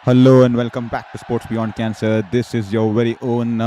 Hello and welcome back to Sports Beyond Cancer. This is your very own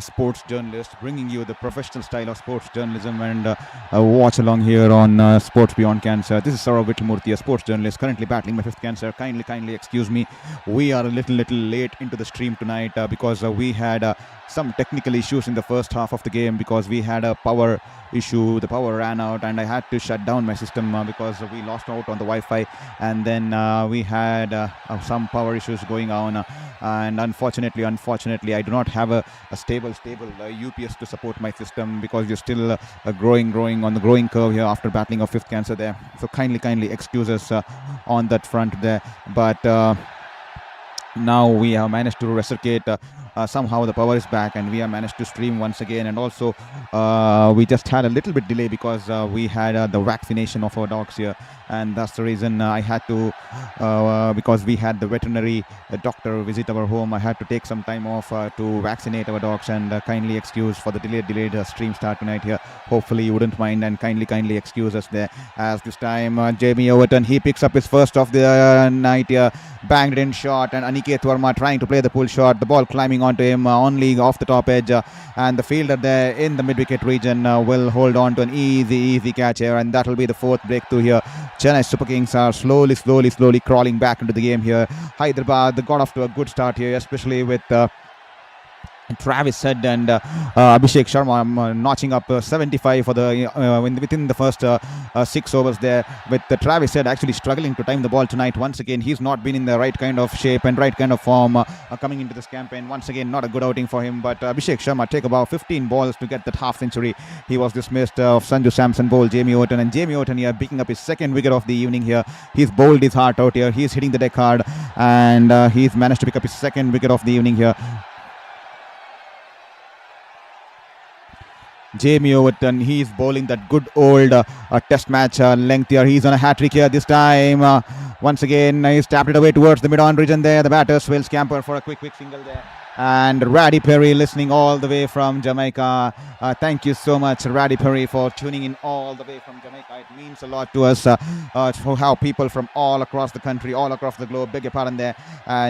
sports journalist bringing you the professional style of sports journalism and watch along here on Sports Beyond Cancer. This is Saurav Vitlamurthy, a sports journalist currently battling my fifth cancer. Kindly excuse me. We are a little late into the stream tonight because we had some technical issues in the first half of the game because we had a power issue. The power ran out and I had to shut down my system because we lost out on the Wi-Fi, and then we had some power issues going on, and unfortunately I do not have a stable UPS to support my system because we're still growing on the growing curve here after battling a fifth cancer there. So kindly excuse us on that front there, but now we have managed to resuscitate. Somehow the power is back and we have managed to stream once again, and also we just had a little bit delay because we had the vaccination of our dogs here, and that's the reason I had to because we had the veterinary doctor visit our home. I had to take some time off to vaccinate our dogs, and kindly excuse for the delayed stream start tonight here. Hopefully you wouldn't mind, and kindly excuse us there, as this time Jamie Overton, he picks up his first of the night here, banged in shot, and Aniket Verma trying to play the pull shot, the ball climbing onto him only off the top edge, and the fielder there in the mid-wicket region will hold on to an easy catch here, and that will be the fourth breakthrough here. Chennai Super Kings are slowly crawling back into the game here. Hyderabad got off to a good start here, especially with Travis Head and Abhishek Sharma notching up 75 for the within the first 6 overs there, with Travis Head actually struggling to time the ball tonight. Once again, he's not been in the right kind of shape and right kind of form coming into this campaign. Once again, not a good outing for him, but Abhishek Sharma take about 15 balls to get that half century. He was dismissed of Sanju Samson bowl Jamie Overton, and Jamie Overton here picking up his second wicket of the evening here. He's bowled his heart out here. He's hitting the deck hard, and he's managed to pick up his second wicket of the evening here. Jamie Overton, he's bowling that good old test match length here. He's on a hat-trick here this time. Once again, he's tapped it away towards the mid-on region there. The batters will scamper for a quick single there. And Raddy Perry listening all the way from Jamaica. Thank you so much, Raddy Perry, for tuning in all the way from Jamaica. It means a lot to us for how people from all across the country, all across the globe, beg your pardon there.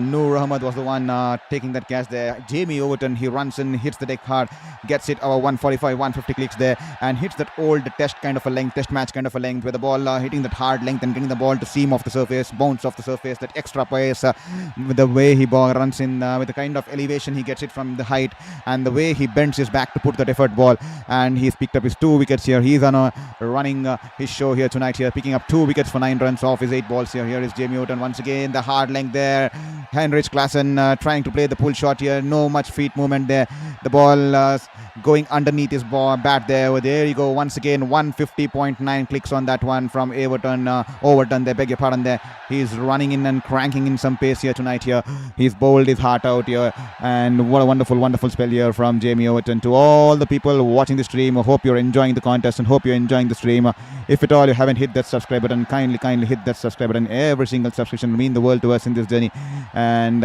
Noor Ahmed was the one taking that catch there. Jamie Overton, he runs in, hits the deck hard, gets it over 145, 150 clicks there, and hits that old test match kind of a length, where the ball hitting that hard length and getting the ball to seam off the surface, bounce off the surface, that extra pace with the way he runs in with the kind of elevation he gets it from the height, and the way he bends his back to put that effort ball. And he's picked up his 2 wickets here. He's on running his show here tonight here, picking up 2 wickets for 9 runs off his 8 balls here. Here is Jamie Overton once again, the hard length there. Heinrich Classen trying to play the pull shot here, no much feet movement there. The ball going underneath his bat there. There you go, once again 150.9 clicks on that one from Overton there, beg your pardon there. He's running in and cranking in some pace here tonight here. He's bowled his heart out here, and what a wonderful spell here from Jamie Overton. To all the people watching the stream, I hope you're enjoying the contest and hope you're enjoying the stream. If at all you haven't hit that subscribe button, kindly hit that subscribe button. Every single subscription will mean the world to us in this journey. And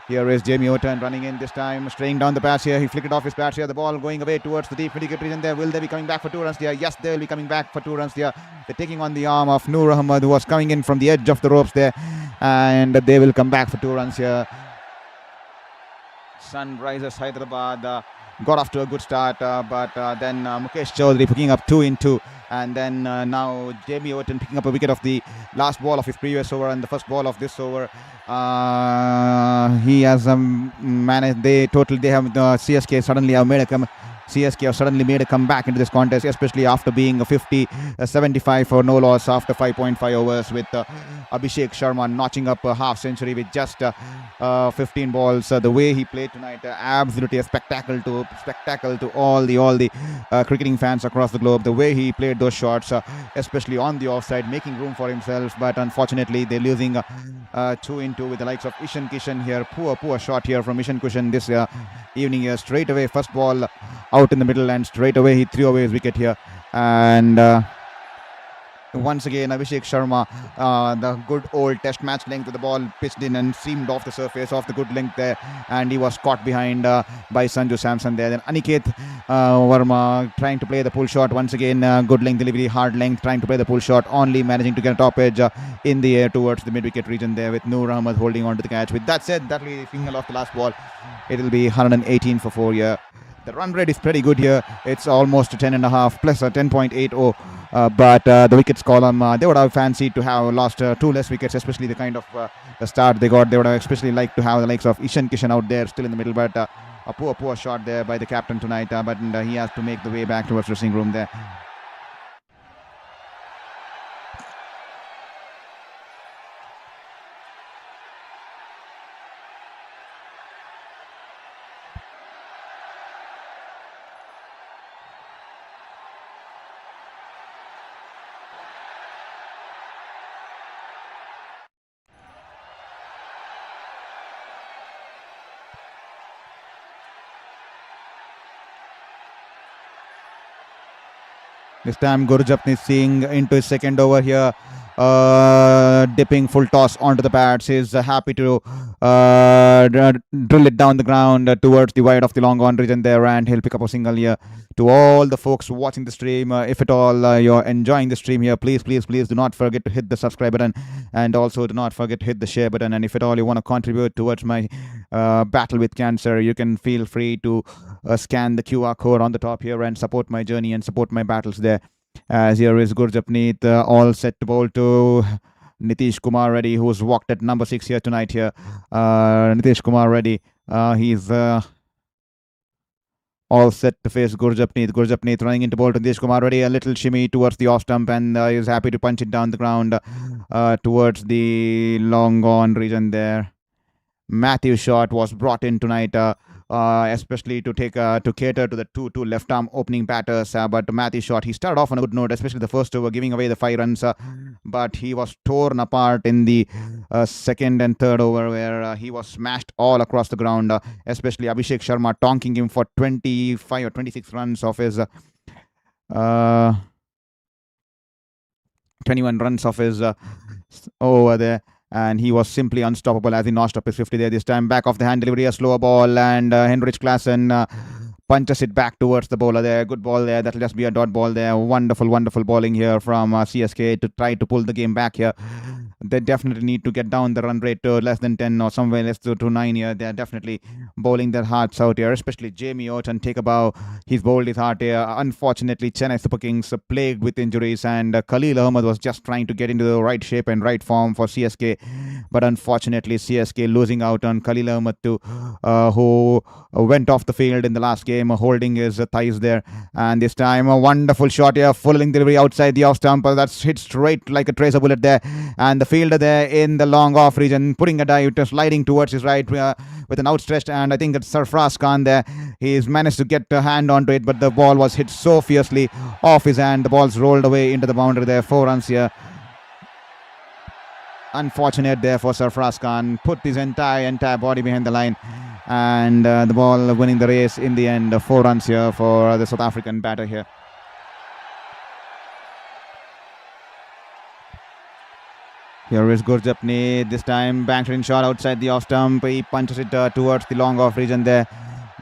here is Jamie Overton running in this time, straying down the patch here. He flicked off his patch here. The ball going away towards the deep mid-wicket region there. Will they be coming back for 2 runs here? Yes, they will be coming back for 2 runs here. They're taking on the arm of Noor Ahmed, who was coming in from the edge of the ropes there, and they will come back for 2 runs here. Sunrisers Hyderabad got off to a good start, but then Mukesh Chaudhary picking up 2 in 2, and then now Jamie Overton picking up a wicket of the last ball of his previous over and the first ball of this over. He has managed. They have CSK suddenly have made a CSK have suddenly made a comeback into this contest, especially after being 75 for no loss after 5.5 overs, with Abhishek Sharma notching up a half century with just 15 balls. The way he played tonight, absolutely a spectacle to all the cricketing fans across the globe. The way he played those shots, especially on the offside, making room for himself. But unfortunately, they're losing 2 in 2 with the likes of Ishan Kishan here. Poor shot here from Ishan Kishan this evening here. Straight away, first ball out in the middle, and straight away he threw away his wicket here. And Once again, Abhishek Sharma, the good old test match length with the ball pitched in and seamed off the surface, off the good length there, and he was caught behind by Sanju Samson there. Then Aniket Verma trying to play the pull shot. Once again, good length delivery, hard length, trying to play the pull shot, only managing to get a top edge in the air towards the mid-wicket region there with Noor Ahmed holding on to the catch. With that said, that will be single off the last ball. It will be 118 for 4 here. The run rate is pretty good here. It's almost 10.5 plus a 10.80. But the wickets column, they would have fancied to have lost 2 less wickets, especially the kind of the start they got. They would have especially liked to have the likes of Ishan Kishan out there still in the middle. But a poor shot there by the captain tonight. But he has to make the way back towards the dressing room there. This time Gurjapneet Singh into his second over here. Dipping full toss onto the pads. He's happy to drill it down the ground towards the wide of the long on region there, and he'll pick up a single here. To all the folks watching the stream, if at all you're enjoying the stream here, please do not forget to hit the subscribe button, and also do not forget to hit the share button. And if at all you want to contribute towards my battle with cancer, you can feel free to scan the QR code on the top here and support my journey and support my battles there. As here is Gurjapneet all set to bowl to Nitish Kumar Reddy, who's walked at number 6 here tonight here. Nitish Kumar Reddy, he's all set to face Gurjapneet. Gurjapneet running into bowl to Nitish Kumar Reddy, a little shimmy towards the off stump, and he's happy to punch it down the ground towards the long on region there. Matthew's shot was brought in tonight, especially to cater to the two left arm opening batters. But Matthew's shot, he started off on a good note, especially the first over, giving away the 5 runs. But he was torn apart in the second and third over, where he was smashed all across the ground. Especially Abhishek Sharma tonking him for 25 or 26 runs of his 21 runs of his over there. And he was simply unstoppable as he notched up his 50 there. This time back off the hand delivery, a slower ball, and Henrich Classen punches it back towards the bowler there. Good ball there. That'll just be a dot ball there. Wonderful bowling here from CSK to try to pull the game back here. They definitely need to get down the run rate to less than 10 or somewhere less to 9 here. They're definitely bowling their hearts out here, especially Jamie Overton. Take a bow. He's bowled his heart here. Unfortunately, Chennai Super Kings plagued with injuries, and Khalil Ahmed was just trying to get into the right shape and right form for CSK. But unfortunately, CSK losing out on Khalil Ahmed too, who went off the field in the last game, holding his thighs there. And this time, a wonderful shot here, full length delivery outside the off stump. That's hit straight like a tracer bullet there. And the fielder there in the long off region, putting a dive, sliding towards his right with an outstretched hand. I think it's Sarfraz Khan there. He's managed to get a hand onto it, but the ball was hit so fiercely off his hand. The ball's rolled away into the boundary there. 4 runs here. Unfortunate there for Sarfraz Khan. Put his entire body behind the line, and the ball winning the race in the end. 4 runs here for the South African batter here. Here is Gurjapneet. This time banked in shot outside the off stump. He punches it towards the long off region there.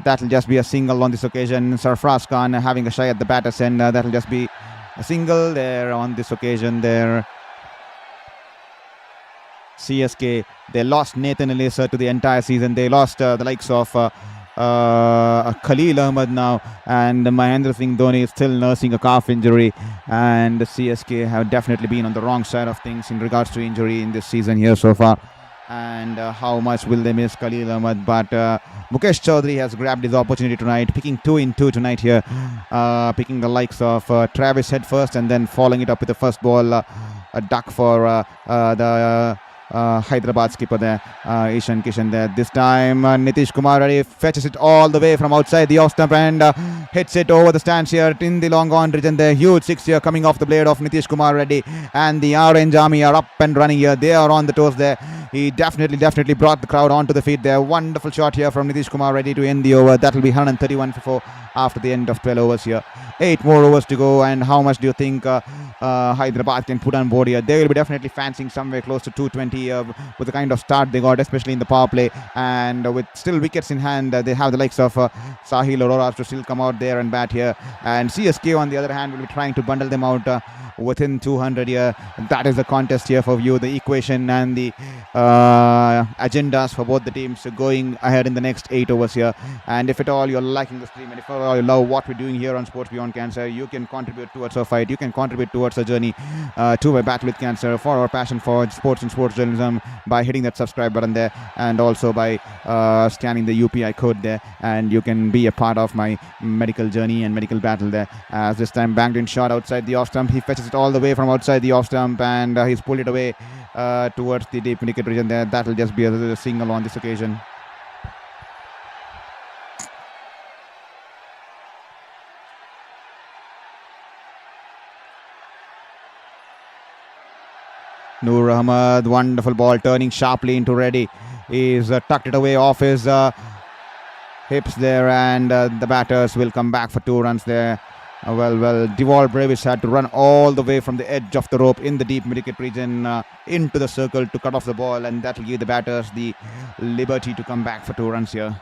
That'll just be a single on this occasion. Sarfraz Khan having a shy at the batter's end. That'll just be a single there on this occasion there. CSK, they lost Nathan Elisa to the entire season. They lost the likes of Khalil Ahmed now, and Mahendra Singh Dhoni is still nursing a calf injury, and the CSK have definitely been on the wrong side of things in regards to injury in this season here so far. And how much will they miss Khalil Ahmed? But Mukesh Chaudhary has grabbed his opportunity tonight, picking 2 in 2 tonight here, picking the likes of Travis head first, and then following it up with the first ball, a duck for the Hyderabad skipper there, Ishan Kishan there. This time Nitish Kumar Reddy fetches it all the way from outside the off stump and hits it over the stands here in the long on region there. Huge six here coming off the blade of Nitish Kumar Reddy, and the Orange Army are up and running here. They are on the toes there. He definitely brought the crowd onto the feet there. Wonderful shot here from Nitish Kumar Reddy to end the over. That will be 131 for 4 after the end of 12 overs here. 8 more overs to go, and how much do you think Hyderabad can put on board here? They will be definitely fancying somewhere close to 220 with the kind of start they got, especially in the power play, and with still wickets in hand. They have the likes of Sahil Arora to still come out there and bat here, and CSK on the other hand will be trying to bundle them out within 200 here. That is the contest here for you, the equation and the agendas for both the teams going ahead in the next 8 overs here. And if at all you're liking the stream, and if at all you love what we're doing here on Sports Beyond Cancer, you can contribute towards our fight, you can contribute towards our journey to a battle with cancer, for our passion for sports and sports journalism, by hitting that subscribe button there, and also by scanning the UPI code there, and you can be a part of my medical journey and medical battle there. As this time banged in shot outside the off stump, he fetches it all the way from outside the off stump, and he's pulled it away towards the deep wicket region there. That will just be a single on this occasion. Noor Ahmed, wonderful ball turning sharply into Reddy. He's tucked it away off his hips there, and the batters will come back for 2 runs there. Deval Brevis had to run all the way from the edge of the rope in the deep mid-wicket region into the circle to cut off the ball, and that will give the batters the liberty to come back for 2 runs here.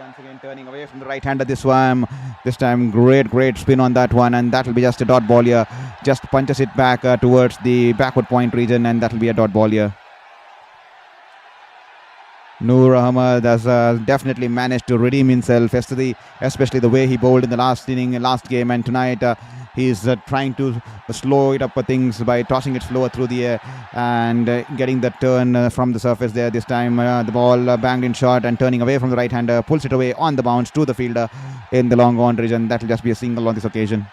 Once again turning away from the right hander this time great spin on that one, and that will be just a dot ball here. Just punches it back towards the backward point region, and that will be a dot ball here. Noor Ahmed has definitely managed to redeem himself yesterday, especially the way he bowled in the last game, and tonight he's trying to slow it up for things by tossing it slower through the air and getting the turn from the surface there. This time the ball banged in shot and turning away from the right hander, pulls it away on the bounce to the fielder in the long on region. That will just be a single on this occasion.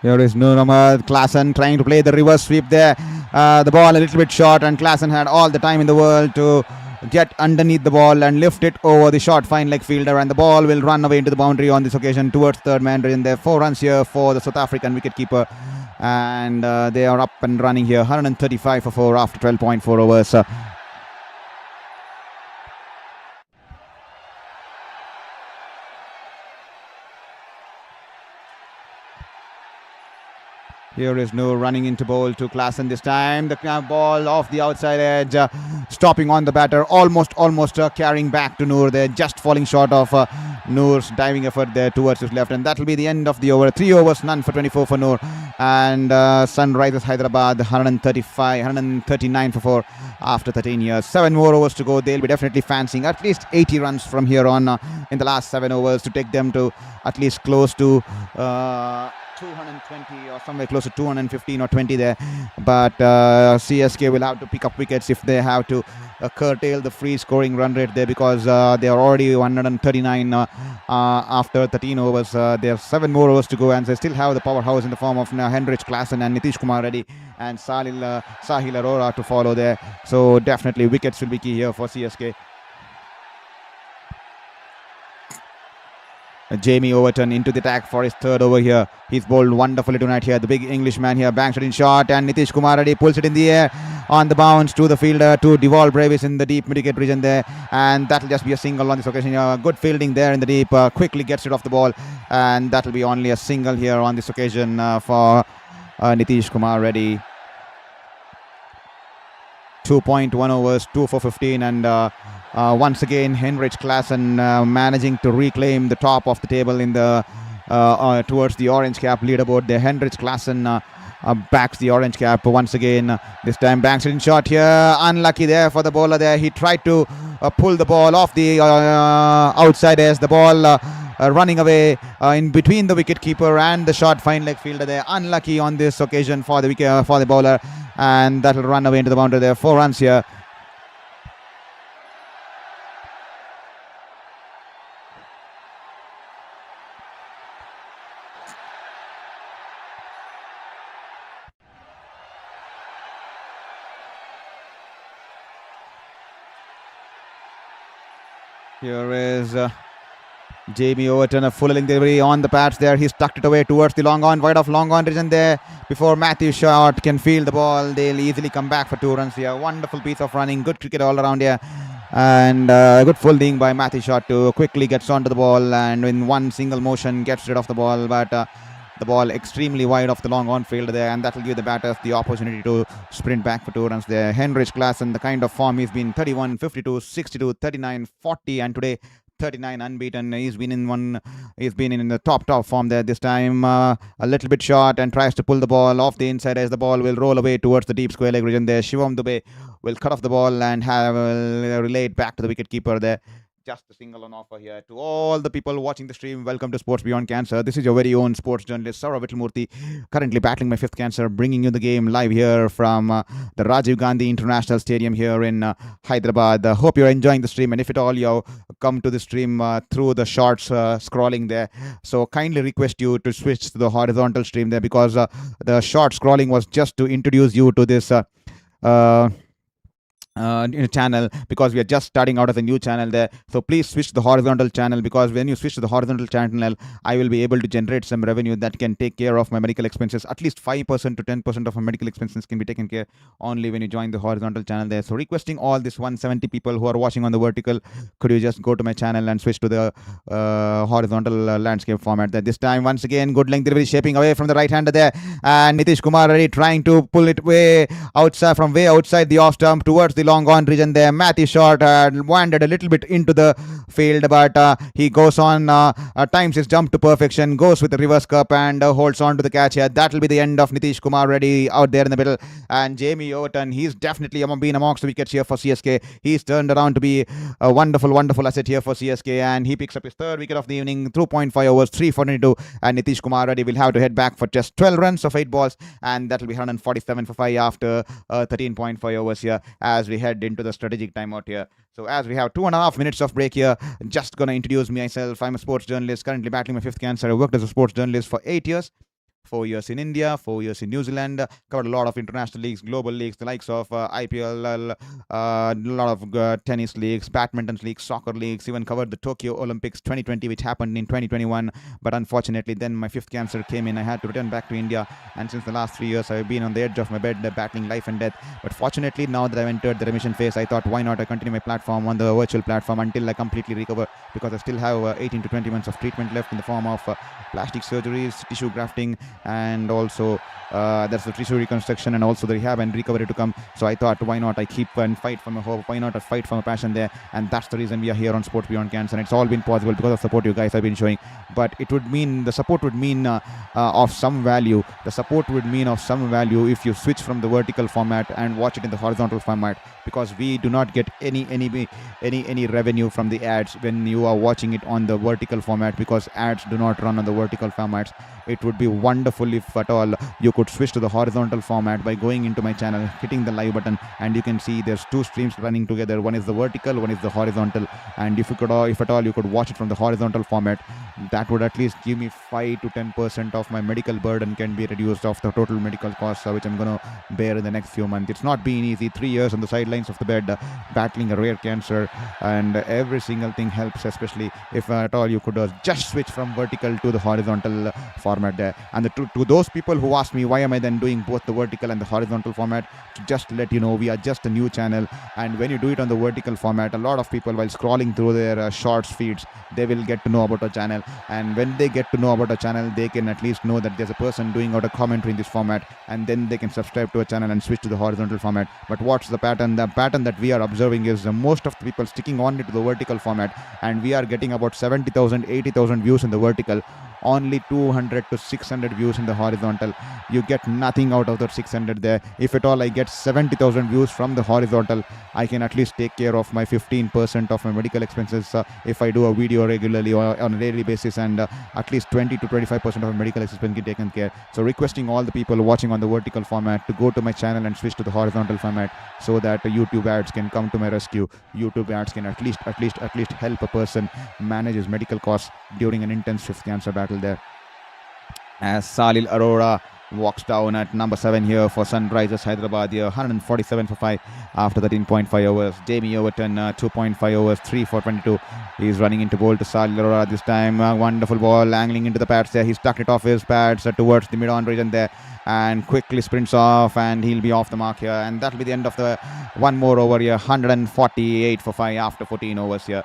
Here is Noor Ahmed. Classen trying to play the reverse sweep there. The ball a little bit short, and Classen had all the time in the world to get underneath the ball and lift it over the short fine leg fielder, and the ball will run away into the boundary on this occasion towards third man in there. 4 runs here for the South African wicketkeeper, and they are up and running here. 135 for 4 after 12.4 overs. Here is Noor running into bowl to Classen this time. The ball off the outside edge, stopping on the batter, almost carrying back to Noor there, just falling short of Noor's diving effort there towards his left, and that will be the end of the over. 3 overs, none for 24 for Noor, and Sunrisers Hyderabad 139 for 4 after 13 years. 7 more overs to go. They'll be definitely fancying at least 80 runs from here on in the last 7 overs to take them to at least close to 220 or somewhere close to 215 or 20 there, but CSK will have to pick up wickets if they have to curtail the free scoring run rate there, because they are already 139 after 13 overs. They have 7 more overs to go, and they still have the powerhouse in the form of Hendrich, Classen and Nitish Kumar Reddy and Sahil Arora to follow there. So definitely wickets will be key here for CSK. Jamie Overton into the attack for his 3rd over here. He's bowled wonderfully tonight here. The big Englishman here bangs it in shot, and Nitish Kumar Reddy pulls it in the air on the bounce to the fielder, to Deval Brevis in the deep mid-wicket region there, and that will just be a single on this occasion. Good fielding there in the deep, quickly gets it off the ball, and that will be only a single here on this occasion for Nitish Kumar Reddy. 2.1 overs, 2 for 15, and once again Henrich Classen managing to reclaim the top of the table in the towards the orange cap leaderboard. The Henrich Classen backs the orange cap once again. This time banks it in shot here. Unlucky there for the bowler there. He tried to pull the ball off the outside as the ball running away in between the wicket keeper and the short fine leg fielder there. Unlucky on this occasion for the wicket, for the bowler, and that will run away into the boundary there. 4 runs here. Here is Jamie Overton, a full length delivery on the pads there. He's tucked it away towards the long on, wide of long on region there. Before Matthew Short can field the ball, they'll easily come back for 2 runs here. Wonderful piece of running, good cricket all around here. And good fielding by Matthew Short to quickly gets onto the ball and in one single motion gets rid of the ball. But the ball extremely wide off the long on field there, and that will give the batters the opportunity to sprint back for 2 runs there. Henrich Classen, the kind of form he's been 31, 52, 62, 39, 40, and today 39 unbeaten. He's been in the top form there. This time a little bit short and tries to pull the ball off the inside as the ball will roll away towards the deep square leg region there. Shivam Dubey will cut off the ball and have relayed back to the wicket keeper there. Just a single on offer here to all the people watching the stream. Welcome to Sports Beyond Cancer. This is your very own sports journalist Saurav Vittalmurthy, currently battling my 5th cancer, bringing you the game live here from the Rajiv Gandhi International Stadium here in Hyderabad. Hope you're enjoying the stream, and if at all you come to the stream through the shorts scrolling there, so kindly request you to switch to the horizontal stream there, because the short scrolling was just to introduce you to this channel, because we are just starting out as a new channel there. So please switch to the horizontal channel, because when you switch to the horizontal channel, I will be able to generate some revenue that can take care of my medical expenses. At least 5% to 10% of my medical expenses can be taken care only when you join the horizontal channel there. So requesting all this 170 people who are watching on the vertical, could you just go to my channel and switch to the horizontal landscape format there. This time once again good length delivery shaping away from the right hander there, and Nitish Kumar Reddy trying to pull it way outside the off stump towards the long on region there. Matthew Short wandered a little bit into the field, but he goes on, times his jump to perfection, goes with the reverse cup and holds on to the catch here. That will be the end of Nitish Kumar Reddy out there in the middle. And Jamie Overton, he's definitely been amongst the wickets here for CSK. He's turned around to be a wonderful asset here for CSK, and he picks up his 3rd wicket of the evening, 2.5 overs, 3 for 22, and Nitish Kumar Reddy will have to head back for just 12 runs of 8 balls, and that will be 147 for 5 after 13.5 overs here as we head into the strategic timeout here. So as we have 2.5 minutes of break here, just gonna introduce myself. I'm a sports journalist, currently battling my 5th cancer. I worked as a sports journalist for 8 years. 4 years in India, 4 years in New Zealand, covered a lot of international leagues, global leagues, the likes of IPL, a lot of tennis leagues, badminton leagues, soccer leagues, even covered the Tokyo Olympics 2020, which happened in 2021. But unfortunately, then my 5th cancer came in. I had to return back to India, and since the last 3 years, I've been on the edge of my bed, battling life and death. But fortunately, now that I've entered the remission phase, I thought, why not I continue my platform on the virtual platform until I completely recover, because I still have 18 to 20 months of treatment left in the form of plastic surgeries, tissue grafting, and also there's the tissue reconstruction and also the rehab and recovery to come. So I thought, why not I keep and fight for my hope, why not I fight for my passion there. And that's the reason we are here on Sports Beyond Cancer, and it's all been possible because of support you guys have been showing. But it would mean, the support would mean of some value. The support would mean of some value if you switch from the vertical format and watch it in the horizontal format, because we do not get any revenue from the ads when you are watching it on the vertical format, because ads do not run on the vertical formats. It would be wonderful if at all you could switch to the horizontal format by going into my channel, hitting the live button, and you can see there's 2 streams running together. One is the vertical, one is the horizontal, and if at all you could watch it from the horizontal format, that would at least give me 5 to 10% of my medical burden can be reduced off the total medical costs, which I'm gonna bear in the next few months. It's not been easy. 3 years on the sidelines of the bed, battling a rare cancer, and every single thing helps, especially if at all you could just switch from vertical to the horizontal format there. And the to those people who ask me why am I then doing both the vertical and the horizontal format, to just let you know, we are just a new channel, and when you do it on the vertical format, a lot of people, while scrolling through their shorts feeds, they will get to know about our channel, and when they get to know about our channel, they can at least know that there's a person doing out a commentary in this format, and then they can subscribe to a channel and switch to the horizontal format. But what's the pattern? The pattern that we are observing is most of the people sticking on to the vertical format, and we are getting about 70,000, 80,000 views in the vertical, only 200 to 600 views in the horizontal. You get nothing out of that 600 there. If at all I get 70,000 views from the horizontal, I can at least take care of my 15% of my medical expenses if I do a video regularly or on a daily basis, and at least 20 to 25% of my medical expenses get taken care. So requesting all the people watching on the vertical format to go to my channel and switch to the horizontal format, so that YouTube ads can come to my rescue. YouTube ads can at least help a person manage his medical costs during an intense fifth cancer battle there. As Salil Arora walks down at number 7 here for Sunrisers Hyderabad here, 147 for 5 after 13.5 overs. Jamie Overton, 2.5 overs, 3 for 22. He's running into bowl to Salil Arora this time. Wonderful ball angling into the pads there. He's tucked it off his pads towards the mid-on region there, and quickly sprints off, and he'll be off the mark here, and that'll be the end of the one more over here. 148 for 5 after 14 overs here.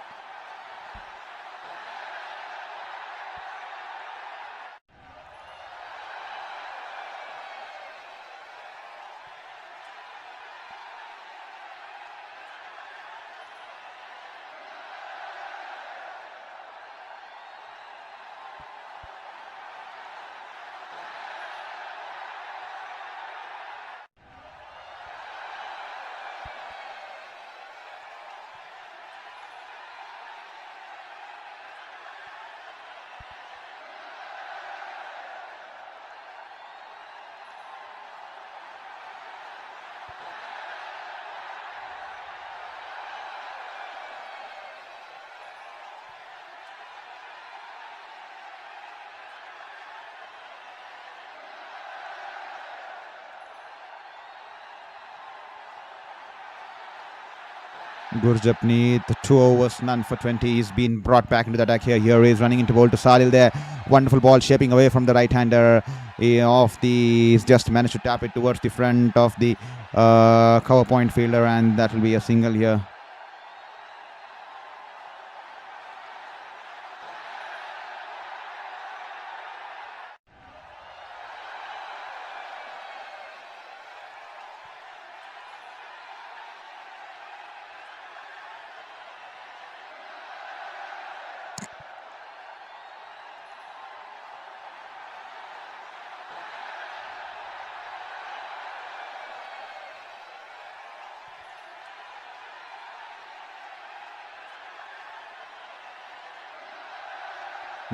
Gurjapneet, 2 overs, none for 20. He's been brought back into the attack here. Here he is running into bowl to Salil there. Wonderful ball shaping away from the right-hander. He's just managed to tap it towards the front of the cover point fielder, and that will be a single here.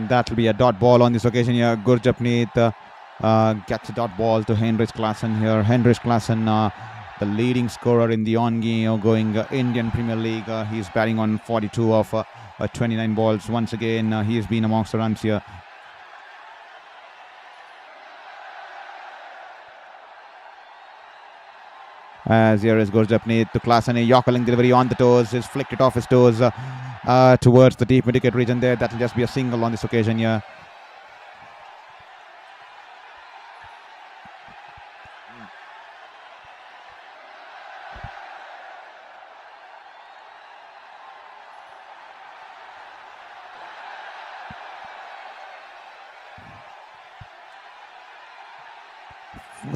That will be a dot ball on this occasion here. Gurjapneet gets a dot ball to Heinrich Classen here. Heinrich Classen, the leading scorer in the ongoing Indian Premier League. He's batting on 42 of 29 balls. Once again, he's been amongst the runs here. As here is Gurjapneet to Classen, a Yorkerling delivery on the toes. He's flicked it off his toes towards the deep mid-wicket region there. That will just be a single on this occasion here.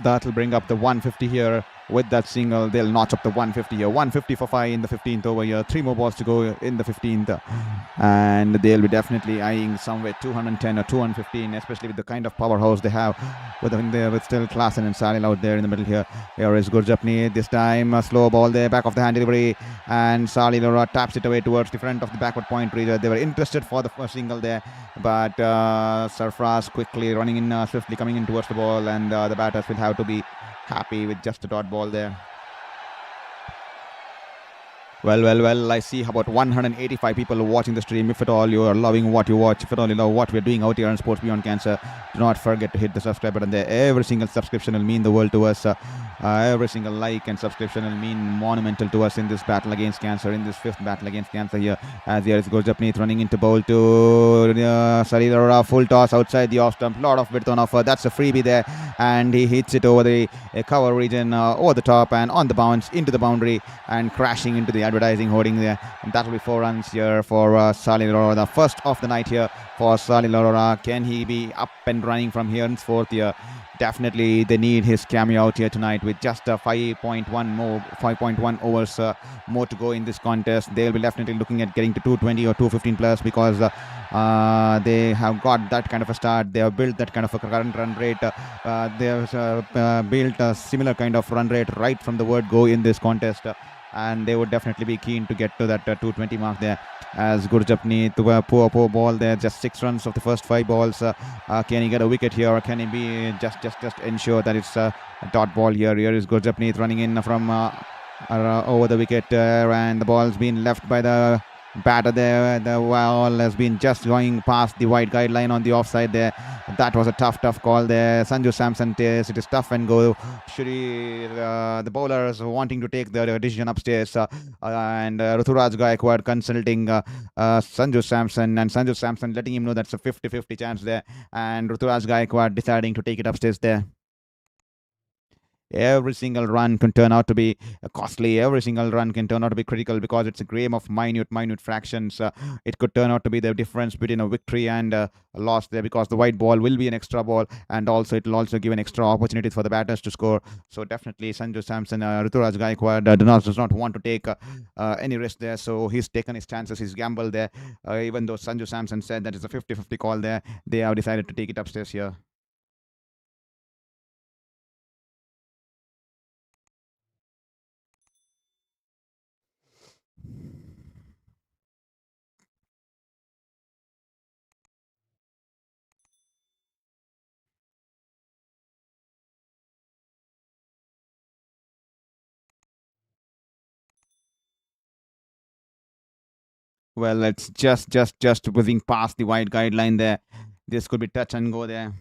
That will bring up the 150 here. With that single, they'll notch up the 150 here. 150 for 5 in the 15th over here. 3 more balls to go in the 15th. And they'll be definitely eyeing somewhere 210 or 215, especially with the kind of powerhouse they have with still Classen and Salil out there in the middle here. Here is Gurjapneet. This time, a slow ball there, back of the hand delivery. And Salil taps it away towards the front of the backward point region. They were interested for the first single there. But Sarfraz quickly running in, swiftly coming in towards the ball. And the batters will have to be happy with just a dot ball there. Well, I see about 185 people watching the stream. If at all you are loving what you watch, if at all you love what we're doing out here on Sports Beyond Cancer, do not forget to hit the subscribe button there. Every single subscription will mean the world to us. Every single like and subscription will mean monumental to us in this battle against cancer, in this fifth battle against cancer here. As here is Gurjapneet running into bowl to Saridara, full toss outside the off stump. Lot of width on offer. That's a freebie there. And he hits it over the cover region, over the top and on the bounce into the boundary and crashing into the advertising hoarding there. And that will be 4 runs here for Salil Arora, the first of the night here for Salil Arora. Can he be up and running from here henceforth here? Definitely they need his cameo out here tonight with just 5.1 overs more to go in this contest. They'll be definitely looking at getting to 220 or 215 plus because they have got that kind of a start. They have built that kind of a current run rate. They have built a similar kind of run rate right from the word go in this contest. And they would definitely be keen to get to that 220 mark there. As Gurjapneet, poor ball there, just 6 runs of the first 5 balls. Can he get a wicket here, or can he be just ensure that it's a dot ball here? Here is Gurjapneet running in from over the wicket, and the ball's been left by the batter there. The ball has been just going past the wide guideline on the offside there. That was a tough call there. Sanju Samson says it is tough and go. Should he, the bowlers wanting to take the decision upstairs, and Ruturaj Gaikwad consulting Sanju Samson, and Sanju Samson letting him know that's a 50-50 chance there, and Ruturaj Gaikwad deciding to take it upstairs there. Every single run can turn out to be costly. Every single run can turn out to be critical because it's a game of minute fractions. It could turn out to be the difference between a victory and a loss there, because the white ball will be an extra ball, and also it will also give an extra opportunity for the batters to score. So definitely Sanju Samson, Ruturaj Gaikwad does not want to take any risk there. So he's taken his chances, he's gambled there. Even though Sanju Samson said that it's a 50-50 call there, they have decided to take it upstairs here. Well, it's just whizzing past the wide guideline there. This could be touch and go there.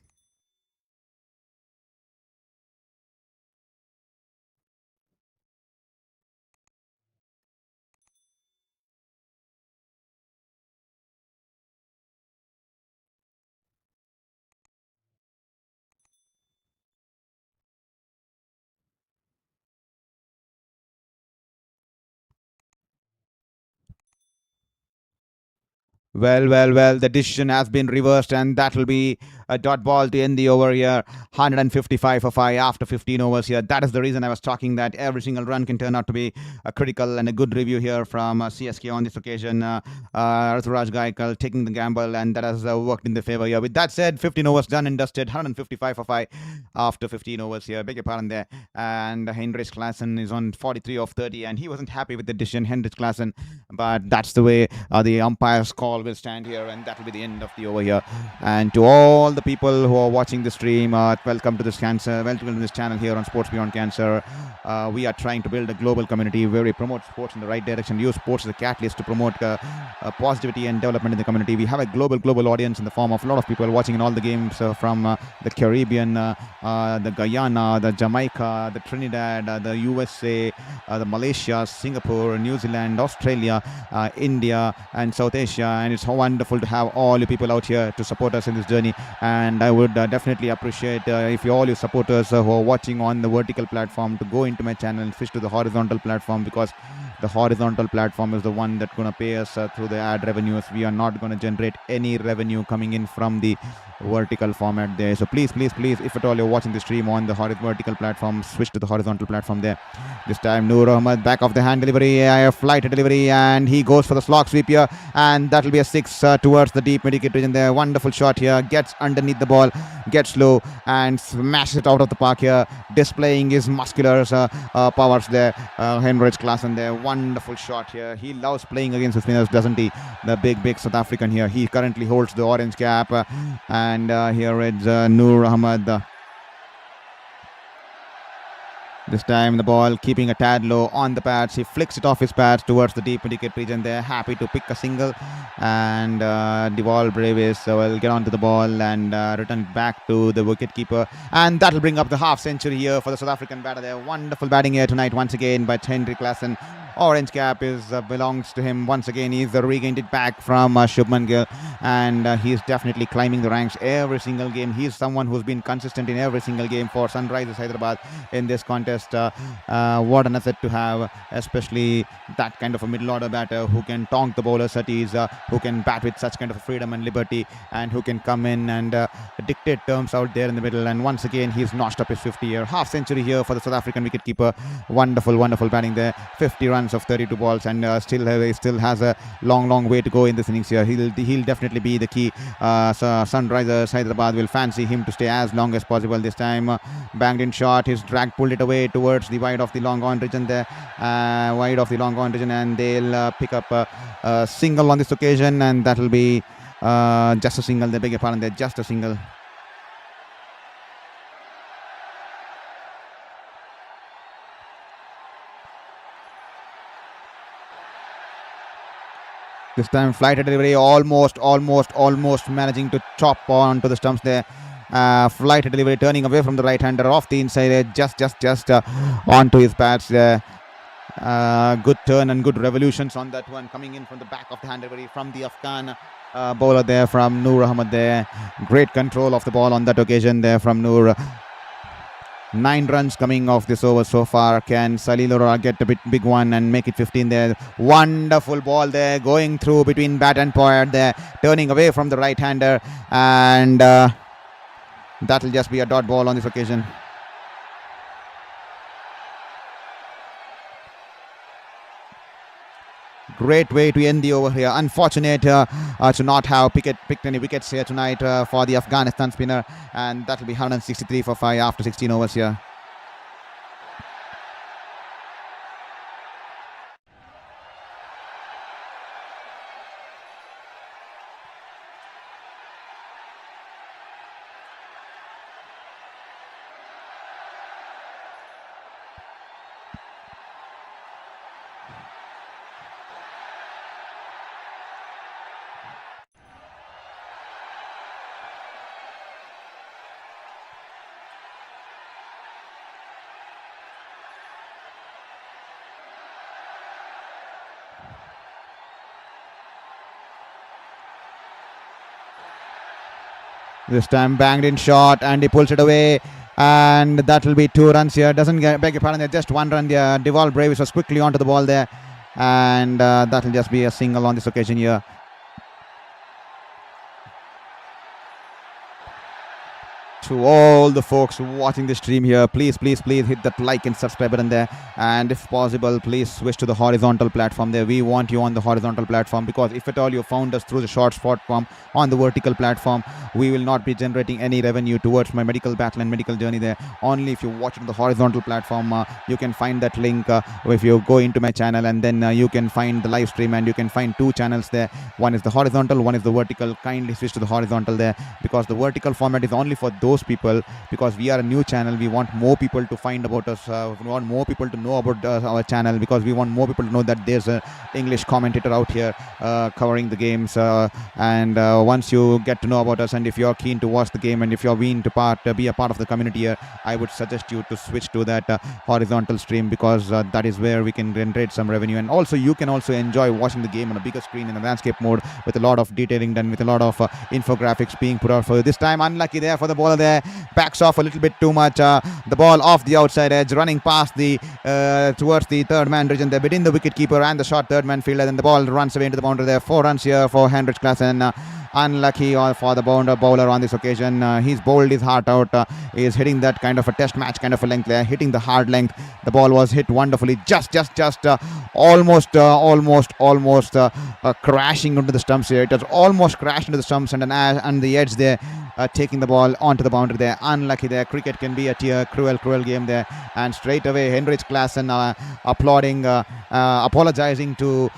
Well, the decision has been reversed, and that will be a dot ball to end the over here. 155 for 5 after 15 overs here. That is the reason I was talking that every single run can turn out to be a critical and a good review here from CSK on this occasion. Ruturaj Gaikwad taking the gamble, and that has worked in the favor here. With that said, 15 overs done and dusted. 155 for 5 after 15 overs here. Beg your pardon there. And Heinrich Classen is on 43 of 30, and he wasn't happy with the decision, Heinrich Classen. But that's the way the umpire's call will stand here, and that will be the end of the over here. And to all the people who are watching the stream, welcome to this welcome to this channel here on Sports Beyond Cancer. We are trying to build a global community where we promote sports in the right direction, use sports as a catalyst to promote positivity and development in the community. We have a global audience in the form of a lot of people watching in all the games from the Caribbean, the Guyana, the Jamaica, the Trinidad, the USA, the Malaysia, Singapore, New Zealand, Australia, India, and South Asia. And it's so wonderful to have all you people out here to support us in this journey. And I would definitely appreciate if all you supporters who are watching on the vertical platform to go into my channel and switch to the horizontal platform, because the horizontal platform is the one that's going to pay us through the ad revenues. We are not going to generate any revenue coming in from the vertical format there. So please, if at all you're watching the stream on the vertical platform, switch to the horizontal platform there. This time Noor Ahmed, back of the hand delivery, flight delivery, and he goes for the slog sweep here, and that will be a 6 towards the deep mid-wicket region there. Wonderful shot here, gets underneath the ball, gets low and smashes it out of the park here, displaying his muscular powers there. Heinrich Classen there, wonderful shot here. He loves playing against the spinners, doesn't he? The big South African here. He currently holds the orange cap, and here is Noor Ahmed. This time the ball keeping a tad low on the pads. He flicks it off his pads towards the deep wicket region. They're happy to pick a single, and Deval Bravis will get onto the ball and return it back to the wicketkeeper, and that'll bring up the half century here for the South African batter. There, wonderful batting here tonight once again by Henry Classen. Orange cap belongs to him once again. He's regained it back from Shubman Gill, and he's definitely climbing the ranks every single game. He's someone who's been consistent in every single game for Sunrisers Hyderabad in this contest. What an asset to have, especially that kind of a middle order batter who can tonk the bowlers at ease, who can bat with such kind of freedom and liberty, and who can come in and dictate terms out there in the middle. And once again, he's notched up his 50-year half century here for the South African wicketkeeper. Wonderful batting there. 50 runs of 32 balls, and still has a long way to go in this innings here. He'll definitely be the key. Sunrisers Hyderabad will fancy him to stay as long as possible. This time banged in shot, his drag pulled it away towards the wide of the long on region there, and they'll pick up a single on this occasion, and that'll be just a single. They beg your pardon, they're just a single. This time flighted delivery, almost managing to chop onto the stumps there. Flight delivery, turning away from the right-hander off the inside there, just onto his pads there. Good turn and good revolutions on that one, coming in from the back of the hand delivery from the Afghan bowler there, from Noor Ahmed there. Great control of the ball on that occasion there from Noor. 9 runs coming off this over so far. Can Salil Arora get a big one and make it 15 there? Wonderful ball there, going through between bat and point there, turning away from the right-hander, and that'll just be a dot ball on this occasion. Great way to end the over here. Unfortunate to not have picked any wickets here tonight for the Afghanistan spinner, and that'll be 163 for 5 after 16 overs here. This time banged in shot, and he pulls it away, and that will be 2 runs here. Doesn't beg your pardon, there, just 1 run there. Deval Bravis was quickly onto the ball there, and that will just be a single on this occasion here. To all the folks watching the stream here, please hit that like and subscribe button there, and if possible, please switch to the horizontal platform there. We want you on the horizontal platform, because if at all you found us through the short platform on the vertical platform, we will not be generating any revenue towards my medical battle and medical journey there. Only if you watch it on the horizontal platform, you can find that link if you go into my channel, and then you can find the live stream, and you can find 2 channels there. One is the horizontal, one is the vertical. Kindly switch to the horizontal there, because the vertical format is only for those people, because we are a new channel. We want more people to find about us, we want more people to know about our channel, because we want more people to know that there's an English commentator out here covering the games, and once you get to know about us, and if you're keen to watch the game, and if you're keen to be a part of the community here, I would suggest you to switch to that horizontal stream, because that is where we can generate some revenue, and also you can also enjoy watching the game on a bigger screen in a landscape mode, with a lot of detailing done, with a lot of infographics being put out for you. This time unlucky there for the bowler there, backs off a little bit too much. The ball off the outside edge, running past the towards the third man region there, between the wicketkeeper and the short third man fielder. Then the ball runs away into the boundary there. 4 runs here for Henrik Classen. Unlucky for the bowler on this occasion. He's bowled his heart out. He's hitting that kind of a test match kind of a length there, hitting the hard length. The ball was hit wonderfully, just almost crashing into the stumps here. It has almost crashed into the stumps, and the edge there, taking the ball onto the boundary there. Unlucky there. Cricket can be a cruel game there. And straight away Henrik Classen applauding, apologizing to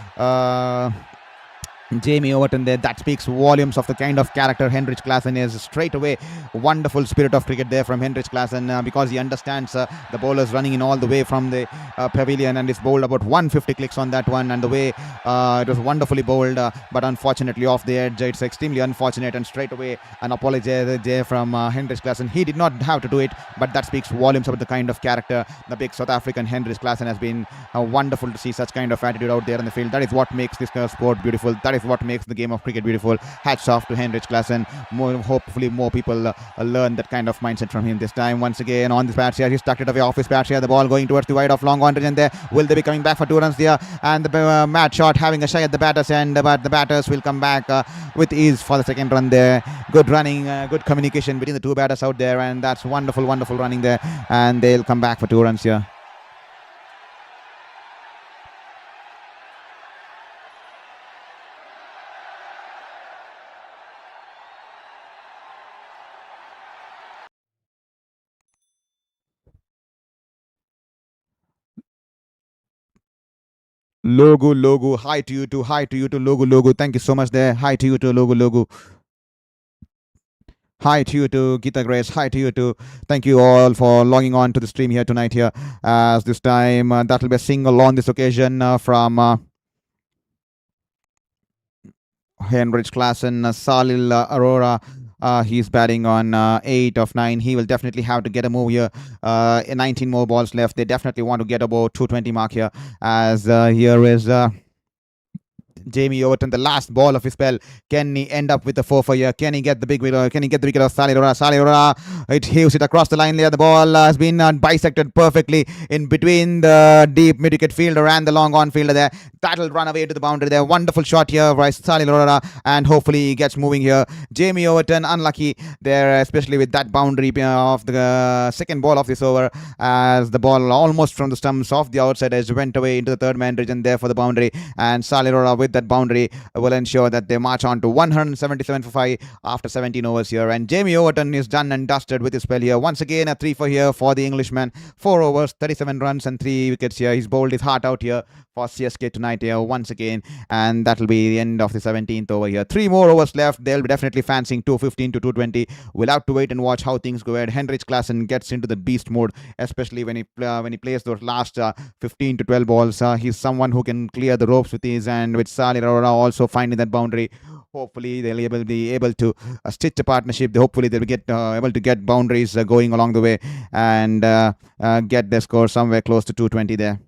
Jamie Overton there. That speaks volumes of the kind of character Henrich Classen is. Straight away, wonderful spirit of cricket there from Henrich Classen because he understands the bowlers running in all the way from the pavilion, and is bowled about 150 clicks on that one, and the way it was wonderfully bowled, but unfortunately off the edge. It's extremely unfortunate, and straight away an apology there from Henrich Classen. He did not have to do it, but that speaks volumes about the kind of character the big South African Henrich Classen has been. Wonderful to see such kind of attitude out there in the field. That is what makes this sport beautiful. That is what makes the game of cricket beautiful. Hats off to Henrich Classen. Hopefully more people learn that kind of mindset from him this time. Once again on this bat here, he's tucked it away off his bat here. The ball going towards the wide of long on region there. Will they be coming back for 2 runs there? And the Matt shot having a shy at the batter's end, but the batters will come back with ease for the second run there. Good running, good communication between the two batters out there, and that's wonderful running there, and they'll come back for 2 runs here. Logo, hi to you too, Logo, thank you so much there, hi to you too, Logo. Hi to you too, Geeta Grace. Hi to you too. Thank you all for logging on to the stream here tonight here. As this time, that will be a single on this occasion from Henrich Classen, Salil Arora. He's batting on 8 of 9. He will definitely have to get a move here. 19 more balls left. They definitely want to get about 220 mark here. As here is Jamie Overton, the last ball of his spell. Can he end up with the 4 for here? Can he get the big wicket? Can he get the wicket of Salirora? It heaves it across the line there. The ball has been bisected perfectly in between the deep mid-wicket fielder and the long on fielder there. That'll run away to the boundary there. Wonderful shot here by Salirora, and hopefully he gets moving here. Jamie Overton unlucky there, especially with that boundary of the second ball of this over, as the ball almost from the stumps off the outside edge went away into the third man region there for the boundary, and Salirora with that boundary will ensure that they march on to 177 for 5 after 17 overs here. And Jamie Overton is done and dusted with his spell here. Once again, a 3 for here for the Englishman. 4 overs, 37 runs and 3 wickets here. He's bowled his heart out here for CSK tonight here once again, and that will be the end of the 17th over here. 3 more overs left. They'll be definitely fancying 215 to 220. We'll have to wait and watch how things go ahead. Henrich Classen gets into the beast mode, especially when he plays those last 15 to 12 balls. He's someone who can clear the ropes with ease, and with Salih Arora also finding that boundary. Hopefully they'll be able to stitch a partnership. Hopefully they'll get able to get boundaries going along the way, and get their score somewhere close to 220 there.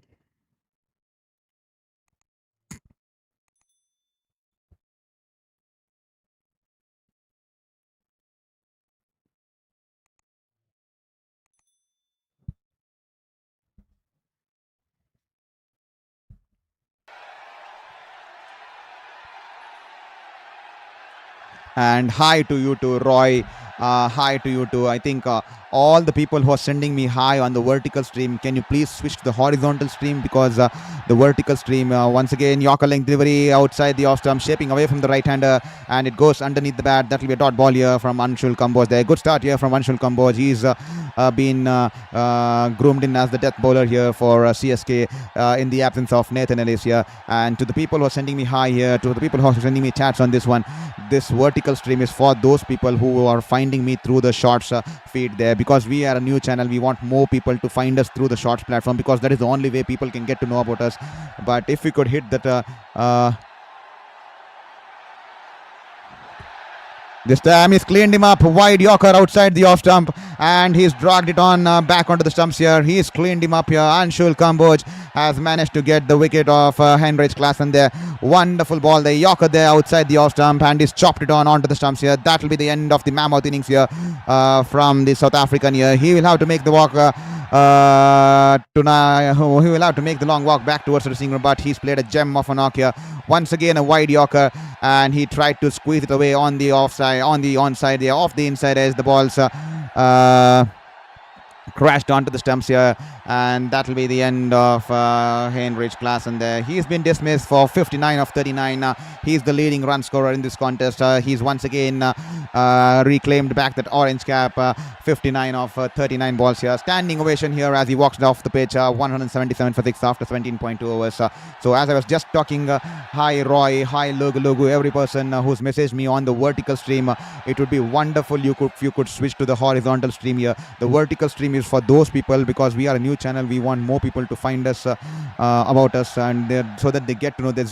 And hi to you too, Roy. Hi to you too. I think all the people who are sending me hi on the vertical stream, can you please switch to the horizontal stream, because the vertical stream, once again, Yorker length delivery outside the off stump, shaping away from the right hander, and it goes underneath the bat. That will be a dot ball here from Anshul Kamboj there. Good start here from Anshul Kamboj. He's been groomed in as the death bowler here for CSK in the absence of Nathan Ellis here. And to the people who are sending me hi here, to the people who are sending me chats on this one, this vertical stream is for those people who are finding me through the shorts feed there, because we are a new channel. We want more people to find us through the shorts platform, because that is the only way people can get to know about us. But if we could hit that this time he's cleaned him up, wide Yorker outside the off stump, and he's dragged it on back onto the stumps here. He's cleaned him up here. Anshul Kamboj has managed to get the wicket of Henrich Classen there. Wonderful ball there, Yorker there outside the off stump, and he's chopped it on onto the stumps here. That will be the end of the mammoth innings here from the South African here. He will have to make the walk tonight. He will have to make the long walk back towards the dressing room, but he's played a gem of a knock here. Once again a wide Yorker, and he tried to squeeze it away on the offside, on the onside there, off the inside as the balls crashed onto the stumps here, and that will be the end of Henrich Classen there. He's been dismissed for 59 of 39. He's the leading run scorer in this contest. He's once again reclaimed back that orange cap. 59 of 39 balls here. Standing ovation here as he walks off the pitch. 177 for 6 after 17.2 overs. So as I was just talking, hi Roy, hi Logu, every person who's messaged me on the vertical stream, it would be wonderful if you could switch to the horizontal stream here. The vertical stream is for those people because we are a new channel. We want more people to find us about us, and so that they get to know there's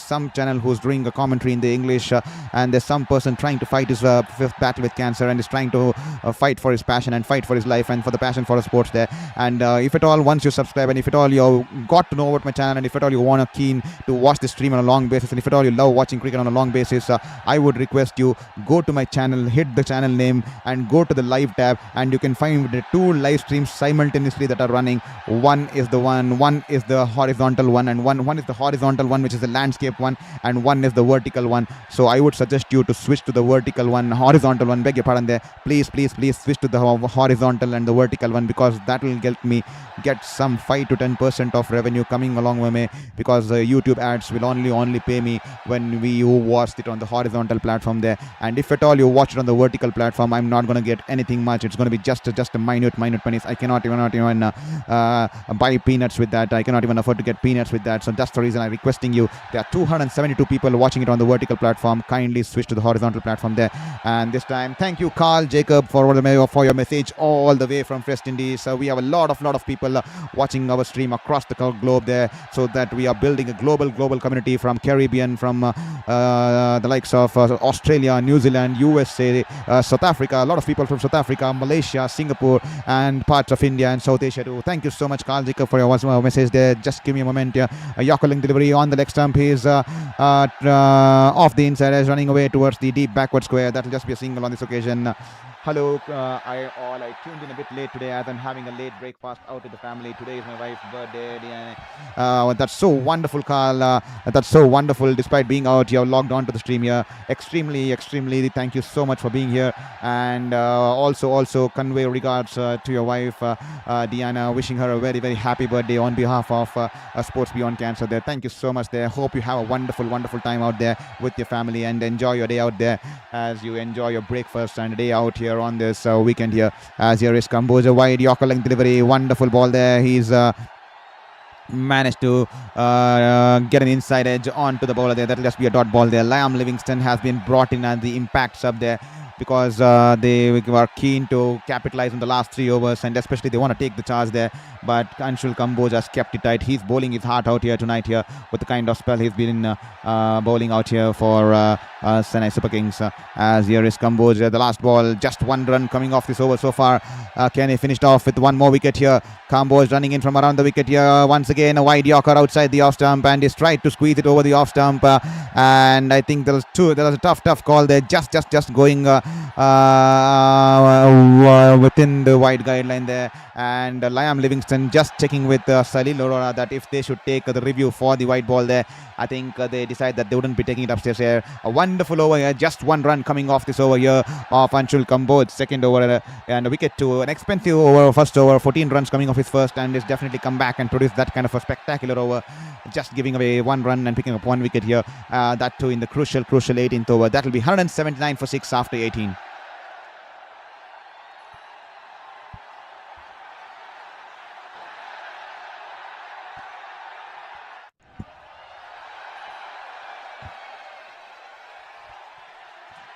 some channel who's doing a commentary in the English, and there's some person trying to fight his fifth battle with cancer and is trying to fight for his passion and fight for his life and for the passion for the sports there. And if at all, once you subscribe, and if at all you got to know about my channel, and if at all you want to keen to watch the stream on a long basis, and if at all you love watching cricket on a long basis, I would request you go to my channel, hit the channel name and go to the live tab, and you can find the 2 live streams simultaneously that are running. One is the horizontal one, and one is the horizontal one, which is the landscape one, and one is the vertical one. So I would suggest you to switch to the horizontal one, beg your pardon there. Please switch to the horizontal and the vertical one, because that will help me get some 5 to 10% of revenue coming along with me, because YouTube ads will only pay me when you watched it on the horizontal platform there. And if at all you watch it on the vertical platform, I'm not going to get anything much. It's going to be just a minute pennies. I cannot even buy peanuts with that. I cannot even afford to get peanuts with that. So that's the reason I'm requesting you. There are 272 people watching it on the vertical platform. Kindly switch to the horizontal platform there. And this time, thank you Carl Jacob for your message all the way from West Indies. We have a lot of people watching our stream across the globe there, so that we are building a global community from Caribbean, from the likes of Australia, New Zealand, USA, South Africa. A lot of people from South Africa, Malaysia, Singapore, and parts of India and South Asia too. Thank you so much, Carl Jacob, for your message there. Just give me a moment. Yorker delivery on the leg stump. He's off the inside, is running away towards the deep backward square. That will just be a single on this occasion. Hello, I tuned in a bit late today as I'm having a late breakfast out with the family. Today is my wife's birthday. That's so wonderful, Carl. That's so wonderful. Despite being out, you have logged on to the stream here. Extremely thank you so much for being here. And also convey regards to your wife, Diana, wishing her a very happy birthday on behalf of Sports Beyond Cancer there. Thank you so much there. Hope you have a wonderful time out there with your family, and enjoy your day out there as you enjoy your breakfast and day out here on this weekend here. As here is Kamboja, wide Yorker length delivery, wonderful ball there. He's managed to get an inside edge onto the bowler there. That'll just be a dot ball there. Liam Livingston has been brought in as the impact sub there, because they were keen to capitalize on the last 3 overs, and especially they want to take the charge there. But Anshul Kamboj has kept it tight. He's bowling his heart out here tonight here with the kind of spell he's been bowling out here for Chennai Super Kings. As here is Kamboj, the last ball, just 1 run coming off this over so far. Can he finished off with 1 more wicket here? Kamboj running in from around the wicket here. Once again, a wide Yorker outside the off stump, and he's tried to squeeze it over the off stump. And I think there was a tough call there. Just going within the wide guideline there. And Liam Livingston just checking with Salil Aurora that if they should take the review for the white ball there. I think they decide that they wouldn't be taking it upstairs here. A wonderful over here, just 1 run coming off this over here of Anshul Kamboj. Second over and a wicket to an expensive over, first over, 14 runs coming off his first, and he's definitely come back and produced that kind of a spectacular over, just giving away 1 run and picking up 1 wicket here. That too in the crucial 18th over. That will be 179 for 6 after 18.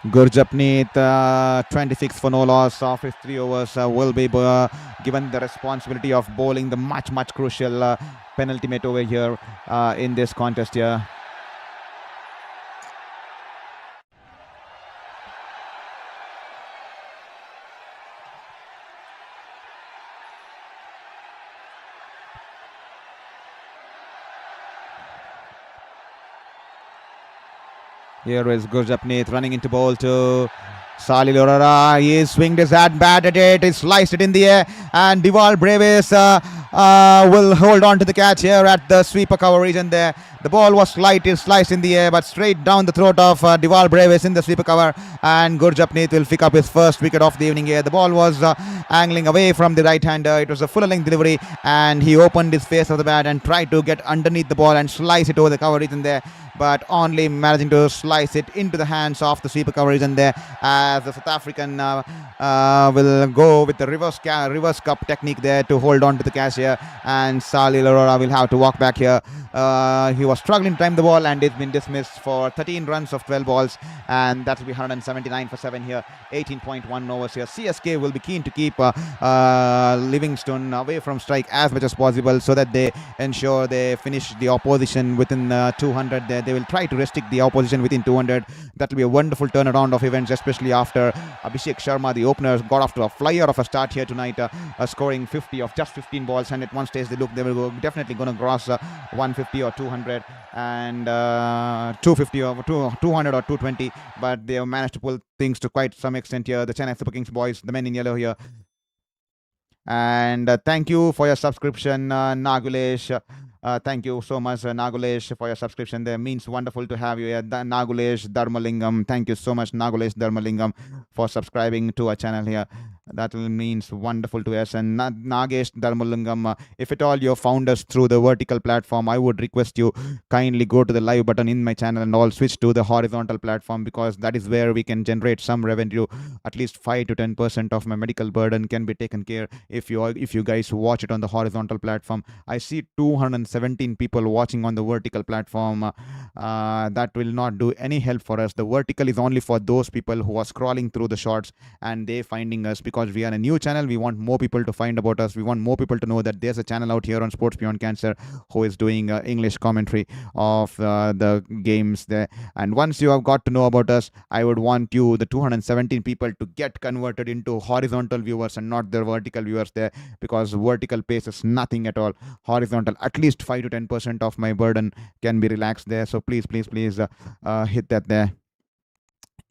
Gurjapneet, 26 for no loss of his 3 overs, will be given the responsibility of bowling the much crucial penultimate over here in this contest here. Here is Gurjapneet running into bowl to Salil Aurora. He swinged his hat, batted it, he sliced it in the air, and Diwal Brevis will hold on to the catch here at the sweeper cover region there. The ball was sliced in the air, but straight down the throat of Diwal Brevis in the sweeper cover, and Gurjapneet will pick up his first wicket of the evening here. The ball was angling away from the right-hander. It was a full length delivery, and he opened his face of the bat and tried to get underneath the ball and slice it over the cover region there. but only managing to slice it into the hands of the sweeper coverage, and there as the South African will go with the reverse cup technique there to hold on to the catch here, and Salil Arora will have to walk back here. He was struggling to time the ball, and it's been dismissed for 13 runs of 12 balls, and that will be 179 for 7 here. 18.1 overs here. CSK will be keen to keep Livingstone away from strike as much as possible, so that they ensure they finish the opposition within 200. They will try to restrict the opposition within 200. That will be a wonderful turnaround of events, especially after Abhishek Sharma, the opener, got off to a flyer of a start here tonight, scoring 50 of just 15 balls, and at one stage they will definitely going to cross 150 or 200 and 250 or 200 or 220, but they have managed to pull things to quite some extent here. The Chennai Super Kings boys, the men in yellow here. And thank you for your subscription, Nagulesh. Thank you so much, Nagulesh, for your subscription. There means wonderful to have you here. Nagulesh Dharmalingam. Thank you so much, Nagulesh Dharmalingam, for subscribing to our channel here. That means wonderful to us. And Nagesh Dharmalingam, if at all you found us through the vertical platform, I would request you kindly go to the live button in my channel and all switch to the horizontal platform, because that is where we can generate some revenue. At least 5 to 10% of my medical burden can be taken care if you guys watch it on the horizontal platform. I see 217 people watching on the vertical platform. That will not do any help for us. The vertical is only for those people who are scrolling through the shorts and they finding us, because we are a new channel. We want more people to find about us. We want more people to know that there's a channel out here on Sports Beyond Cancer who is doing English commentary of the games there. And once you have got to know about us, I would want you, the 217 people, to get converted into horizontal viewers and not the vertical viewers there, because vertical pace is nothing at all. Horizontal, at least 5 to 10% of my burden can be relaxed there. So please hit that there.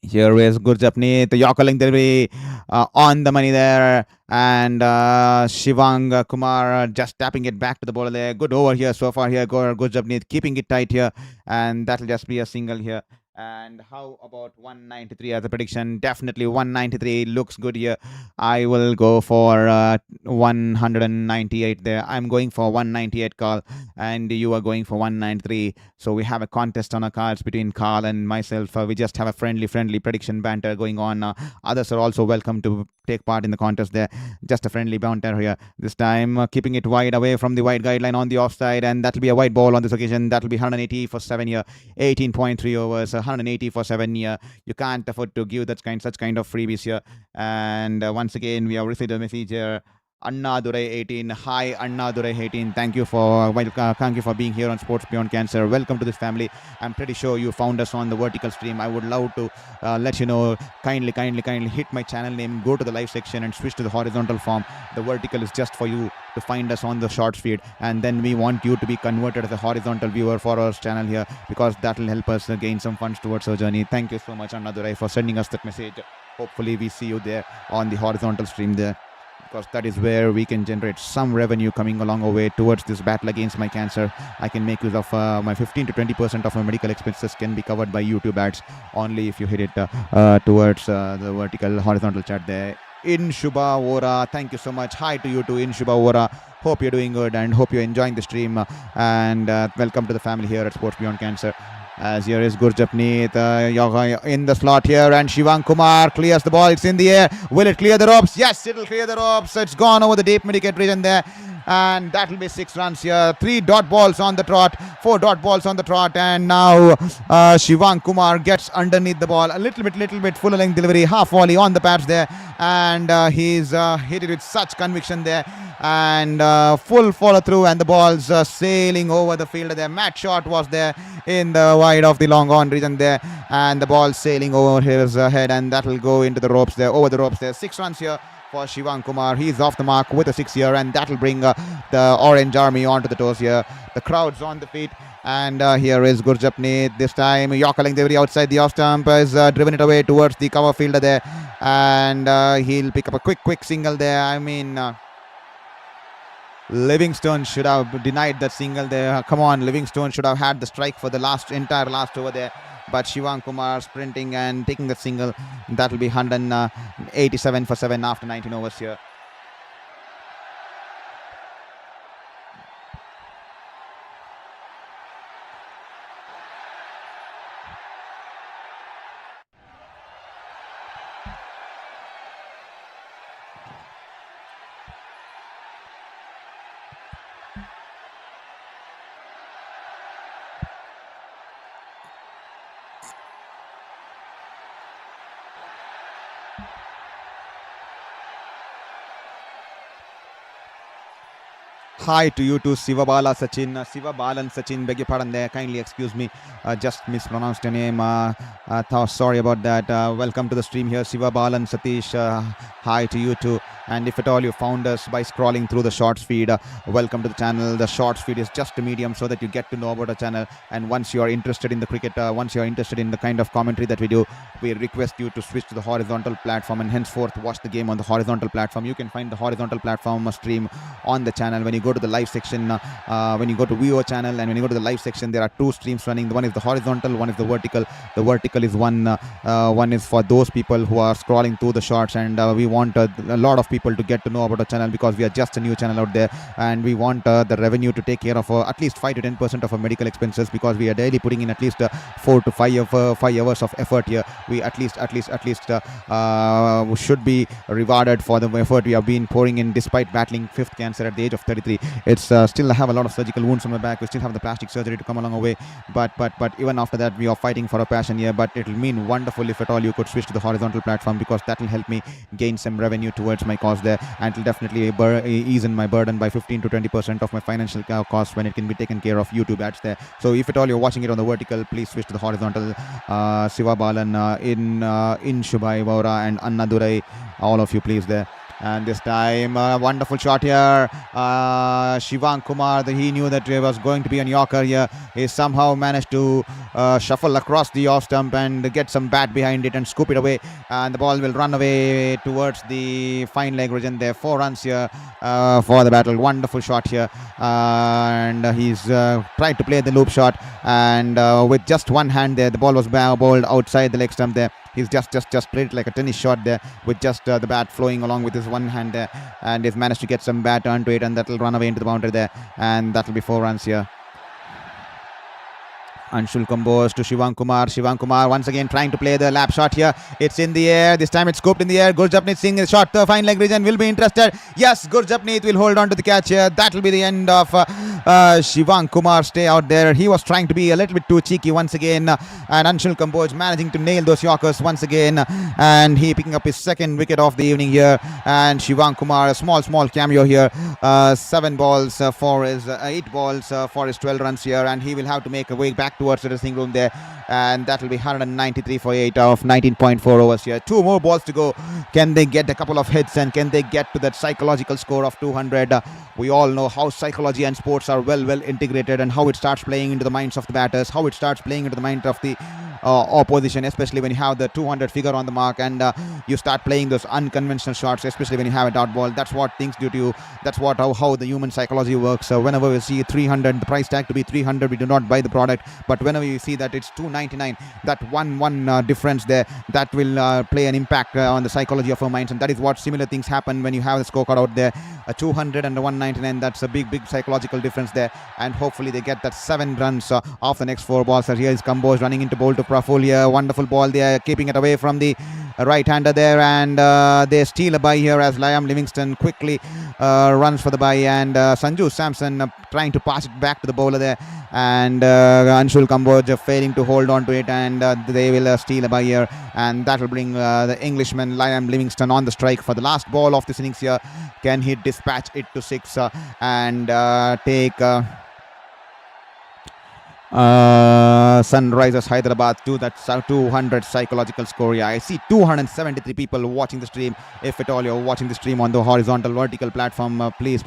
Here is Gurjapneet, Yokeling delivery on the money there, and Shivang Kumar just tapping it back to the bowler there. Good over here so far here. Gurjapneet keeping it tight here, and that'll just be a single here. And how about 193 as a prediction? Definitely 193 looks good here. I will go for 198 there. I'm going for 198, Carl, and you are going for 193. So we have a contest on our cards between Carl and myself. We just have a friendly prediction banter going on. Others are also welcome to take part in the contest there. Just a friendly banter here. This time keeping it wide away from the wide guideline on the offside, and that'll be a white ball on this occasion. That'll be 180 for 7 here. 18.3 overs. 180 for 7 here. You can't afford to give such kind of freebies here. And once again, we have received a message here. Anna Durai 18. Hi, Anna Durai 18. Thank you for being here on Sports Beyond Cancer. Welcome to this family. I'm pretty sure you found us on the vertical stream. I would love to let you know. Kindly hit my channel name, go to the live section and switch to the horizontal form. The vertical is just for you to find us on the shorts feed, and then we want you to be converted as a horizontal viewer for our channel here, because that will help us gain some funds towards our journey. Thank you so much, Anna Durai, for sending us that message. Hopefully we see you there on the horizontal stream there, because that is where we can generate some revenue coming along our way towards this battle against my cancer. I can make use of my 15 to 20% of my medical expenses can be covered by YouTube ads only if you hit it towards the vertical horizontal chat there. In Shubha Vora, thank you so much. Hi to you too, In Shubha Vora. Hope you're doing good and hope you're enjoying the stream. And welcome to the family here at Sports Beyond Cancer. As here is Gurjapneet in the slot here, and Shivang Kumar clears the ball. It's in the air. Will it clear the ropes? Yes, it'll clear the ropes. It's gone over the deep mid-wicket region there, and that will be 6 runs here. 3 dot balls on the trot, 4 dot balls on the trot, and now Shivang Kumar gets underneath the ball. A little bit full length delivery, half volley on the pads there, and he's hit it with such conviction there, and full follow through, and the ball's sailing over the field there. Matt Short was there in the wide of the long on region there, and the ball sailing over his head, and that will go into the ropes there, over the ropes there. 6 runs here for Shivang Kumar. He's off the mark with a 6 here, and that will bring the Orange Army onto the toes here. The crowd's on the feet, and here is Gurjapneet. This time Yokeling delivery outside the off stump is driven it away towards the cover fielder there, and he'll pick up a quick single there. I mean, Livingstone should have denied that single there. Come on, Livingstone should have had the strike for the entire last over there. But Shivang Kumar sprinting and taking that single. That will be 187 for 7 after 19 overs here. Hi to you too, Sivabala Sachin. Sivabalan Sachin, beg your pardon there. Kindly excuse me. Just mispronounced your name. Sorry about that. Welcome to the stream here, Sivabalan Satish. Hi to you too. And if at all you found us by scrolling through the shorts feed, welcome to the channel. The shorts feed is just a medium so that you get to know about the channel. And once you are interested in the cricket, once you are interested in the kind of commentary that we do, we request you to switch to the horizontal platform and henceforth watch the game on the horizontal platform. You can find the horizontal platform stream on the channel. When you go to the live section, when you go to VO channel and when you go to the live section, there are two streams running. The one is the horizontal, one is the vertical. The vertical is one is for those people who are scrolling through the shorts, and we want a lot of people to get to know about the channel because we are just a new channel out there, and we want the revenue to take care of at least 5 to 10% of our medical expenses because we are daily putting in at least 4 to 5 hours of effort here. We at least should be rewarded for the effort we have been pouring in despite battling fifth cancer at the age of 33. It's still I have a lot of surgical wounds on my back. We still have the plastic surgery to come along the way, but even after that we are fighting for a passion here. But it will mean wonderful if at all you could switch to the horizontal platform because that will help me gain some revenue towards my cause there, and it will definitely ease in my burden by 15 to 20% of my financial cost when it can be taken care of YouTube ads there. So if at all you're watching it on the vertical, please switch to the horizontal. Siva Balan, in Shubhai Vaura and Anna Durai, all of you please there. And this time, wonderful shot here. Shivang Kumar, he knew that it was going to be a Yorker here. He somehow managed to shuffle across the off stump and get some bat behind it and scoop it away. And the ball will run away towards the fine leg region there. 4 runs here for the battle. Wonderful shot here. And he's tried to play the loop shot. And with just one hand there, the ball was bowled outside the leg stump there. He's just played it like a tennis shot there with just the bat flowing along with his one hand there, and he's managed to get some bat onto it, and that will run away into the boundary there, and that will be 4 runs here. Anshul Kambos to Shivang Kumar. Shivang Kumar once again trying to play the lap shot here. It's in the air. This time it's scooped in the air. Gurjapneet Singh is shot. The fine leg region will be interested. Yes, Gurjapneet will hold on to the catch here. That will be the end of Shivang Kumar. Stay out there. He was trying to be a little bit too cheeky once again. And Anshul Kamboj managing to nail those Yorkers once again. And he picking up his second wicket of the evening here. And Shivang Kumar, a small cameo here. 7 balls for his 8 balls for his 12 runs here. And he will have to make a way back towards the dressing room there, and that will be 193 for 8 of 19.4 overs here. 2 more balls to go. Can they get a couple of hits and can they get to that psychological score of 200? We all know how psychology and sports are well integrated, and how it starts playing into the minds of the batters, how it starts playing into the mind of the opposition, especially when you have the 200 figure on the mark and you start playing those unconventional shots, especially when you have a dot ball. That's what things do to you. That's what how the human psychology works. Whenever we see 300, the price tag to be 300, we do not buy the product. But whenever you see that it's 299, that one difference there, that will play an impact on the psychology of our minds, and that is what similar things happen when you have the scorecard out there. A 200 and a 199, that's a big psychological difference there, and hopefully they get that 7 runs off the next 4 balls. So here is Kamboj running into bowl to Prafulia. Wonderful ball there, keeping it away from the right-hander there, and they steal a bye here as Liam Livingston quickly runs for the bye, and Sanju Samson trying to pass it back to the bowler there, and Anshul Kamboj failing to hold on to it, and they will steal a bye here, and that will bring the Englishman Liam Livingston on the strike for the last ball of this innings here. Can he dispatch it to 6 and take Sunrisers Hyderabad to that 200 psychological score? Yeah, I see 273 people watching the stream. If at all you're watching the stream on the horizontal vertical platform, please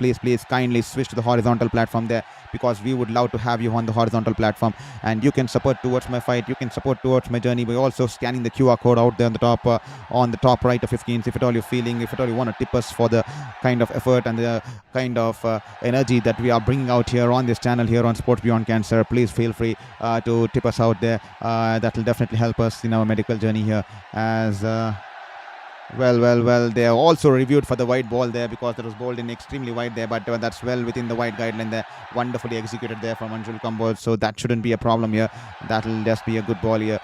kindly switch to the horizontal platform there, because we would love to have you on the horizontal platform, and you can support towards my fight, you can support towards my journey by also scanning the QR code out there on the top right of your screens. If at all you're feeling, if at all you want to tip us for the kind of effort and the kind of energy that we are bringing out here on this channel here on Sports Beyond Cancer, please feel free to tip us out there. That will definitely help us in our medical journey here. As well, they are also reviewed for the wide ball there, because that was bowled in extremely wide there, but that's well within the wide guideline there. Wonderfully executed there from Anshul Kamboj, so that shouldn't be a problem here. That will just be a good ball here.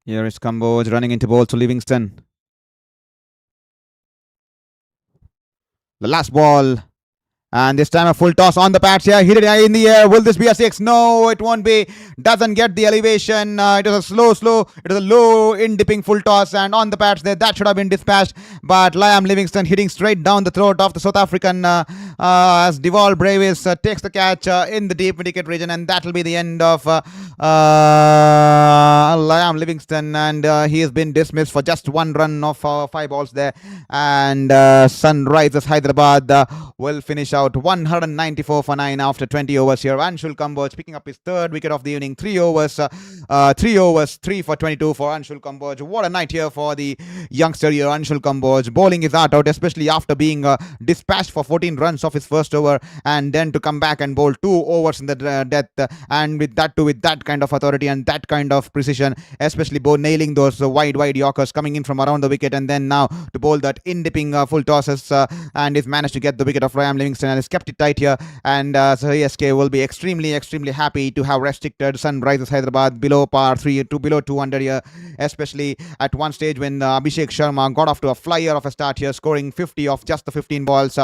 Here is Kamboj running into ball to Livingston. The last ball. And this time a full toss on the pads here. Hit it in the air. Will this be a six? No, it won't be. Doesn't get the elevation. It was a slow. It was a low in dipping full toss. And on the pads there, that should have been dispatched. But Liam Livingston hitting straight down the throat of the South African as Deval Bravis takes the catch in the deep wicket region. And that will be the end of Liam Livingston. And he has been dismissed for just one run of 5 balls there. And Sunrisers Hyderabad will finish out 194 for 9 after 20 overs here. Anshul Kamboj picking up his 3rd wicket of the evening. 3 overs, 3 for 22 for Anshul Kamboj. What a night here for the youngster here, Anshul Kamboj. Bowling his heart out, especially after being dispatched for 14 runs off his first over, and then to come back and bowl 2 overs in the death, and with that kind of authority and that kind of precision, especially nailing those wide Yorkers coming in from around the wicket, and then now to bowl that in-dipping full tosses, and he's managed to get the wicket of Liam Livingston and has kept it tight here. And so CSK will be extremely happy to have restricted Sunrisers Hyderabad below par 3 to below 200 here, especially at one stage when Abhishek Sharma got off to a flyer of a start here, scoring 50 off just the 15 balls.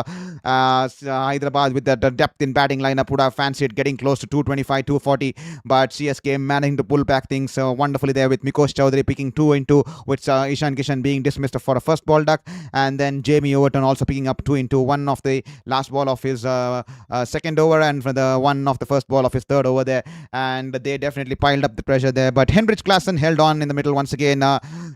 Hyderabad with that depth in batting lineup would have fancied getting close to 225, 240, but CSK managing to pull back things wonderfully there, with Mikosh Chowdhury picking 2 into, with Ishan Kishan being dismissed for a first ball duck, and then Jamie Overton also picking up 2 into, one of the last ball of his second over, and for the one of the first ball of his third over there, and they definitely piled up the pressure there. But Henrich Classen held on in the middle once again.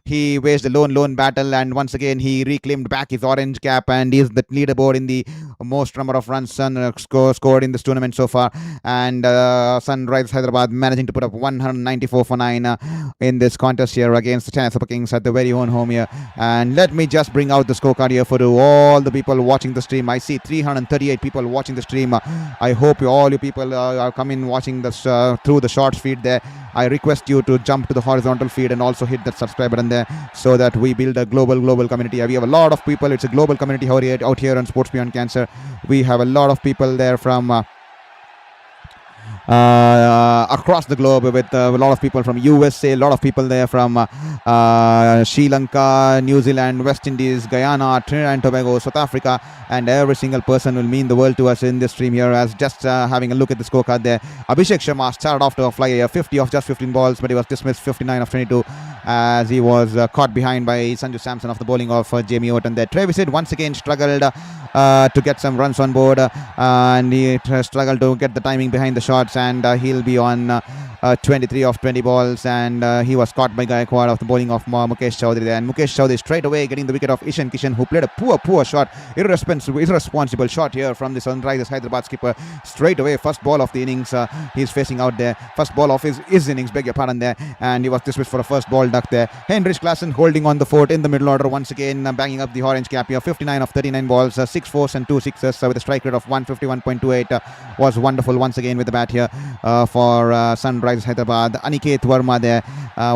He waged a lone battle, and once again he reclaimed back his orange cap, and is the leaderboard in the most number of runs scored in this tournament so far. And Sunrisers Hyderabad managing to put up 194 for 9 in this contest here against the Chennai Super Kings at the very own home here. And let me just bring out the scorecard here for all the people watching the stream. I see 338 people watching the stream. I hope all you people are coming watching this through the shorts feed there. I request you to jump to the horizontal feed and also hit that subscribe button there, so that we build a global community. We have a lot of people. It's a global community out here on Sports Beyond Cancer. We have a lot of people there from across the globe, with a lot of people from USA, a lot of people there from Sri Lanka, New Zealand, West Indies, Guyana, Trinidad and Tobago, South Africa, and every single person will mean the world to us in this stream here. As just having a look at the scorecard there, Abhishek Sharma started off to a flyer, 50 off just 15 balls, but he was dismissed 59 of 22 as he was caught behind by Sanju Samson of the bowling of Jamie Overton there. Travis Head once again struggled to get some runs on board, and he struggled to get the timing behind the shots, and he'll be on 23 of 20 balls, and he was caught by Gaikwad of the bowling of Mukesh Chowdhury there. And Mukesh Chowdhury straight away getting the wicket of Ishan Kishan, who played a poor shot, irresponsible shot here from the Sunrisers Hyderabad skipper. Straight away, first ball of the innings, he's facing out there. First ball of his innings, beg your pardon there, and he was dismissed for a first ball duck there. Henrich Classen holding on the fort in the middle order once again, banging up the orange cap here. 59 of 39 balls, 6 fours and 2 sixes, with a strike rate of 151.28. Was wonderful once again with the bat here for Sunrisers Hyderabad. Aniket Verma there,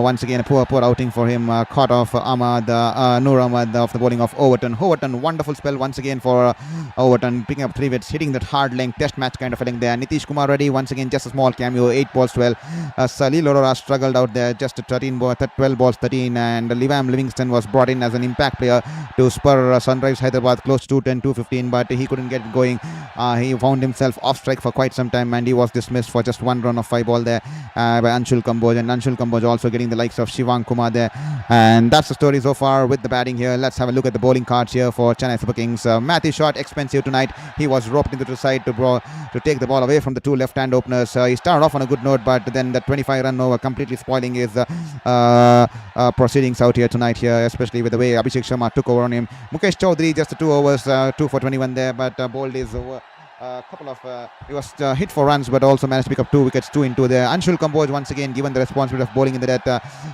once again a poor outing for him, caught off Noor Ahmad of the bowling of Overton. Wonderful spell once again for Overton, picking up 3 wickets, hitting that hard length test match kind of a length there. Nitish Kumar Reddy once again just a small cameo, 8 balls 12. Salil Arora struggled out there, just 12 balls 13, and Liam Livingston was brought in as an impact player to spur Sunrisers Hyderabad close to 210, 215, but he couldn't get it going. He found himself off strike for quite some time, and he was dismissed for just 1 run of 5 ball there by Anshul Kamboj, and Anshul Kamboj also getting the likes of Shivang Kumar there. And that's the story so far with the batting here. Let's have a look at the bowling cards here for Chennai Super Kings. Matthew Short expensive tonight. He was roped into the side to take the ball away from the 2 left-hand openers. He started off on a good note, but then the 25 run over completely spoiling his proceedings out here tonight here, especially with the way Abhishek Sharma took over on him. Mukesh Chowdhury just 2 overs, 2 for 21 there, but bowled his he was hit for runs, but also managed to pick up 2 wickets, 2 into there. Anshul Kamboj once again given the responsibility of bowling in the death,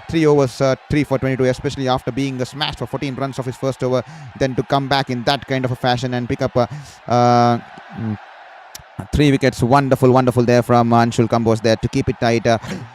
3 overs, 3 for 22, especially after being smashed for 14 runs off his first over, then to come back in that kind of a fashion and pick up 3 wickets, wonderful there from Anshul Kambos there to keep it tight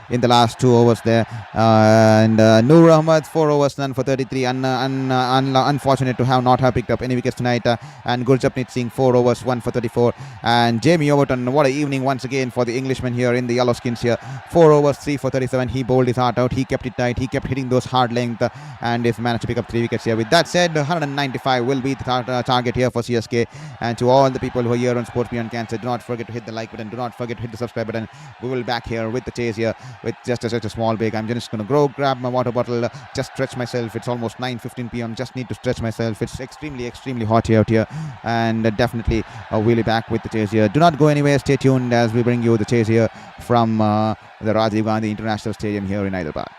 in the last 2 overs there. And Noor Ahmed, 4 overs, none for 33. Unfortunate to not have picked up any wickets tonight. And Gurjapneet Singh, 4 overs, 1 for 34. And Jamie Overton, what an evening once again for the Englishman here in the yellow skins here. 4 overs, 3 for 37. He bowled his heart out. He kept it tight. He kept hitting those hard length and he's managed to pick up 3 wickets here. With that said, 195 will be the target here for CSK. And to all the people who are here on Sports Beyond Cancer, do not forget to hit the like button. Do not forget to hit the subscribe button. We will be back here with the chase here with just such a small break. I'm just going to grab my water bottle, just stretch myself. It's almost 9:15 p.m. Just need to stretch myself. It's extremely hot here out here. And definitely we'll be back with the chase here. Do not go anywhere. Stay tuned as we bring you the chase here from the Rajiv Gandhi International Stadium here in Hyderabad.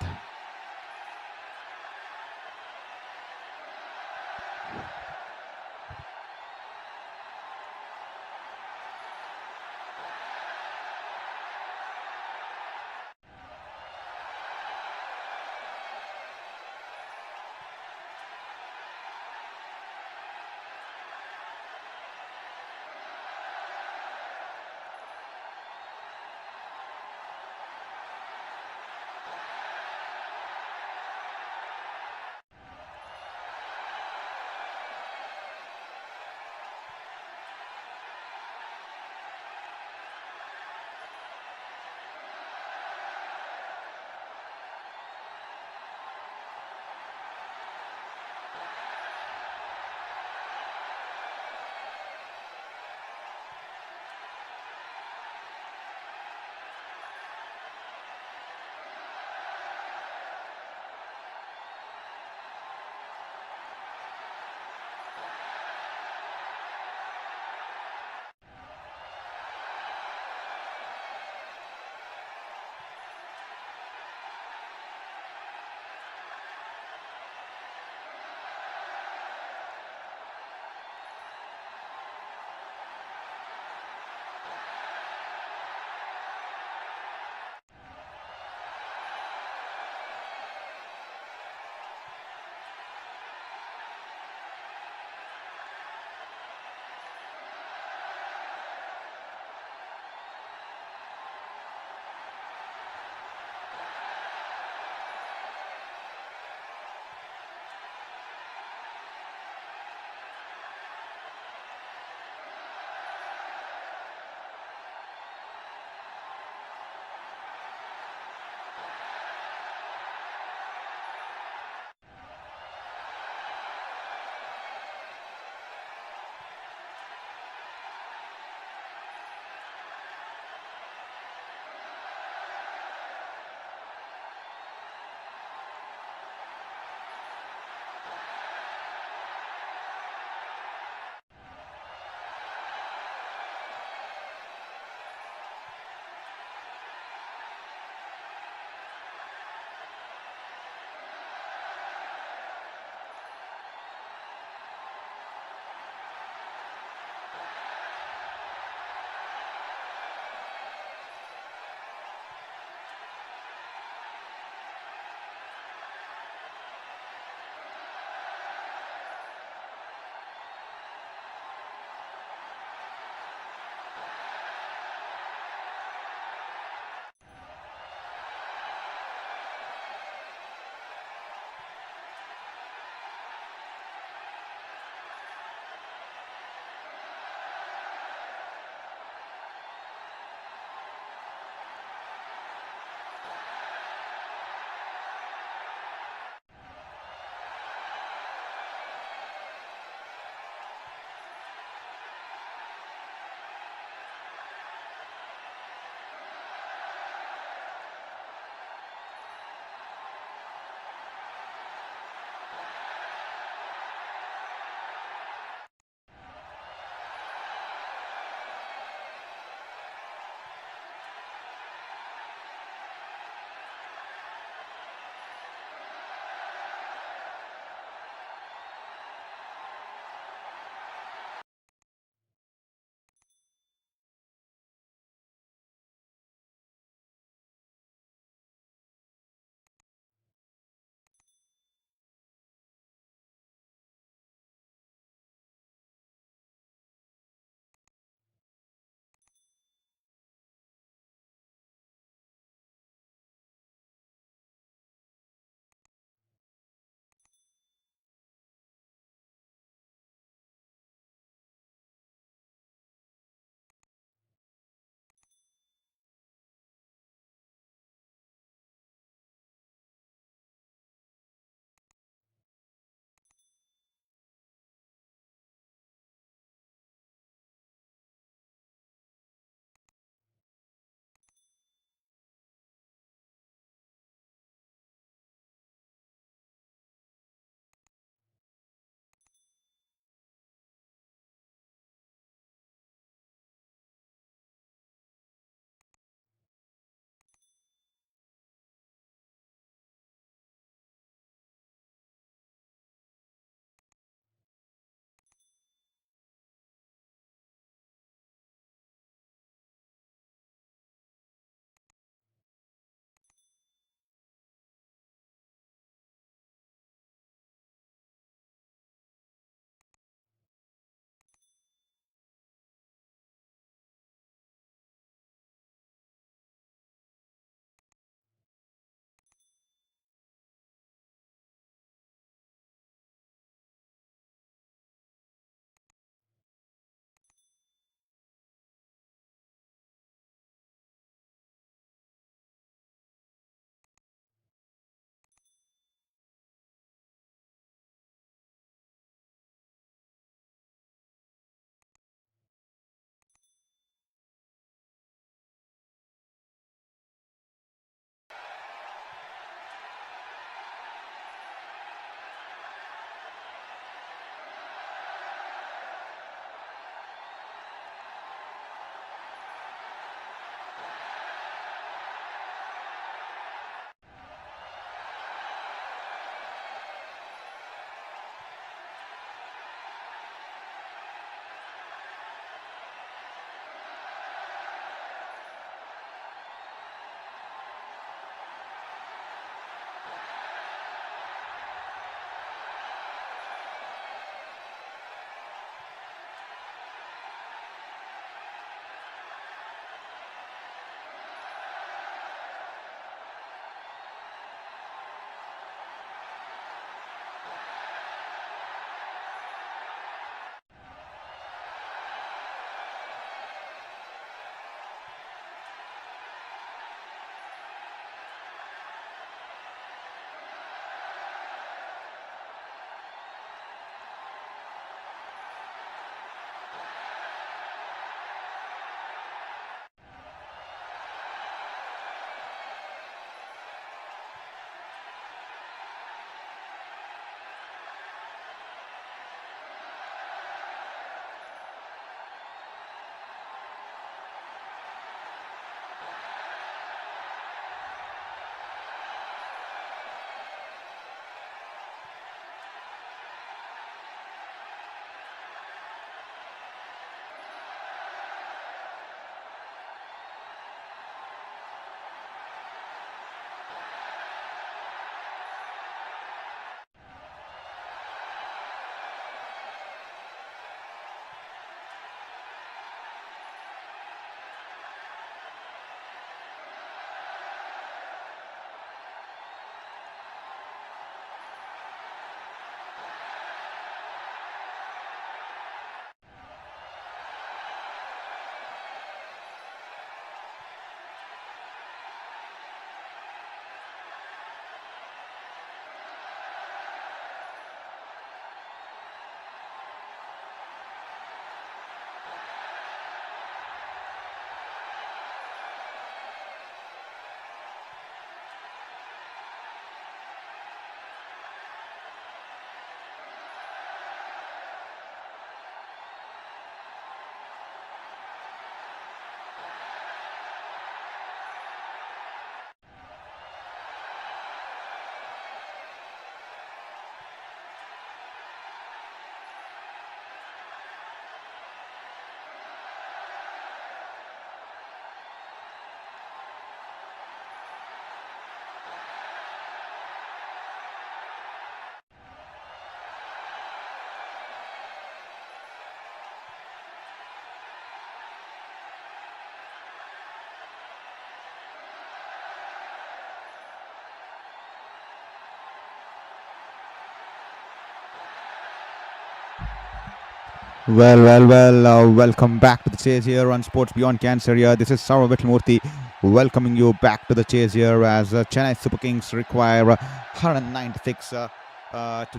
Welcome back to the chase here on Sports Beyond Cancer. Here, this is Saurav Murthy welcoming you back to the chase here as Chennai Super Kings require 196 to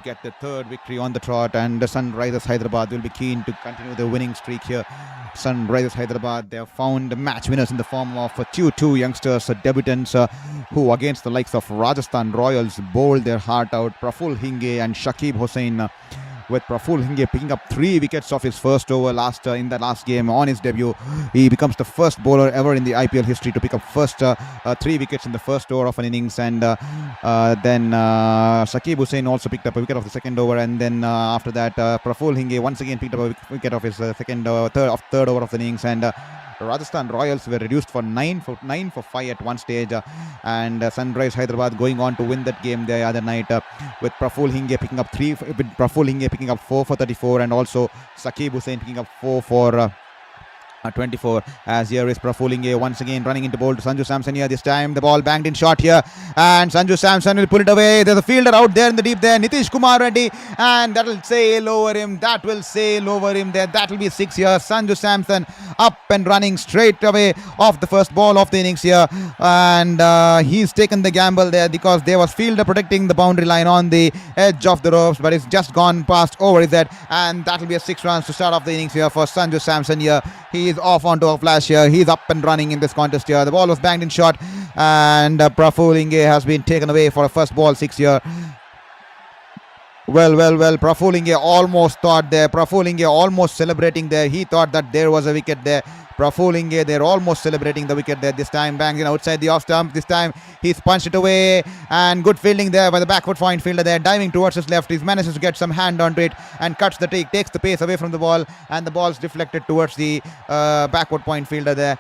get the third victory on the trot, and the Sunrisers Hyderabad will be keen to continue the winning streak here. Sunrisers Hyderabad, they have found match winners in the form of two youngsters, debutants, who against the likes of Rajasthan Royals bowled their heart out. Praful Hinge and Shakib Hussain, with Praful Hinge picking up 3 wickets off his first over in the last game on his debut. He becomes the first bowler ever in the IPL history to pick up first 3 wickets in the first over of an innings, and then Shakib Hussain also picked up a wicket of the second over, and then after that Praful Hinge once again picked up a wicket of his third over of the innings, and Rajasthan Royals were reduced for 9 for 5 at one stage, and Sunrise Hyderabad going on to win that game the other night, with Praful Hinge picking up 4 for 34, and also Sakib Hussain picking up 4 for 24. As here is Prafulinge once again running into bowl to Sanju Samson here. This time the ball banged in short here, and Sanju Samson will pull it away. There's a fielder out there in the deep there, Nitish Kumar Reddy, and that will sail over him. That will be 6 here. Sanju Samson up and running straight away off the first ball of the innings here, and he's taken the gamble there because there was fielder protecting the boundary line on the edge of the ropes, but it's just gone past over his head, and that will be a 6 runs to start off the innings here for Sanju Samson here. He is off onto a flash here. He's up and running in this contest here. The ball was banged in short, and Praful Inge has been taken away for a first ball 6 here. Praful Inge almost thought there. Praful Inge almost celebrating there. He thought that there was a wicket there. Praful Inge, they're almost celebrating the wicket there. This time bangs in outside the off stump. This time he's punched it away, and good fielding there by the backward point fielder there, diving towards his left. He manages to get some hand onto it and cuts the take, takes the pace away from the ball, and the ball's deflected towards the backward point fielder there,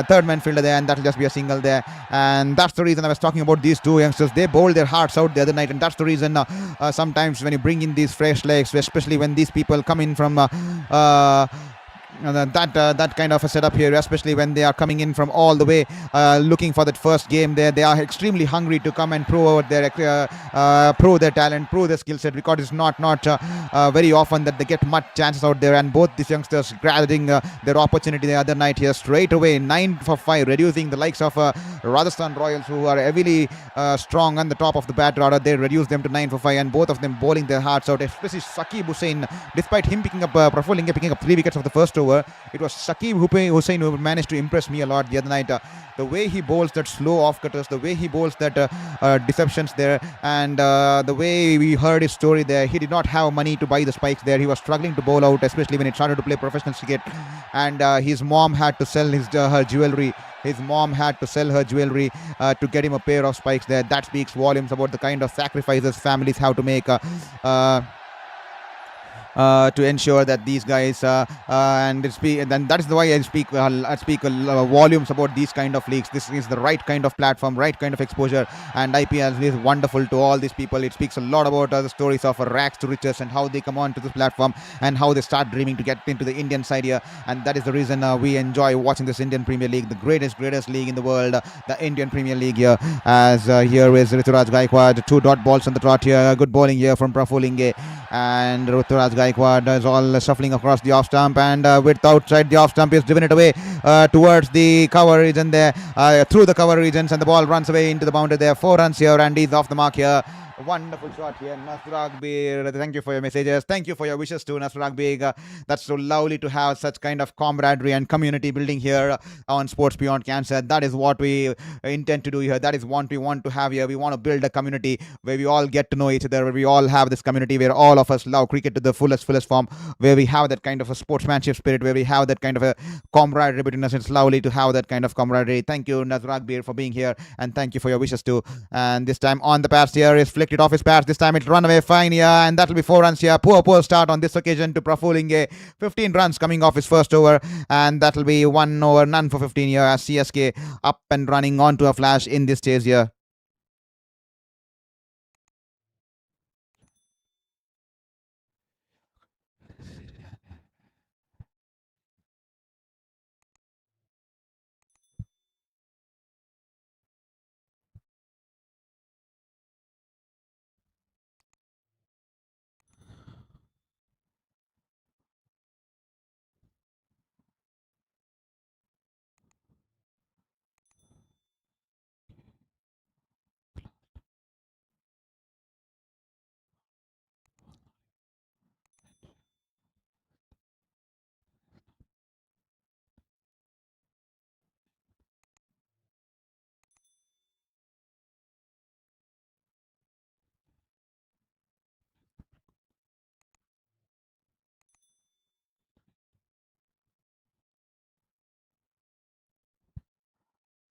third man fielder there, and that'll just be a single there. And that's the reason I was talking about these two youngsters. They bowled their hearts out the other night, and that's the reason sometimes when you bring in these fresh legs, especially when these people come in from that kind of a setup here, especially when they are coming in from all the way looking for that first game there, they are extremely hungry to come and prove their talent, prove their skill set, because it's not very often that they get much chances out there. And both these youngsters grabbing their opportunity the other night here straight away, 9 for 5, reducing the likes of Rajasthan Royals, who are heavily strong on the top of the batter order. They reduced them to 9 for 5, and both of them bowling their hearts out, especially Sakib Hussain. Despite him picking up Praful Inge picking up 3 wickets of the first over, it was Shakib Hussain who managed to impress me a lot the other night. The way he bowls that slow off-cutters, the way he bowls that deceptions there, and the way we heard his story there, he did not have money to buy the spikes there. He was struggling to bowl out, especially when he started to play professional cricket, and his mom had to sell her jewelry. His mom had to sell her jewelry to get him a pair of spikes there. That speaks volumes about the kind of sacrifices families have to make to ensure that these guys and that is why I speak volumes about these kind of leagues. This is the right kind of platform, right kind of exposure, and IPL is wonderful to all these people. It speaks a lot about the stories of rags to riches and how they come on to this platform and how they start dreaming to get into the Indian side here, and that is the reason we enjoy watching this Indian Premier League, the greatest league in the world, the Indian Premier League here. As here is Rituraj Gaikwad, 2 dot balls on the trot here. Good bowling here from Praful Inge, and Rituraj Gaikwad is all shuffling across the off stump, and with outside the off stump is driven it away towards the cover region there, through the cover regions, and the ball runs away into the boundary there. 4 runs here, and he's off the mark here. Wonderful shot here, Nasrag Beg. Thank you for your messages. Thank you for your wishes too, Nasrag Beg. That's so lovely to have such kind of camaraderie and community building here on Sports Beyond Cancer. That is what we intend to do here. That is what we want to have here. We want to build a community where we all get to know each other, where we all have this community where all of us love cricket to the fullest form, where we have that kind of a sportsmanship spirit, where we have that kind of a camaraderie between us. It's lovely to have that kind of camaraderie. Thank you, Nasrag Beg, for being here, and thank you for your wishes too. And this time on the pass here is flicked it off his pads. This time it run away fine here, and that'll be 4 runs here. Poor start on this occasion to Praful Inge. 15 runs coming off his first over, and that'll be 1 over, none for 15 here, as CSK up and running onto a flash in this chase here.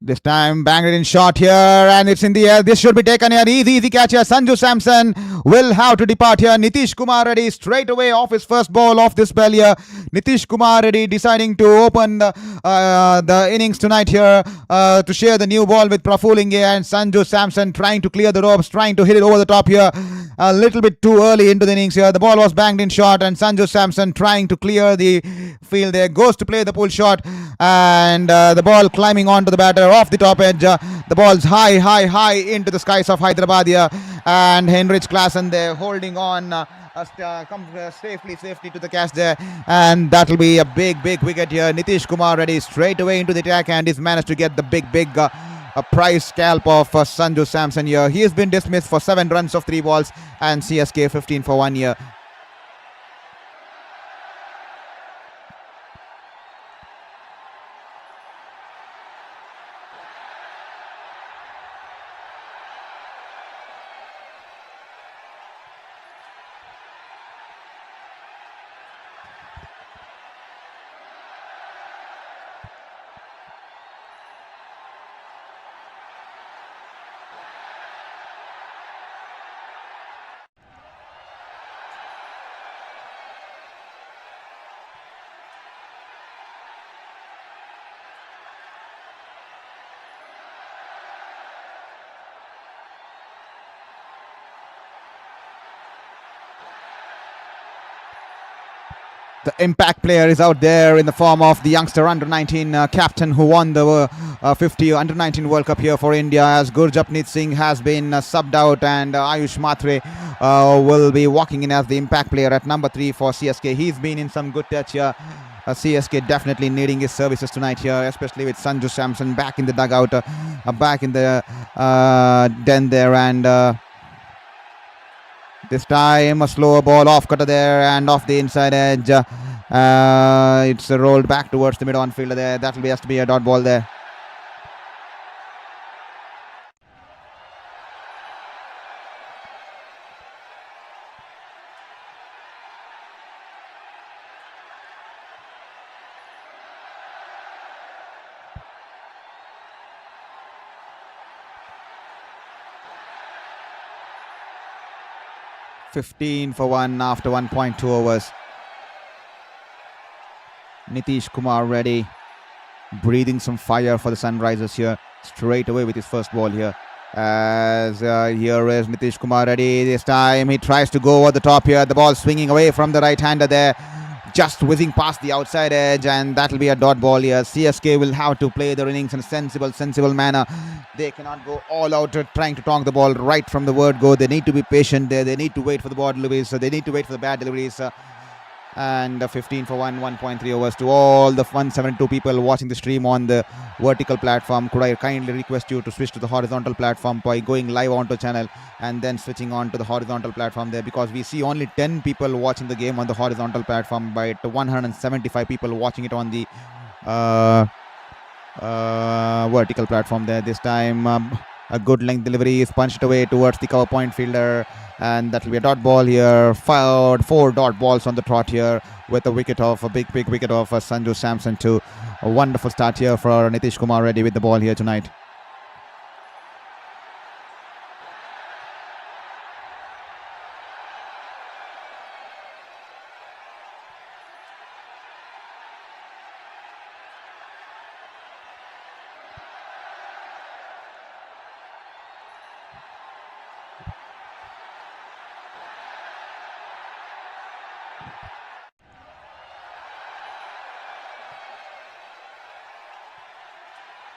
This time banged it in shot here, and it's in the air. This should be taken here. Easy catch here. Sanju Samson will have to depart here. Nitish Kumar Reddy straight away off his first ball off this ball here. Nitish Kumar Reddy deciding to open the innings tonight here to share the new ball with Prafulinge, and Sanju Samson trying to clear the ropes, trying to hit it over the top here. A little bit too early into the innings here. The ball was banged in shot, and Sanju Samson trying to clear the field there. Goes to play the pull shot, and the ball climbing onto the batter off the top edge. The ball's high into the skies of Hyderabad here, and Henrich Classen there holding on. Comes safely to the catch there, and that'll be a big wicket here. Nitish Kumar Reddy straight away into the attack, and he's managed to get the big prize scalp of Sanju Samson here. He has been dismissed for 7 runs of 3 balls, and CSK 15 for 1 here. The impact player is out there in the form of the youngster under-19 captain who won the 50 under-19 World Cup here for India, as Gurjapneet Singh has been subbed out, and Ayush Matre will be walking in as the impact player at number 3 for CSK. He's been in some good touch here. CSK definitely needing his services tonight here, especially with Sanju Samson back in the dugout, back in the den there, and this time a slower ball off cutter there and off the inside edge. It's rolled back towards the mid-on fielder there. That will has to be a dot ball there. $15 for 1 after 1.2 overs. Nitish Kumar Reddy breathing some fire for the Sunrisers here, straight away with his first ball here. As here is Nitish Kumar Reddy. This time he tries to go over the top here. The ball swinging away from the right-hander there, just whizzing past the outside edge, and that will be a dot ball here. CSK will have to play their innings in a sensible manner. They cannot go all out trying to tonk the ball right from the word go. They need to be patient there. They need to wait for the ball deliveries. They need to wait for the bad deliveries. And 15 for 1, 1.3 overs. To all the 172 people watching the stream on the vertical platform, could I kindly request you to switch to the horizontal platform by going live onto the channel and then switching on to the horizontal platform there, because we see only 10 people watching the game on the horizontal platform, but 175 people watching it on the vertical platform there. This time a good length delivery is punched away towards the cover point fielder, and that will be a dot ball here. Fired 4 dot balls on the trot here with a wicket of a big wicket of Sanju Samson too. A wonderful start here for Nitish Kumar Reddy with the ball here tonight.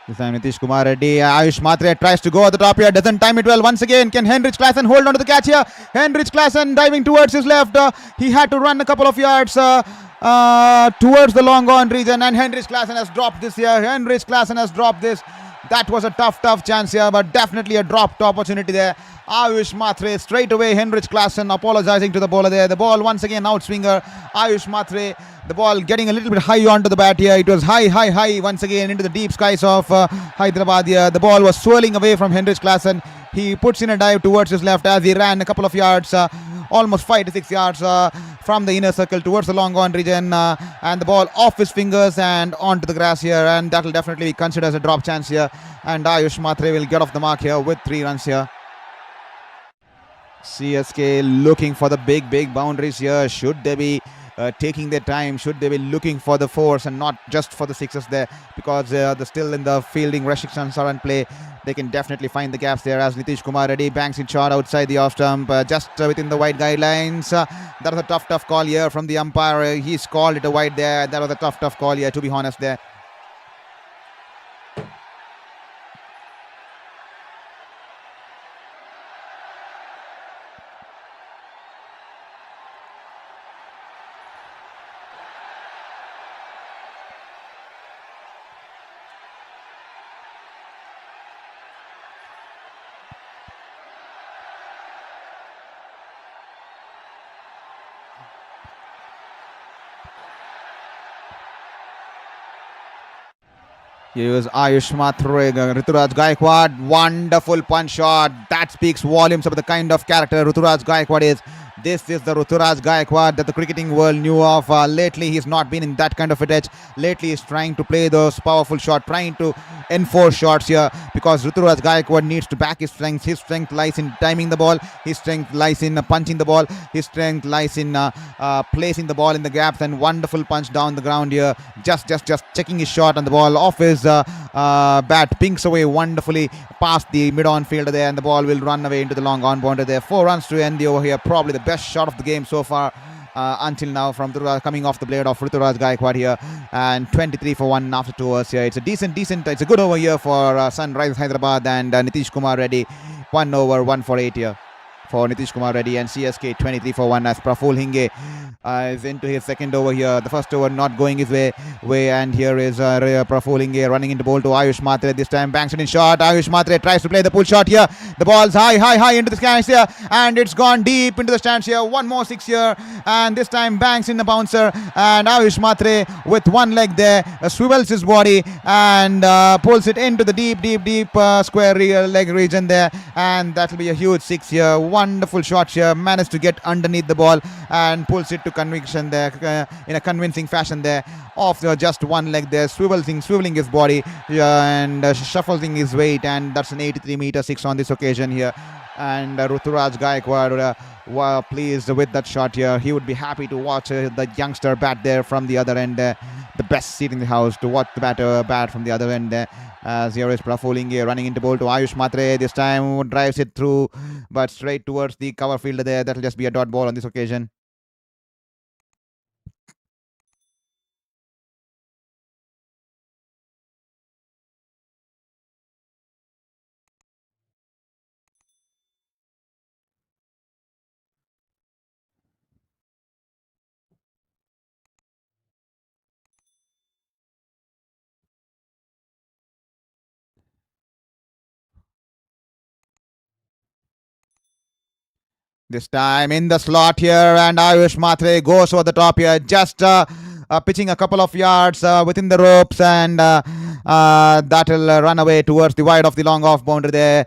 This time Nitish Kumar Reddy, Ayush Matre tries to go at the top here, doesn't time it well once again. Can Henrich Classen hold on to the catch here? Henrich Classen diving towards his left. He had to run a couple of yards towards the long on region, and Henrich Classen has dropped this here. Henrich Classen has dropped this. That was a tough chance here, but definitely a dropped opportunity there. Ayush Matre straight away. Henrich Classen apologizing to the bowler there. The ball once again outswinger. Ayush Matre, the ball getting a little bit high onto the bat here. It was high once again into the deep skies of Hyderabad here. The ball was swirling away from Henrich Classen. He puts in a dive towards his left as he ran a couple of yards, almost 5 to 6 yards from the inner circle towards the long on region, and the ball off his fingers and onto the grass here, and that will definitely be considered as a drop chance here, and Ayush Matre will get off the mark here with 3 runs here. CSK looking for the big boundaries here. Should they be taking their time? Should they be looking for the fours and not just for the sixes there? Because they're still in the fielding restrictions are in play. They can definitely find the gaps there as Nitish Kumar Reddy banks in shot outside the off stump, just within the wide guidelines. That was a tough call here from the umpire. He's called it a wide there. That was a tough call here, to be honest there. Here is Ayush Matre, Ruturaj Gaikwad, wonderful punch shot. That speaks volumes of the kind of character Ruturaj Gaikwad is. This is the Ruturaj Gaikwad that the cricketing world knew of. Lately, he's not been in that kind of a touch. Lately, he's trying to play those powerful shots, trying to enforce shots here, because Ruturaj Gaikwad needs to back his strength. His strength lies in timing the ball. His strength lies in punching the ball. His strength lies in placing the ball in the gaps, and wonderful punch down the ground here. Just checking his shot, and the ball off his bat pinks away wonderfully past the mid-on fielder there, and the ball will run away into the long on boundary there. 4 runs to end the over here. Probably the best shot of the game so far until now from coming off the blade of Ruturaj Gaikwad here, and 23 for 1 after 2 overs here. It's a decent, it's a good over here for Sunrisers Hyderabad and Nitish Kumar Reddy. 1 over 1 for 8 here for Nitish Kumar Reddy, and CSK 23 for 1 as Praful Hinge is into his second over here. The first over not going his way, and here is Praful Hinge running into bowl to Ayush Matre. This time banks it in shot. Ayush Matre tries to play the pull shot here. The ball's high into the stands here, and it's gone deep into the stands here. One more 6 here, and this time banks in the bouncer, and Ayush Matre with one leg there swivels his body and pulls it into the deep square leg region there, and that will be a huge 6 here. Wonderful shot here, managed to get underneath the ball and pulls it to conviction there in a convincing fashion there, off just one leg there, swiveling his body and shuffling his weight, and that's an 83-meter 6 on this occasion here. And Ruturaj Gaikwad pleased with that shot here. He would be happy to watch the youngster bat there from the other end, the best seat in the house to watch the batter bat from the other end there. As here is Praful Hinge running into bowl to Ayush Matre. This time drives it through, but straight towards the cover fielder there. That will just be a dot ball on this occasion. This time in the slot here, and Ayush Matre goes over the top here, just pitching a couple of yards within the ropes, and that will run away towards the wide of the long off boundary there.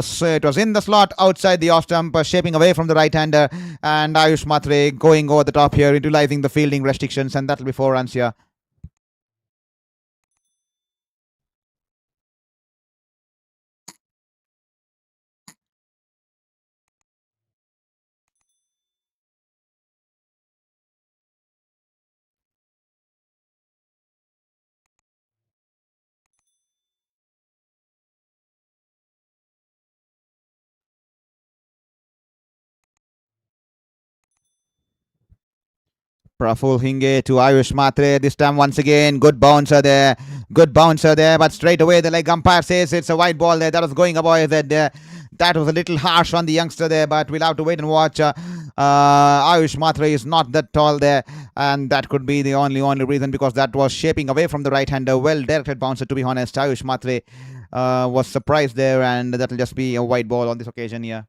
So it was in the slot outside the off stump, shaping away from the right-hander, and Ayush Matre going over the top here, utilizing the fielding restrictions, and that will be 4 runs here. Praful Hinge to Ayush Matre. This time once again, good bouncer there, but straight away the leg umpire says it's a wide ball there. That was going above his head there. That was a little harsh on the youngster there, but we'll have to wait and watch. Ayush Matre is not that tall there, and that could be the only reason, because that was shaping away from the right-hander. Well directed bouncer, to be honest. Ayush Matre was surprised there, and that will just be a wide ball on this occasion here.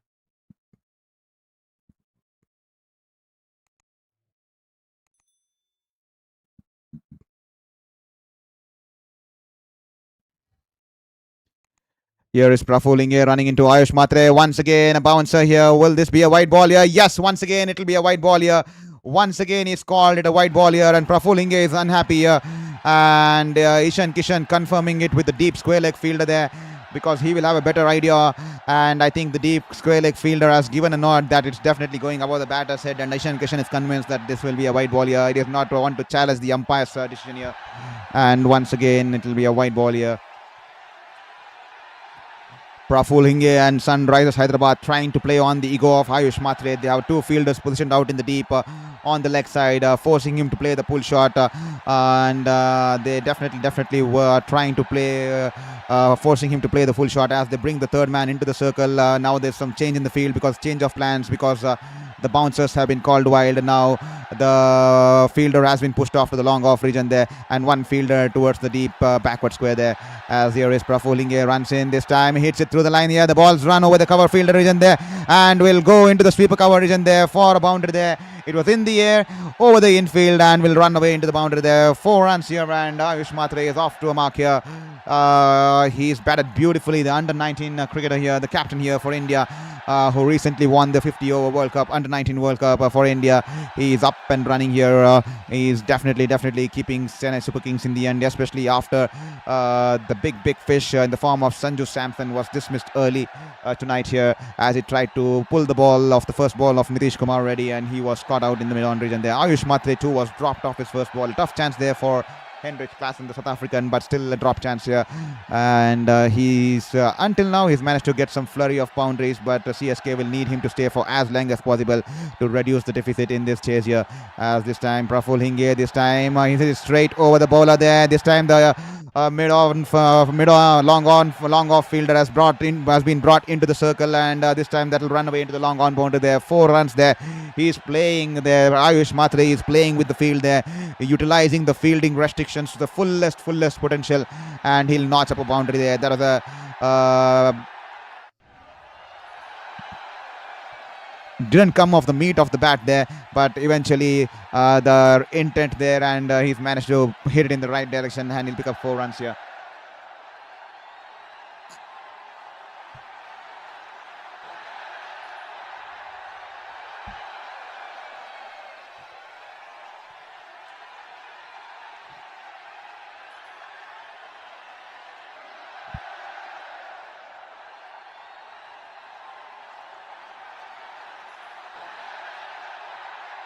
Here is Praful Hinge running into Ayush Matre. Once again, a bouncer here. Will this be a wide ball here? Yes, once again, it will be a wide ball here. Once again, he's called it a white ball here, and Praful Hinge is unhappy here. And Ishan Kishan confirming it with the deep square leg fielder there, because he will have a better idea. And I think the deep square leg fielder has given a nod that it's definitely going above the batter's head, and Ishan Kishan is convinced that this will be a white ball here. He does not want to challenge the umpire's decision here, and once again it will be a white ball here. Praful Hinge and Sunrisers Hyderabad trying to play on the ego of Ayush Matre. They have two fielders positioned out in the deep on the leg side, forcing him to play the pull shot, and they definitely were trying to play, forcing him to play the full shot as they bring the third man into the circle. Now there's some change in the field because change of plans, because the bouncers have been called wild. Now the fielder has been pushed off to the long off region there, and one fielder towards the deep backward square there, as here is Praful Hinge, runs in this time, hits it through the line here. The ball's run over the cover fielder region there and will go into the sweeper cover region there for a boundary there. It was in the air over the infield and will run away into the boundary there. 4 runs here, and Ayush Matre is off to a mark here. He's batted beautifully. The under-19 cricketer here, the captain here for India, who recently won the 50-over World Cup, under-19 World Cup for India. He's up and running here. He's definitely keeping Chennai Super Kings in the end, especially after the big fish in the form of Sanju Samson was dismissed early tonight here, as he tried to pull the ball off the first ball of Nitish Kumar Reddy, and he was caught out in the mid-on region there. Ayush Matre too was dropped off his first ball. Tough chance there for Henrik Classen, the South African, but still a drop chance here. And he's until now he's managed to get some flurry of boundaries, but CSK will need him to stay for as long as possible to reduce the deficit in this chase here. As this time Praful Hinge, this time he hits straight over the bowler there. This time the long off fielder has been brought into the circle, and this time that will run away into the long on boundary there. 4 runs there. He's playing there. Ayush Matre is playing with the field there, utilizing the fielding restrictions to the fullest potential, and he'll notch up a boundary there. That was a didn't come off the meat of the bat there, but eventually the intent there, and he's managed to hit it in the right direction, and he'll pick up 4 runs here.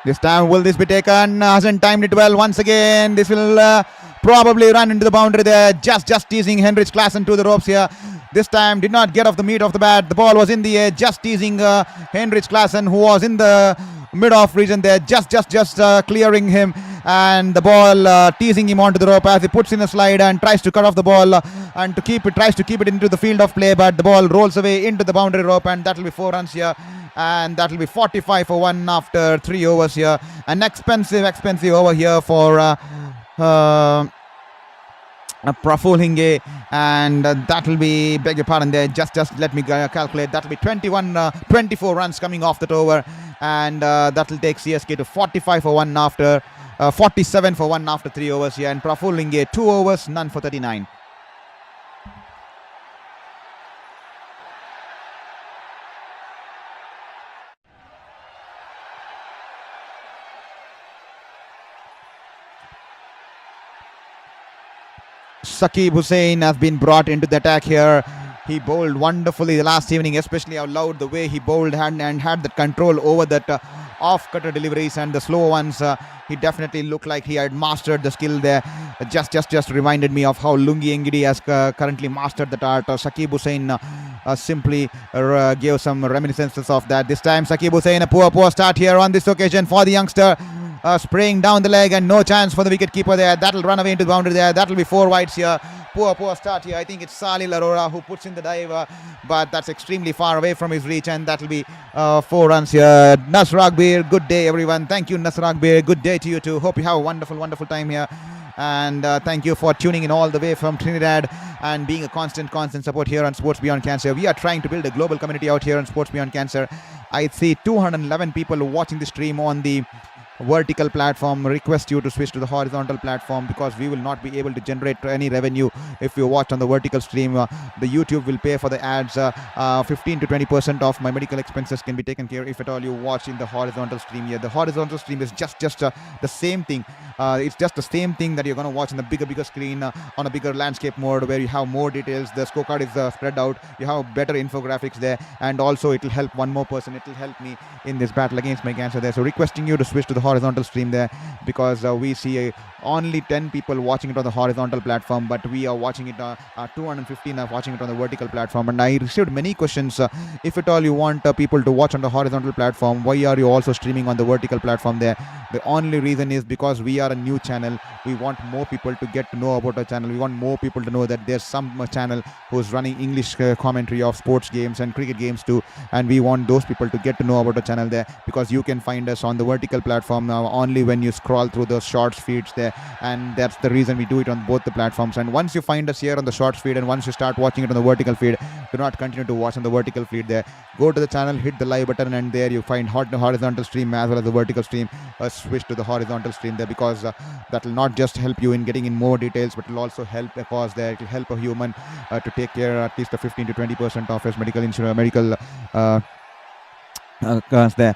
This time, will this be taken? Hasn't timed it well once again. This will probably run into the boundary there. Just teasing Henrik Classen to the ropes here. This time did not get off the meat of the bat. The ball was in the air. Just teasing Henrik Classen, who was in the mid-off region there. Just clearing him. And the ball teasing him onto the rope as he puts in a slide and tries to cut off the ball and tries to keep it into the field of play. But the ball rolls away into the boundary rope, and that will be 4 runs here. And that will be 45 for 1 after 3 overs here. An expensive over here for Praful Hinge, and that will be, beg your pardon there, just let me calculate. That will be 24 runs coming off that over, and that will take CSK to 45 for 1 after 47 for 1 after 3 overs here. And Praful Hinge 2 overs, none for 39. Shakib Hussain has been brought into the attack here. He bowled wonderfully the last evening, especially how loud the way he bowled and had that control over that off-cutter deliveries and the slow ones. He definitely looked like he had mastered the skill there. Just reminded me of how Lungi Engidi has currently mastered that art. Shakib Hussain simply gave some reminiscences of that. This time Shakib Hussain, a poor start here on this occasion for the youngster. Spraying down the leg, and no chance for the wicket-keeper there. That'll run away into the boundary there. That'll be 4 wides here. Poor start here. I think it's Salil Arora who puts in the dive, but that's extremely far away from his reach, and that'll be 4 runs here. Nasr Akbir, good day everyone. Thank you, Nasr Akbir. Good day to you too. Hope you have a wonderful time here. And thank you for tuning in all the way from Trinidad and being a constant support here on Sports Beyond Cancer. We are trying to build a global community out here on Sports Beyond Cancer. I see 211 people watching the stream on the vertical platform, request you to switch to the horizontal platform, because we will not be able to generate any revenue if you watch on the vertical stream. The YouTube will pay for the ads. 15 to 20% of my medical expenses can be taken care if at all you watch in the horizontal stream here. The horizontal stream is just the same thing. It's just the same thing that you're going to watch on the bigger screen, on a bigger landscape mode, where you have more details. The scorecard is spread out. You have better infographics there, and also it will help one more person. It will help me in this battle against my cancer there. So requesting you to switch to the horizontal stream there, because we see only 10 people watching it on the horizontal platform, but we are watching it 215 are watching it on the vertical platform. And I received many questions. If at all you want people to watch on the horizontal platform, why are you also streaming on the vertical platform there? The only reason is because we are a new channel. We want more people to get to know about our channel. We want more people to know that there's some channel who's running English commentary of sports games and cricket games too, and we want those people to get to know about the channel there, because you can find us on the vertical platform only when you scroll through the shorts feeds there, and that's the reason we do it on both the platforms. And once you find us here on the shorts feed, and once you start watching it on the vertical feed, do not continue to watch on the vertical feed there. Go to the channel, hit the live button, and there you find horizontal stream as well as the vertical stream. Switch to the horizontal stream there, because that will not just help you in getting in more details, but it will also help a cause there. It will help a human to take care at least 15 to 20% of his medical insurance, medical cost there.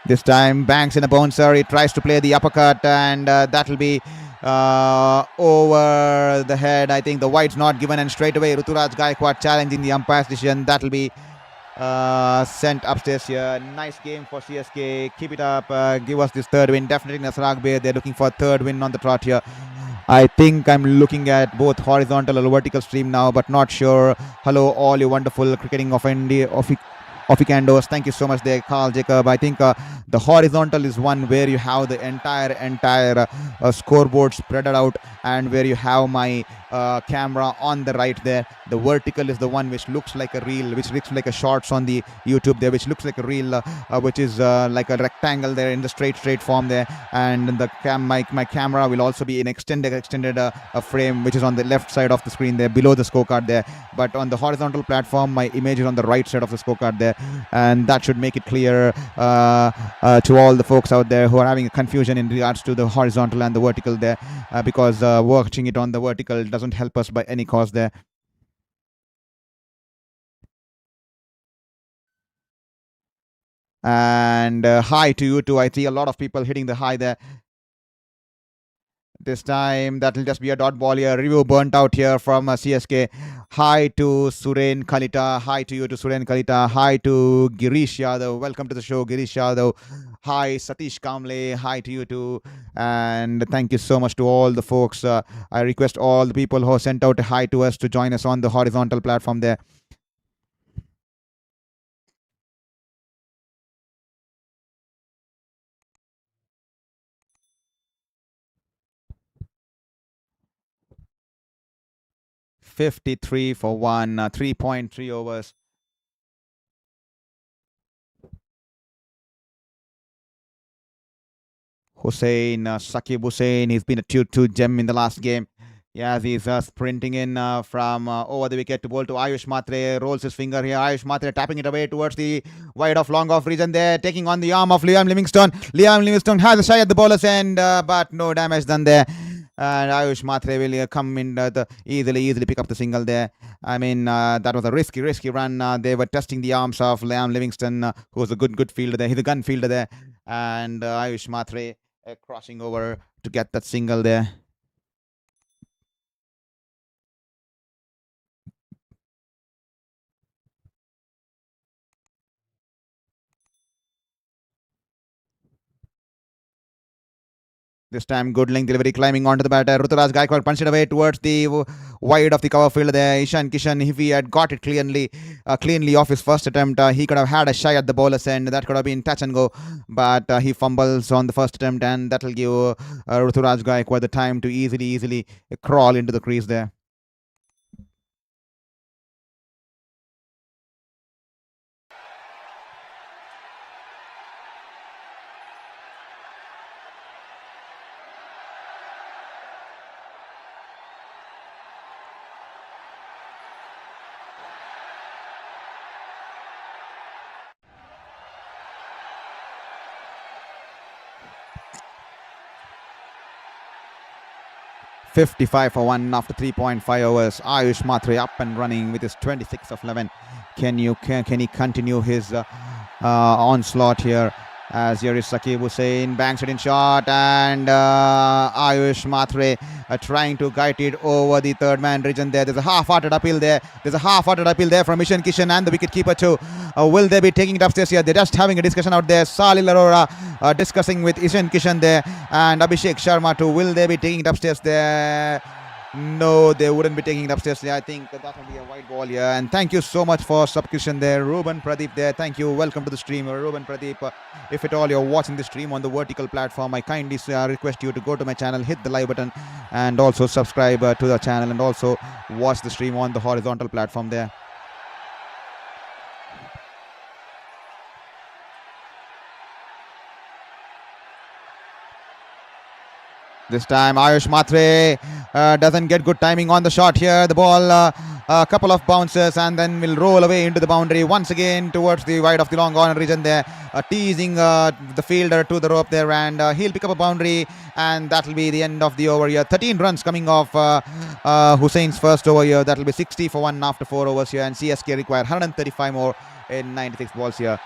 This time Banks in a bouncer. He tries to play the uppercut, and that will be over the head. I think the white's not given, and straight away Ruturaj Gaikwad challenging the umpire's decision. That will be sent upstairs here. Nice game for CSK. Keep it up. Give us this third win. Definitely Nasrag Bay. They're looking for a third win on the trot here. I think I'm looking at both horizontal or vertical stream now, but not sure. Hello, all you wonderful cricketing of India, Officandos. Thank you so much there, Carl Jacob. I think the horizontal is one where you have the entire scoreboard spread out, and where you have my camera on the right there. The vertical is the one which looks like a reel, which looks like a shorts on the YouTube there, which looks like a reel, which is like a rectangle there in the straight form there. And the my camera will also be an extended frame, which is on the left side of the screen there, below the scorecard there. But on the horizontal platform, my image is on the right side of the scorecard there, and that should make it clear to all the folks out there who are having a confusion in regards to the horizontal and the vertical there, because watching it on the vertical doesn't help us by any cause there. And hi to you too. I see a lot of people hitting the high there. This time that will just be a dot ball here. Review burnt out here from CSK. Hi to Suren Kalita. Hi to you to Suren Kalita. Hi to Girish Yadav. Welcome to the show, Girish Yadav. Hi Satish Kamle. Hi to you too. And thank you so much to all the folks. I request all the people who sent out a hi to us to join us on the horizontal platform there. $53 for one, 3.3 overs. Hussain, Sakib Hussain, he's been a 2-2 gem in the last game. Yeah, he's sprinting in from over the wicket to bowl to Ayush Matre. Rolls his finger here. Ayush Matre tapping it away towards the wide off long off region there. Taking on the arm of Liam Livingstone. Liam Livingstone has a shy at the bowler's end, but no damage done there. And Ayush Matre will come in easily pick up the single there. I mean, that was a risky run. They were testing the arms of Liam Livingstone, who was a good fielder there. He's a gun fielder there. And Ayush Matre crossing over to get that single there. This time, good length delivery, climbing onto the batter. Ruturaj Gaikwad punched it away towards the wide of the cover field there. Ishan Kishan, if he had got it cleanly off his first attempt, he could have had a shy at the bowler's end. That could have been touch and go, but he fumbles on the first attempt, and that will give Ruturaj Gaikwad the time to easily crawl into the crease there. 55 for 1 after 3.5 overs. Ayush Matre up and running with his 26 of 11. Can he continue his onslaught here? As here is Saqib Hussain, banks it in shot, and Ayush Matre trying to guide it over the third man region there. There's a half-hearted appeal there. From Ishan Kishan and the wicket-keeper too. Will they be taking it upstairs here? They're just having a discussion out there. Salil Arora discussing with Ishan Kishan there, and Abhishek Sharma too. Will they be taking it upstairs there? No, they wouldn't be taking it upstairs. I think that will be a white ball here. And thank you so much for subscription there, Ruben Pradeep there. Thank you. Welcome to the stream, Ruben Pradeep. If at all you're watching the stream on the vertical platform, I kindly request you to go to my channel, hit the like button, and also subscribe to the channel, and also watch the stream on the horizontal platform there. This time Ayush Matre doesn't get good timing on the shot here. The ball, a couple of bounces, and then will roll away into the boundary once again towards the wide of the long corner region there. Teasing the fielder to the rope there, and he'll pick up a boundary, and that will be the end of the over here. 13 runs coming off Hussein's first over here. That will be 60 for 1 after 4 overs here, and CSK require 135 more in 96 balls here.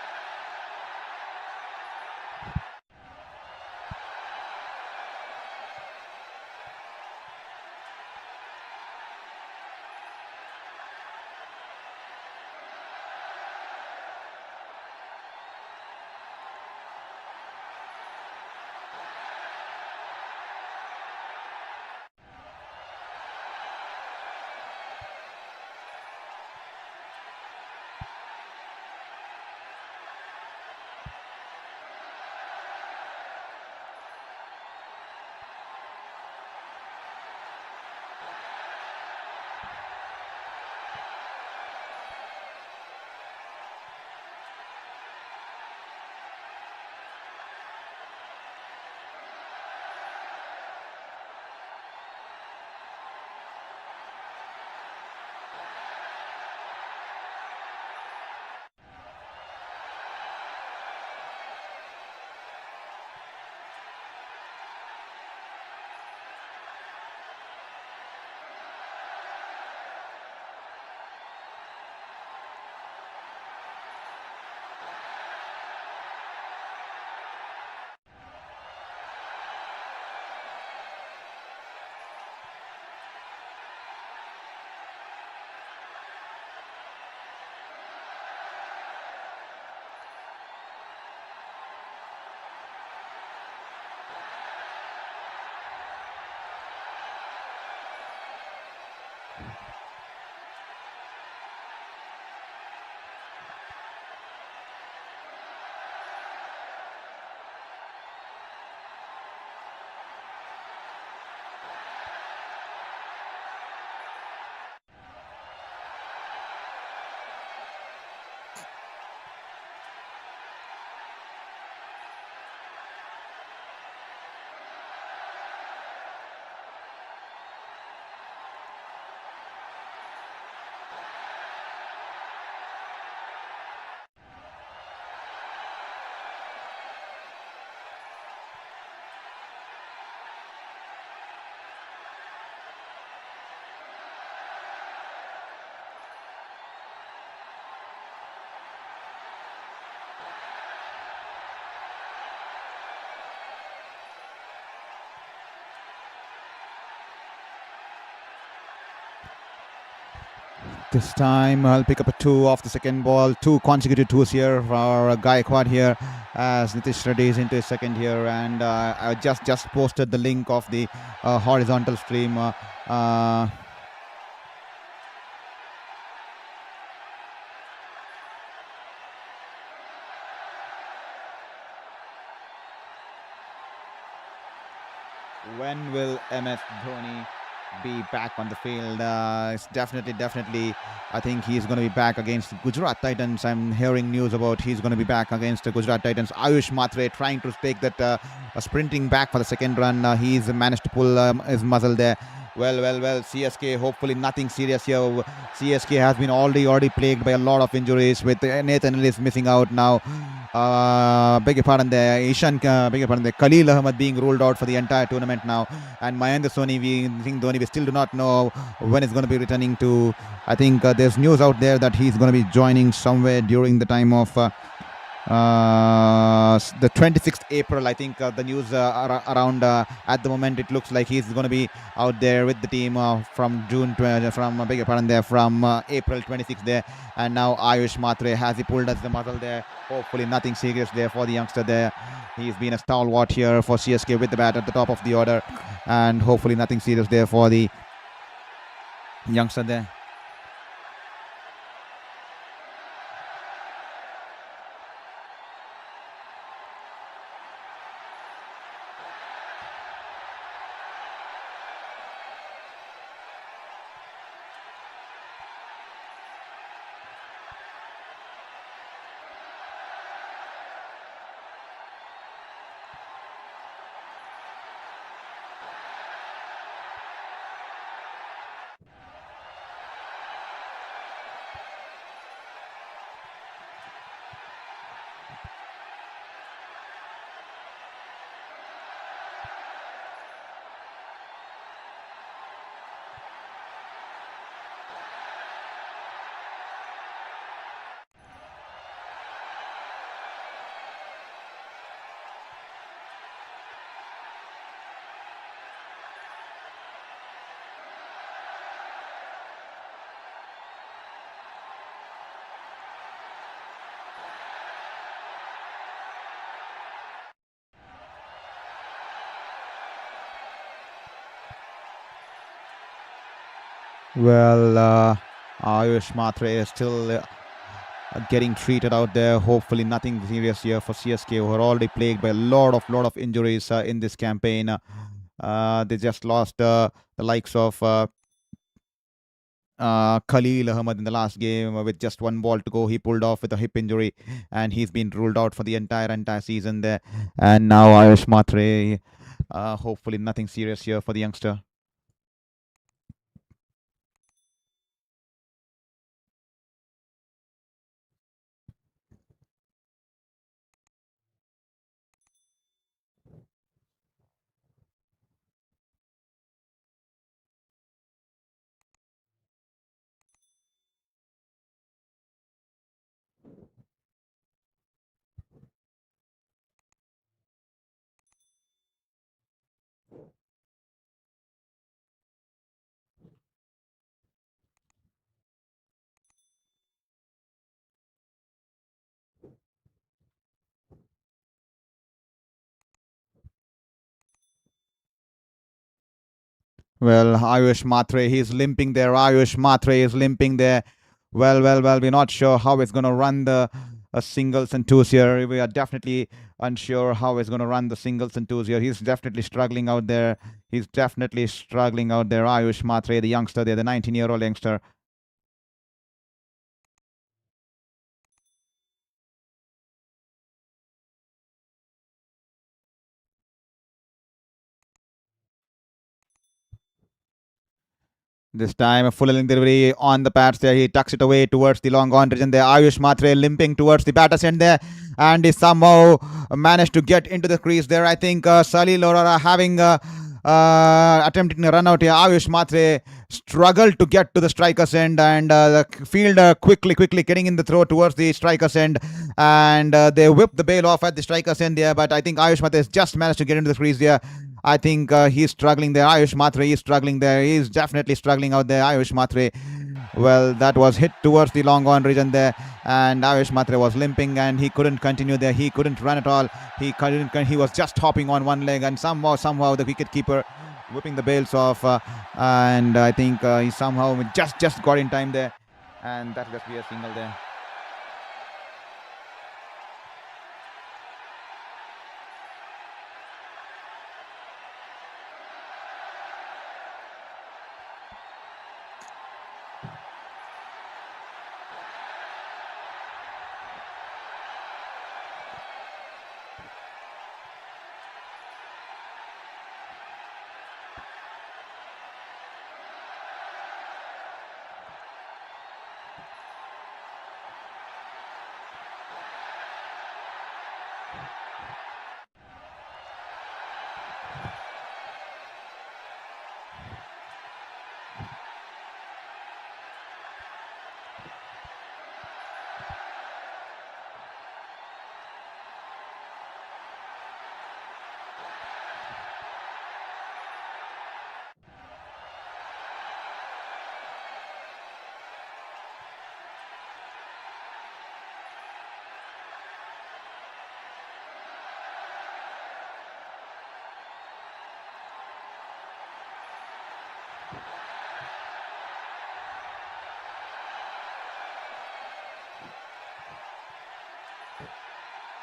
This time I'll pick up a 2 off the second ball. 2 consecutive 2s here for Gaikwad here, as Nitish Reddy is into his second here. And I just posted the link of the horizontal stream. When will MS Dhoni be back on the field? It's definitely I think he's going to be back against Gujarat Titans. I'm hearing news about he's going to be back against the Gujarat Titans. Ayush Matre trying to take that sprinting back for the second run. He's managed to pull his muzzle there. Well. CSK, hopefully nothing serious here. CSK has been already plagued by a lot of injuries with Nathan Ellis missing out now. Beg your pardon there. Beg your pardon there. Khalil Ahmed being ruled out for the entire tournament now. And Mahendra Soni, we still do not know when he's going to be returning to. I think there's news out there that he's going to be joining somewhere during the time of the 26th April. I think the news around at the moment it looks like he's going to be out there with the team from beg your pardon there, from April 26th there. And now Ayush Matre, has he pulled us the muzzle there? Hopefully nothing serious there for the youngster there. He's been a stalwart here for CSK with the bat at the top of the order, and hopefully nothing serious there for the youngster there. Well, Ayush Matre is still getting treated out there. Hopefully nothing serious here for CSK, who are already plagued by a lot of injuries in this campaign. They just lost the likes of Khalil Ahmed in the last game with just one ball to go. He pulled off with a hip injury, and he's been ruled out for the entire season there. And now Ayush Matre, hopefully nothing serious here for the youngster. Well, Ayush Matre, he's limping there. Ayush Matre is limping there. Well. We're not sure how it's going to run the singles and twos here. We are definitely unsure how he's going to run the singles and twos here. He's definitely struggling out there. Ayush Matre, the youngster there, the 19-year-old youngster. This time, a full delivery on the pads there. He tucks it away towards the long on region there. Ayush Matre limping towards the batter's end there. And he somehow managed to get into the crease there. I think Salil Aurora having attempting a run out here. Ayush Matre struggled to get to the striker's end, and the fielder quickly getting in the throw towards the striker's end, and they whipped the bail off at the striker's end there. But I think Ayush Matre has just managed to get into the crease there. I think he's struggling there. Ayush Matre is struggling there. He's definitely struggling out there. Ayush Matre. Well, that was hit towards the long on region there, and Ayush Matre was limping, and he couldn't continue there. He couldn't run at all. He was just hopping on one leg, and somehow the wicketkeeper whipping the bails off, and I think he somehow just got in time there, and that will just be a single there.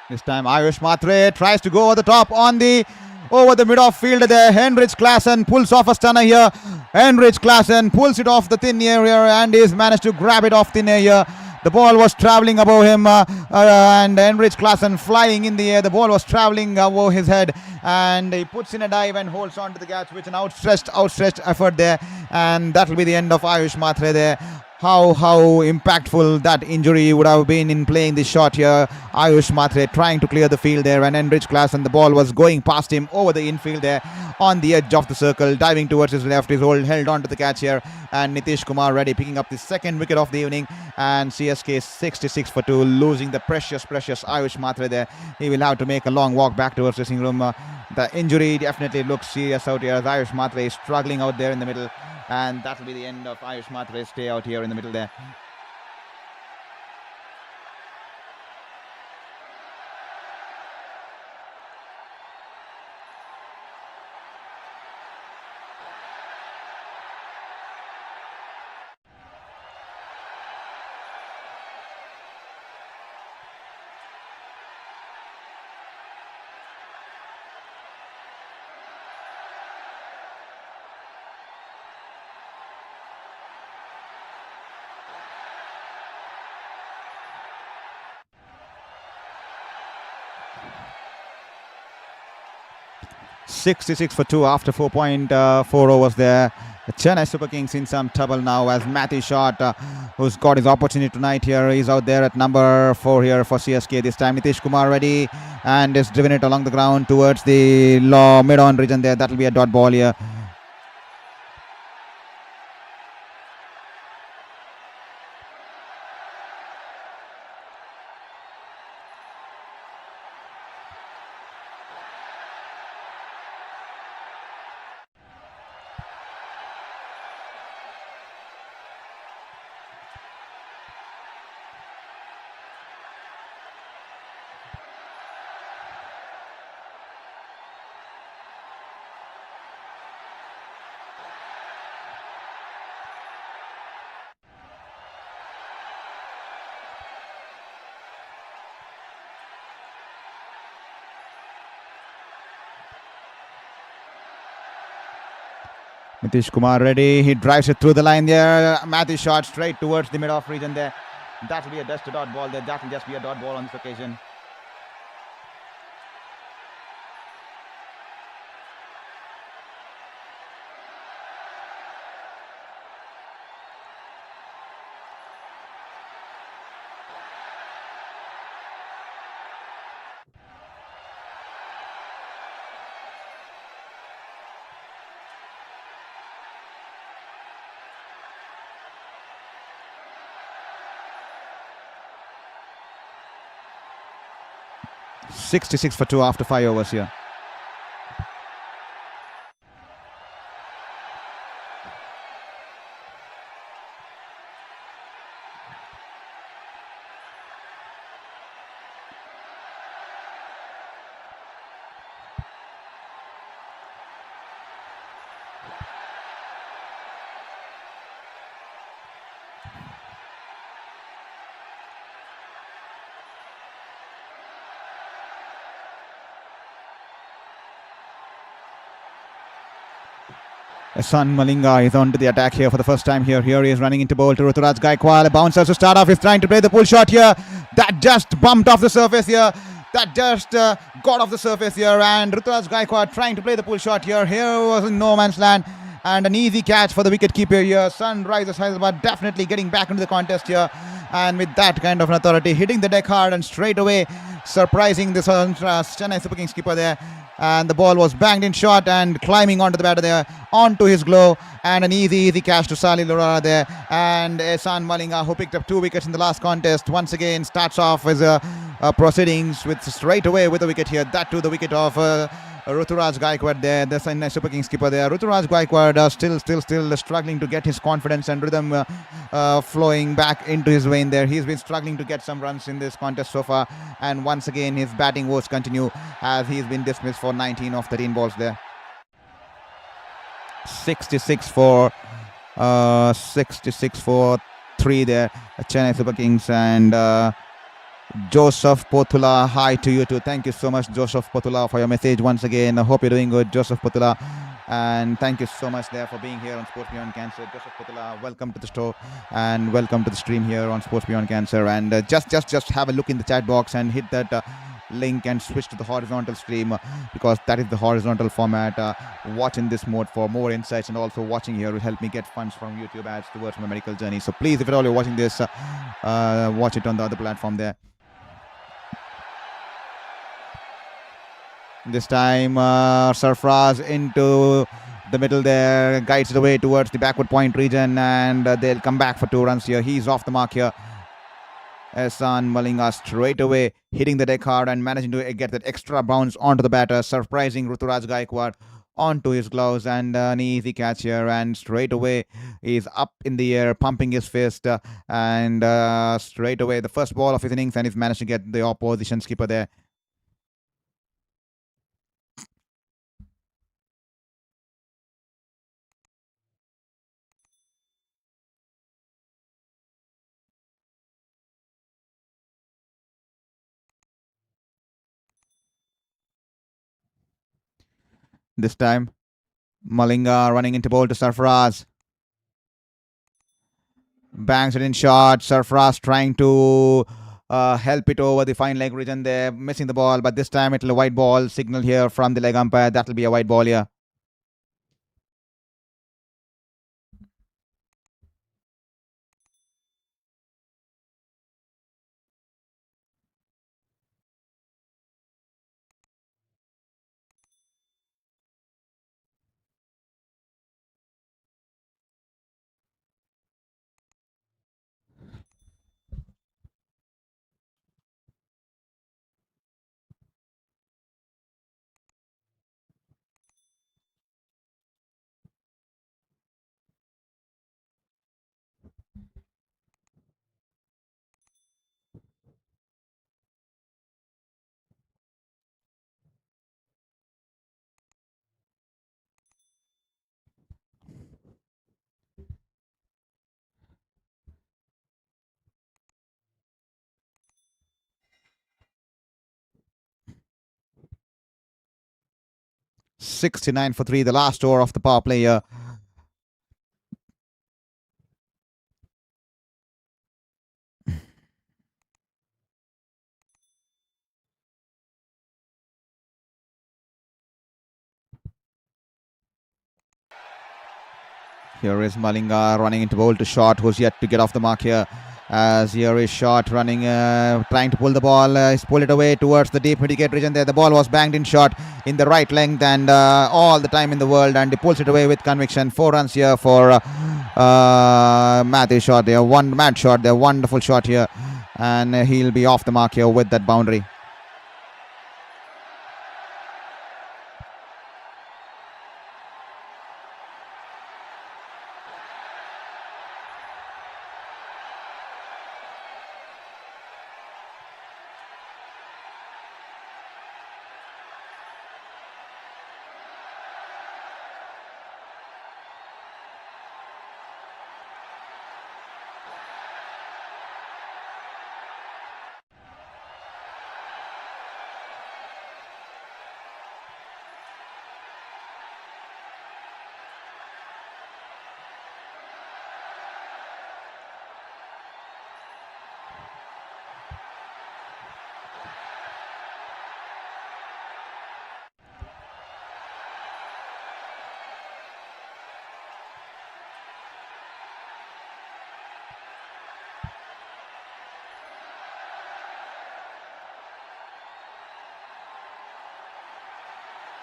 This time Ayush Matre tries to go over the top on the over the mid-off field there. Henrich Classen pulls off a stunner here. Henrich Classen pulls it off the thin air here and he's managed to grab it off thin air here. The ball was travelling above him and Henrich Classen flying in the air. The ball was travelling above his head and he puts in a dive and holds on to the catch with an outstretched effort there, and that will be the end of Ayush Matre there. How impactful that injury would have been in playing this shot here. Ayush Matre trying to clear the field there, and Henrich Classen, the ball was going past him over the infield there on the edge of the circle, diving towards his left. He's held on to the catch here, and Nitish Kumar Reddy picking up the second wicket of the evening, and CSK 66 for 2, losing the precious Ayush Matre there. He will have to make a long walk back towards dressing room. The injury definitely looks serious out here as Ayush Matre is struggling out there in the middle. And that will be the end of Ayush Matre's stay out here in the middle there. .66 for 2 after 4.4 overs there. The Chennai Super Kings in some trouble now as Matthew Short, who's got his opportunity tonight here, is out there at number 4 here for CSK. This time Nitish Kumar Reddy and is driven it along the ground towards the mid-on region there. That will be a dot ball here. Nitish Kumar Reddy, he drives it through the line there. Matthew Short straight towards the mid-off region there. That will be a just a dot ball there. That will just be a dot ball on this occasion. .66 for 2 after 5 overs here. San Malinga is on to the attack here for the first time here. Here he is running into bowl to Ruturaj Gaikwad. A bouncer to start off. He's trying to play the pull shot here. That just bumped off the surface here. That just got off the surface here. And Ruturaj Gaikwad trying to play the pull shot here. Here was in no man's land. And an easy catch for the wicket keeper here. Sunrisers Hyderabad definitely getting back into the contest here. And with that kind of an authority, hitting the deck hard and straight away surprising the Chennai Super Kings keeper there. And the ball was banged in short and climbing onto the batter there, onto his glove, and an easy catch to Salil Lora there. And Ehsan Malinga, who picked up 2 wickets in the last contest, once again starts off his proceedings with straight away with a wicket here. That to the wicket of Ruturaj Gaikwad there, the Chennai Super Kings keeper there. Ruturaj Gaikwad still struggling to get his confidence and rhythm flowing back into his vein there. He's been struggling to get some runs in this contest so far, and once again his batting woes continue as he's been dismissed for 19 of 13 balls there. 66 for 3 there, Chennai Super Kings, and Joseph Potula, hi to you too. Thank you so much, Joseph Potula, for your message once again. I hope you're doing good, Joseph Potula. And thank you so much there for being here on Sports Beyond Cancer. Joseph Potula, welcome to the show and welcome to the stream here on Sports Beyond Cancer. And just have a look in the chat box and hit that link and switch to the horizontal stream because that is the horizontal format. Watch in this mode for more insights, and also watching here will help me get funds from YouTube ads towards my medical journey. So please, if at all you're watching this, watch it on the other platform there. This time Sarfraz into the middle there, guides the way towards the backward point region, and they'll come back for 2 runs here. He's off the mark here. Ehsan Malinga straight away hitting the deck hard and managing to get that extra bounce onto the batter, surprising Ruturaj Gaikwad onto his gloves, and an easy catch here, and straight away he's up in the air pumping his fist, and straight away the first ball of his innings, and he's managed to get the opposition skipper there. This time Malinga running into bowl to Sarfaraz. Bangs it in short. Sarfaraz trying to help it over the fine leg region there, missing the ball, but this time it'll a white ball signal here from the leg umpire. That'll be a white ball here. $69 for 3, the last over of the power play here. Here is Malinga running into bowl to short, who's yet to get off the mark here. As here is short running, trying to pull the ball. He's pulled it away towards the deep wicket region there. The ball was banged in short in the right length, and all the time in the world, and he pulls it away with conviction. 4 runs here for Matthew shot there. One mad shot there. Wonderful shot here, and he'll be off the mark here with that boundary.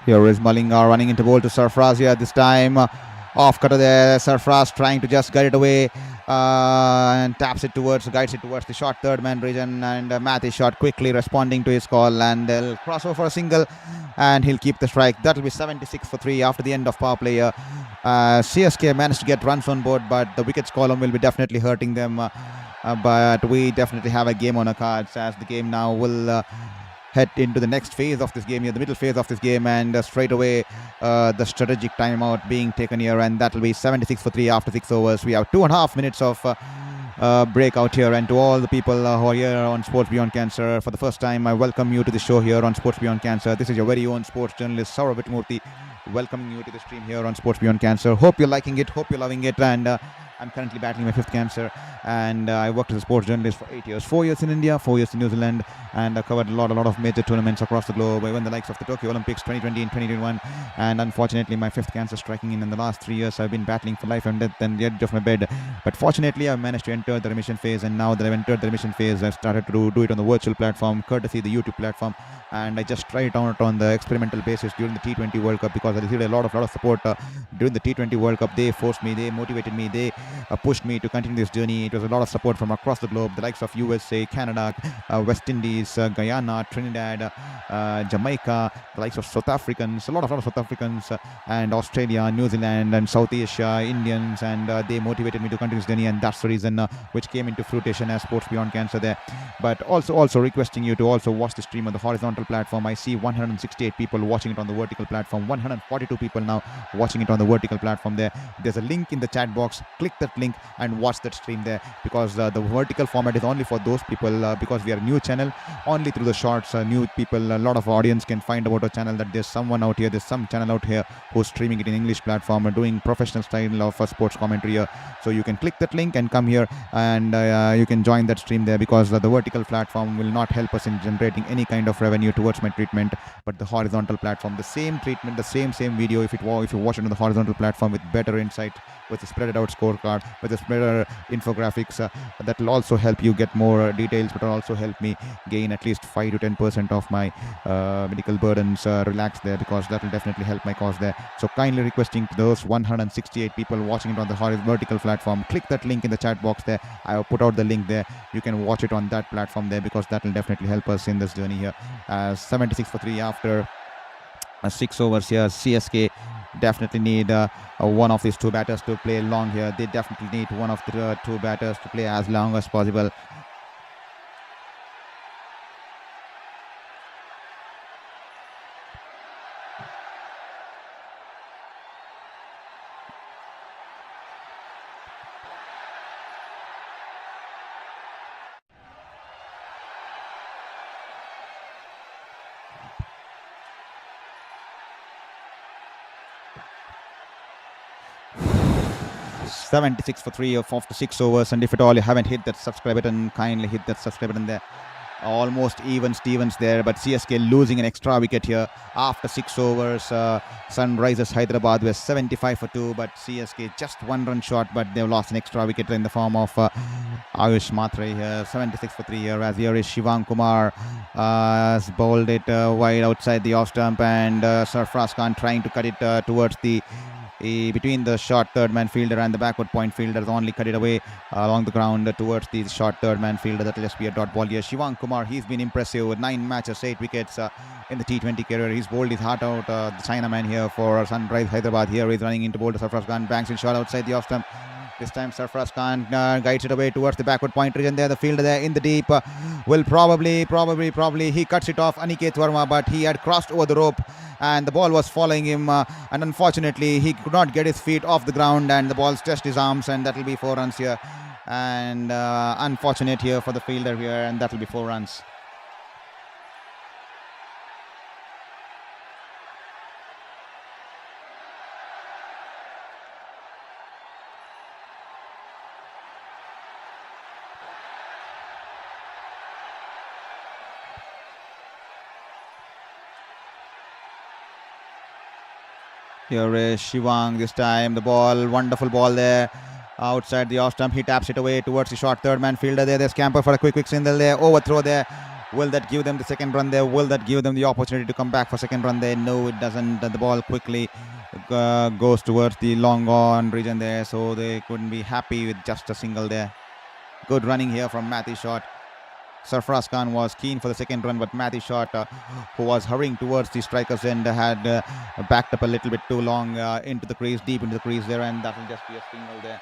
Here is Malinga running into bowl to Sarfraz here. This time off cutter there. Sarfraz trying to just guide it away and guides it towards the short third man region. And Matt is shot quickly responding to his call, and they'll cross over for a single, and he'll keep the strike. That'll be 76 for 3 after the end of power play. CSK managed to get runs on board, but the wickets column will be definitely hurting them. But we definitely have a game on our cards, as the game now will head into the next phase of this game here, the middle phase of this game, and straight away the strategic timeout being taken here, and that'll be 76 for 3 after 6 overs. We have 2.5 minutes of break out here. And to all the people who are here on Sports Beyond Cancer for the first time, I welcome you to the show here on Sports Beyond Cancer. This is your very own sports journalist Saurav Murthy welcoming you to the stream here on Sports Beyond Cancer. Hope you're liking it, hope you're loving it. And I'm currently battling my 5th cancer, and I worked as a sports journalist for 8 years, 4 years in India, 4 years in New Zealand, and I covered a lot of major tournaments across the globe. I won the likes of the Tokyo Olympics 2020 and 2021, and unfortunately my 5th cancer striking in the last 3 years. I've been battling for life and death and the edge of my bed, but fortunately I've managed to enter the remission phase, and now that I've entered the remission phase, I've started to do it on the virtual platform, courtesy the YouTube platform, and I just tried it out on the experimental basis during the T20 World Cup, because I received a lot of support during the T20 World Cup. They forced me, they motivated me, they pushed me to continue this journey. It was a lot of support from across the globe, the likes of USA, Canada, West Indies, Guyana, Trinidad, Jamaica, the likes of South Africans, a lot of South Africans, and Australia, New Zealand, and South Asia, Indians, and they motivated me to continue this journey, and that's the reason which came into fruition as Sports Beyond Cancer there. But also requesting you to also watch the stream on the horizontal platform. I see 168 people watching it on the vertical platform, 142 people now watching it on the vertical platform there. There's a link in the chat box. Click that link and watch that stream there, because the vertical format is only for those people, because we are a new channel. Only through the shorts, new people, a lot of audience can find about a channel, that there's someone out here, there's some channel out here who's streaming it in English platform, doing professional style of sports commentary here. So you can click that link and come here, and you can join that stream there, because the vertical platform will not help us in generating any kind of revenue towards my treatment, but the horizontal platform, the same treatment, the same video, if you watch it on the horizontal platform with better insight, with a spread out scorecard, with a better infographics, that will also help you get more details, but will also help me gain at least 5 to 10% of my medical burdens relaxed there, because that will definitely help my cause there. So kindly requesting to those 168 people watching it on the vertical platform, click that link in the chat box there. I have put out the link there. You can watch it on that platform there, because that will definitely help us in this journey here. 76 for 3 after 6 overs here. CSK definitely need one of these two batters to play long here. They definitely need one of the two batters to play as long as possible. $76 for 3 of the 6 overs, and if at all you haven't hit that subscribe button, kindly hit that subscribe button there. Almost even Stevens there, but CSK losing an extra wicket here after 6 overs. Sunrisers Hyderabad were 75 for 2, but CSK just 1 run short, but they've lost an extra wicket in the form of Ayush Matre here. 76 for 3 here, as here is Shivang Kumar has bowled it wide outside the off stump, and Sarfraz Khan trying to cut it towards the between the short third man fielder and the backward point fielder, only cut it away along the ground towards the short third man fielder. That will just be a dot ball here. Shivang Kumar, he's been impressive with 9 matches, 8 wickets in the T20 career. He's bowled his heart out, the Chinaman here for Sunrisers Hyderabad. Here he's running into bowler Sarfraz Khan, banks in shot outside the off stump. This time Sarfraz Khan guides it away towards the backward point region there. The fielder there in the deep will probably he cuts it off, Aniket Verma, but he had crossed over the rope and the ball was following him, and unfortunately he could not get his feet off the ground, and the ball stretched his arms, and that will be 4 runs here. And unfortunate here for the fielder here, and that will be 4 runs. Here is Shivang this time. The ball, wonderful ball there. Outside the off stump, he taps it away towards the short third man fielder there. There's Camper for a quick single there. Overthrow there. Will that give them the second run there? Will that give them the opportunity to come back for second run there? No, it doesn't. The ball quickly goes towards the long on region there. So they couldn't be happy with just a single there. Good running here from Matthew Short. Sarfraz Khan was keen for the second run, but Matthew Short, who was hurrying towards the strikers end, had backed up a little bit too long into the crease, deep into the crease there, and that will just be a single there.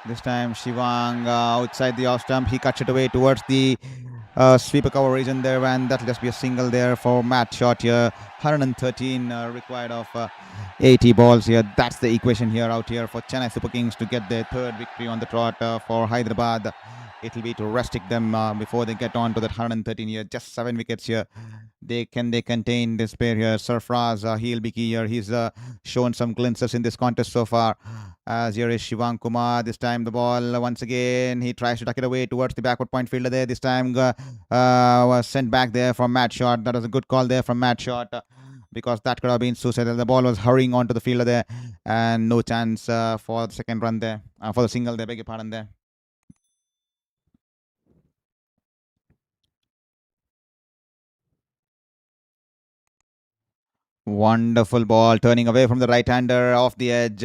This time Shivang outside the off stump, he cuts it away towards the sweeper cover region there, and that'll just be a single there for Matt Short here. 113 required of 80 balls here. That's the equation here out here for Chennai Super Kings to get their third victory on the trot for Hyderabad. It'll be to restrict them before they get on to that 113 here. Just 7 wickets here. They contain this pair here. Sarfraz, he'll be key here. He's shown some glimpses in this contest so far. As here is Shivang Kumar. This time the ball once again. He tries to tuck it away towards the backward point fielder there. This time was sent back there from Matt Short. That was a good call there from Matt Short. Because that could have been suicidal. The ball was hurrying onto the fielder there, and no chance for the second run there, for the single there, beg your pardon there. Wonderful ball, turning away from the right-hander off the edge.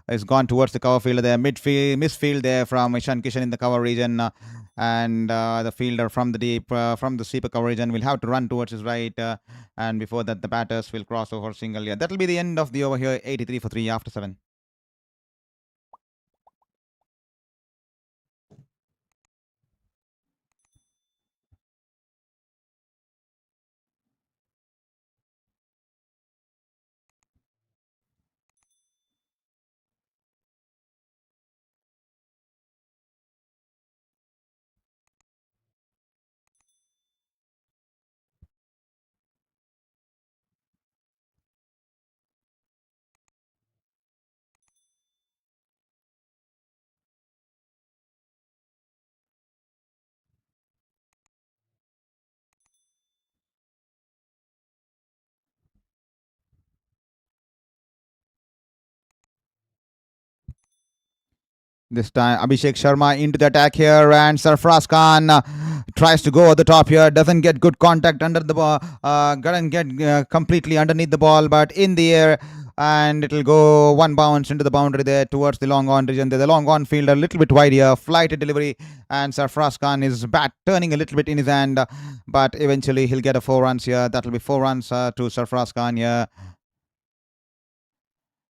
It's gone towards the cover fielder there. Misfield there from Ishan Kishan in the cover region. And the fielder from the deep, from the sweeper cover region will have to run towards his right. And before that, the batters will cross over single. Yeah, that'll be the end of the over here. 83 for 3 after 7. This time, Abhishek Sharma into the attack here, and Sarfraz Khan tries to go over the top here. Doesn't get good contact under the ball. Doesn't get completely underneath the ball, but in the air, and it'll go one bounce into the boundary there towards the long on region. The long on fielder a little bit wide here, flighted delivery, and Sarfraz Khan is bat turning a little bit in his hand, but eventually he'll get a 4 runs here. That'll be 4 runs to Sarfraz Khan here.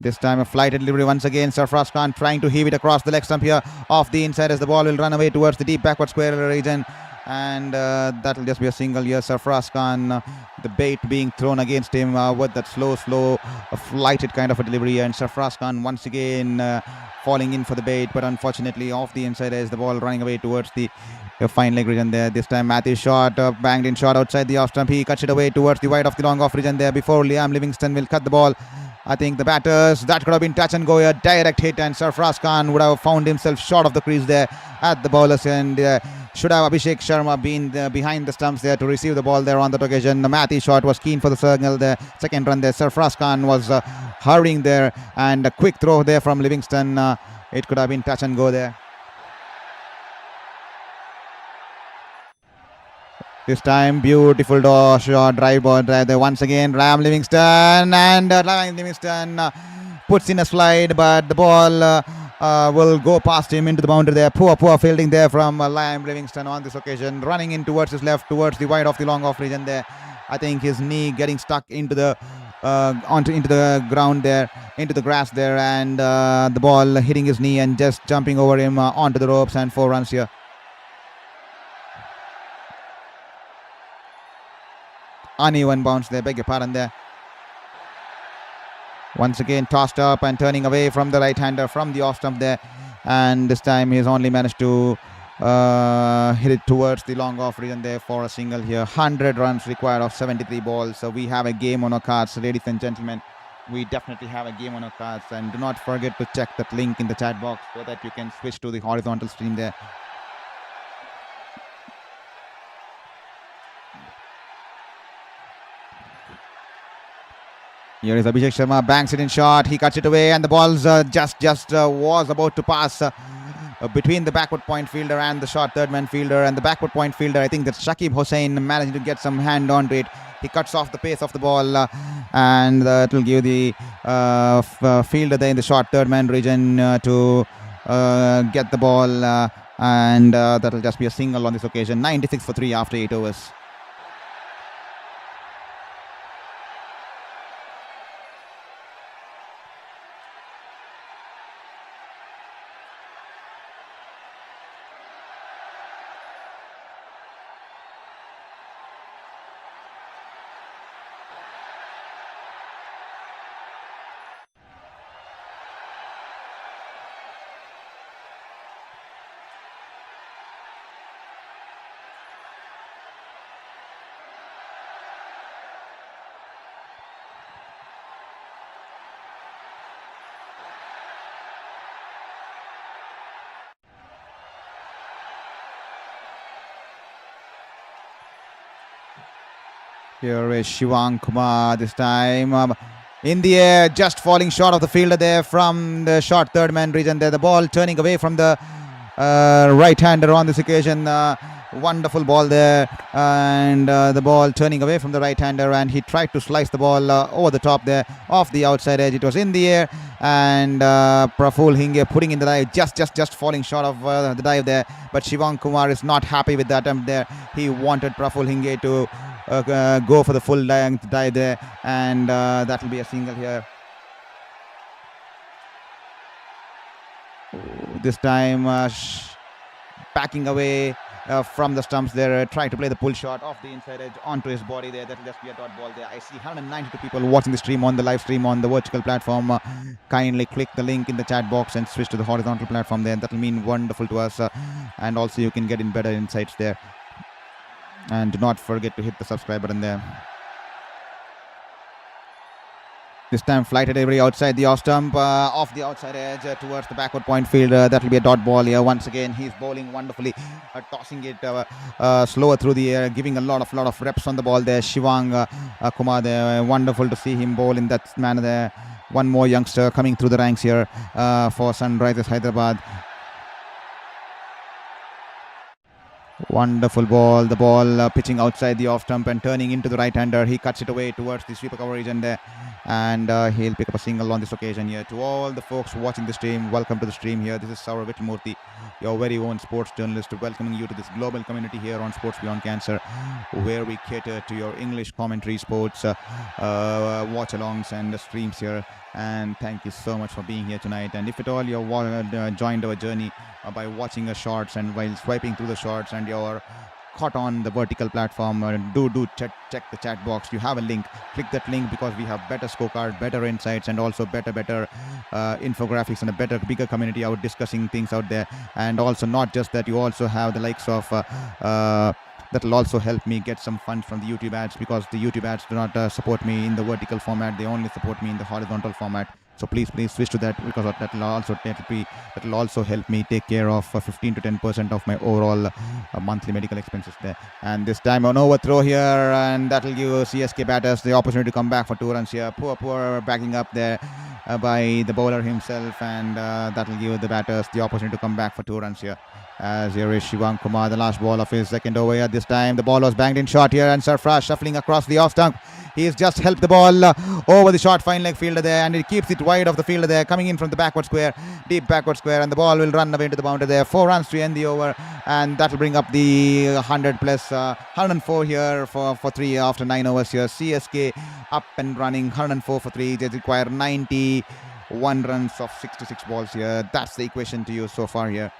This time a flighted delivery once again. Sarfraz Khan trying to heave it across the leg stump here off the inside as the ball will run away towards the deep backward square region. And that'll just be a single here. Sarfraz Khan, the bait being thrown against him with that slow, flighted kind of a delivery. And Sarfraz Khan once again falling in for the bait, but unfortunately off the inside as the ball running away towards the fine leg region there. This time Matthew's shot, banged in shot outside the off stump. He cuts it away towards the wide of the long off region there before Liam Livingston will cut the ball. I think the batters, that could have been touch and go, a direct hit, and Sarfraz Khan would have found himself short of the crease there at the bowlers end. Should have Abhishek Sharma been behind the stumps there to receive the ball there on that occasion. The Matthew shot was keen for the circle there. Second run there. Sarfraz Khan was hurrying there, and a quick throw there from Livingston. It could have been touch and go there. This time, beautiful shot, drive ball there once again. Ram Livingston, and Ram Livingston puts in a slide, but the ball will go past him into the boundary there. Poor fielding there from Liam Livingston on this occasion. Running in towards his left, towards the wide of the long off region there. I think his knee getting stuck into the into the ground there, into the grass there, and the ball hitting his knee and just jumping over him onto the ropes, and 4 runs here. Uneven bounce there, beg your pardon there. Once again tossed up and turning away from the right-hander from the off stump there, and this time he's only managed to hit it towards the long off region there for a single here. 100 runs required of 73 balls. So we have a game on our cards, ladies and gentlemen. We definitely have a game on our cards, and do not forget to check that link in the chat box so that you can switch to the horizontal stream there. Here is Abhishek Sharma, banks it in shot. He cuts it away, and the ball's just was about to pass between the backward point fielder and the short third man fielder. And the backward point fielder, I think that's Shakib Hussain, managed to get some hand onto it. He cuts off the pace of the ball, and it will give the fielder there in the short third man region to get the ball, and that will just be a single on this occasion. 96 for 3 after 8 overs. Here is Shivang Kumar this time. In the air, just falling short of the fielder there from the short third man region there. The ball turning away from the right-hander on this occasion. Wonderful ball there, and the ball turning away from the right-hander, and he tried to slice the ball over the top there, off the outside edge. It was in the air, and Praful Hinge putting in the dive, just falling short of the dive there. But Shivang Kumar is not happy with that attempt there. He wanted Praful Hinge to go for the full length dive there, and that will be a single here. This time backing away from the stumps there, trying to play the pull shot off the inside edge onto his body there. That will just be a dot ball there. I see 192 people watching the stream on the live stream on the vertical platform. Kindly click the link in the chat box and switch to the horizontal platform there. That will mean wonderful to us, and also you can get in better insights there. And do not forget to hit the subscribe button there. This time flighted delivery outside the off stump, off the outside edge towards the backward point field. That will be a dot ball here. Once again, he's bowling wonderfully, tossing it slower through the air, giving a lot of reps on the ball there. Shivang Kumar there, wonderful to see him bowl in that manner there. One more youngster coming through the ranks here for Sunrisers Hyderabad. Wonderful ball. The ball pitching outside the off stump and turning into the right-hander. He cuts it away towards the sweeper cover region there, and he'll pick up a single on this occasion here. To all the folks watching the stream, welcome to the stream here. This is Saurav Vittamurthy, your very own sports journalist, welcoming you to this global community here on Sports Beyond Cancer, where we cater to your English commentary, sports watch-alongs and the streams here. And thank you so much for being here tonight. And if at all you joined our journey by watching the shorts and while swiping through the shorts and you're caught on the vertical platform, do check the chat box. You have a link. Click that link, because we have better scorecard, better insights, and also better infographics, and a bigger community out discussing things out there. And also not just that, you also have the likes of that will also help me get some funds from the YouTube ads, because the YouTube ads do not support me in the vertical format. They only support me in the horizontal format. So please switch to that, because that will also help me take care of 15 to 10% of my overall monthly medical expenses there. And this time an overthrow here, and that will give CSK batters the opportunity to come back for 2 runs here. Poor backing up there by the bowler himself, and that will give the batters the opportunity to come back for 2 runs here. As here is Shivang Kumar, the last ball of his second over here. This time the ball was banged in short here, and SRH shuffling across the off stump. He has just helped the ball over the short fine leg fielder there, and it keeps it wide of the fielder there, coming in from the backward square, deep backward square, and the ball will run away into the boundary there. 4 runs to end the over, and that will bring up the 100 plus 104 here for 3 after 9 overs here. CSK up and running, 104 for 3. They require 91 runs of 66 balls here. That's the equation to use so far here.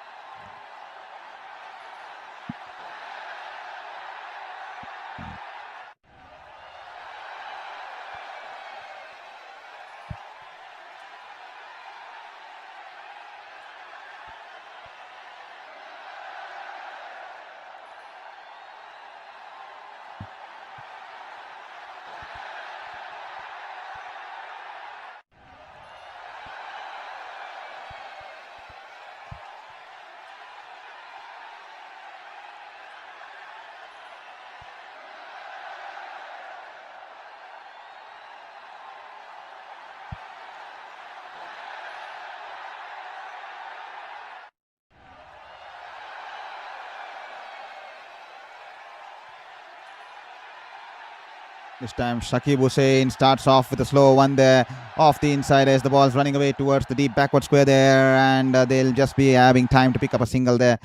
This time Shakib Hussain starts off with a slow one there off the inside as the ball's running away towards the deep backward square there, and they'll just be having time to pick up a single there.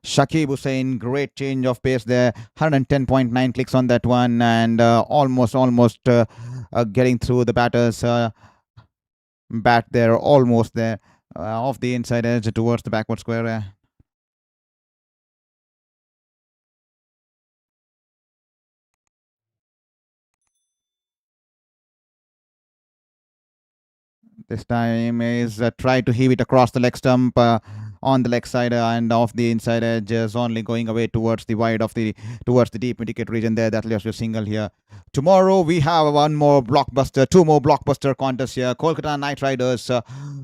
Shakib Hussain, great change of pace there. 110.9 clicks on that one, and almost getting through the batter's bat there, almost there off the inside edge towards the backward square. This time is try to heave it across the leg stump on the leg side and off the inside edge, is only going away towards the wide of the towards the deep wicket region there. That left a single here. Tomorrow we have two more blockbuster contests here. Kolkata Knight Riders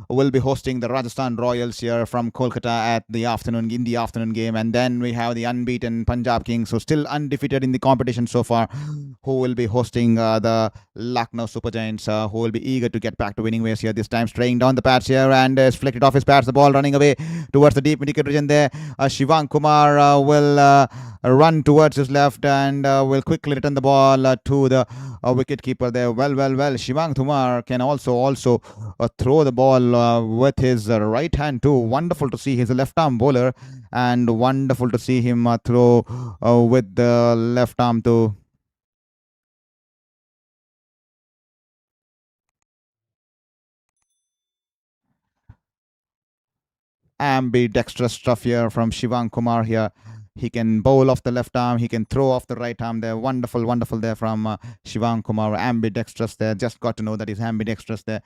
will be hosting the Rajasthan Royals here from Kolkata at the afternoon game, and then we have the unbeaten Punjab Kings, who still undefeated in the competition so far, who will be hosting the Lucknow Super Giants, who will be eager to get back to winning ways here. This time straying down the pads here and is flicked off his pads. The ball running away towards the deep wicket region there. Shivang Kumar will run towards his left and will quickly return the ball to the wicket keeper there. Well. Shivang Kumar can also throw the ball with his right hand too. Wonderful to see. He's a left arm bowler, and wonderful to see him throw with the left arm too. Ambidextrous stuff here from Shivang Kumar here. He can bowl off the left arm. He can throw off the right arm there. Wonderful there from Shivang Kumar. Ambidextrous there. Just got to know that he's ambidextrous there.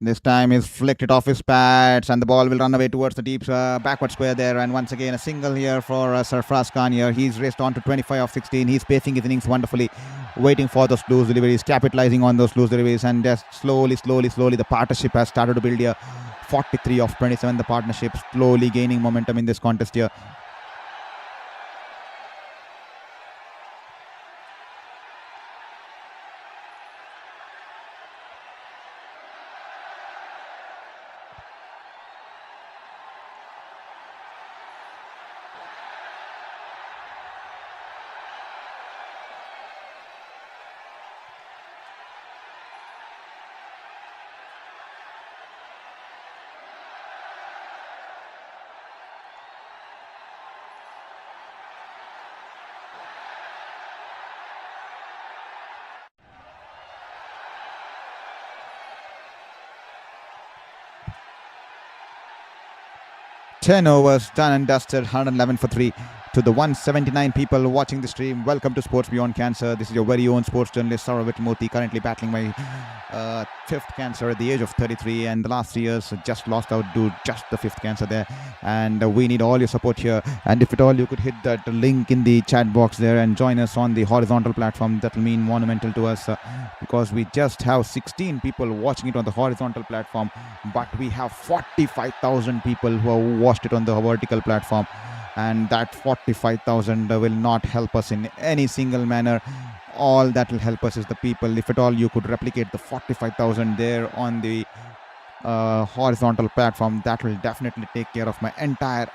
This time he's flicked it off his pads and the ball will run away towards the deep backward square there. And once again, a single here for Sarfraz Khan here. He's raced on to 25 of 16. He's pacing his innings wonderfully, waiting for those loose deliveries, capitalizing on those loose deliveries. And just slowly, the partnership has started to build here. 43 of 27, the partnership slowly gaining momentum in this contest here. Ten overs done and dusted, 111 for 3. To the 179 people watching the stream, welcome to Sports Beyond Cancer. This is your very own sports journalist Saurav Murthy, currently battling my fifth cancer at the age of 33, and the last 3 years just lost out to just the fifth cancer there. And we need all your support here. And if at all you could hit that link in the chat box there and join us on the horizontal platform, that will mean monumental to us, because we just have 16 people watching it on the horizontal platform, but we have 45,000 people who have watched it on the vertical platform. And that 45,000 will not help us in any single manner. All that will help us is the people. If at all you could replicate the 45,000 there on the horizontal platform, that will definitely take care of my entire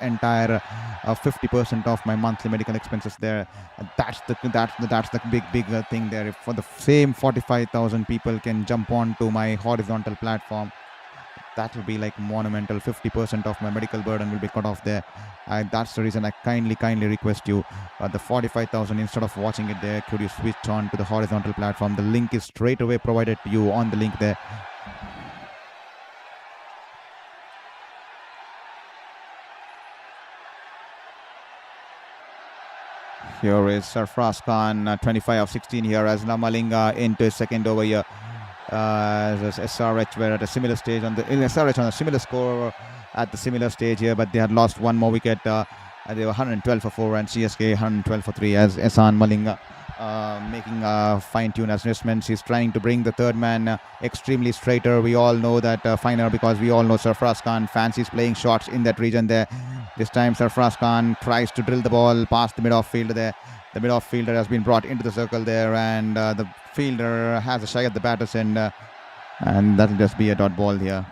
50% of my monthly medical expenses there. That's the big thing there. If for the same 45,000 people can jump on to my horizontal platform, that will be like monumental. 50% of my medical burden will be cut off there. That's the reason I kindly request you, the 45,000, instead of watching it there, could you switch on to the horizontal platform? The link is straight away provided to you on the link there. Here is Sarfraz Khan, 25 of 16 here as Malinga into his second over here. As SRH were at a similar stage SRH on a similar score at the similar stage here, but they had lost one more wicket. They were 112 for 4 and CSK 112 for 3 as Ehsan Malinga making fine-tuned adjustments. He's trying to bring the third man extremely straighter. We all know that finer, because we all know Sarfraz Khan fancies playing shots in that region there. This time Sarfraz Khan tries to drill the ball past the mid-off fielder there. The mid-off fielder has been brought into the circle there, and the fielder has a shy at the batter's end, and that'll just be a dot ball here.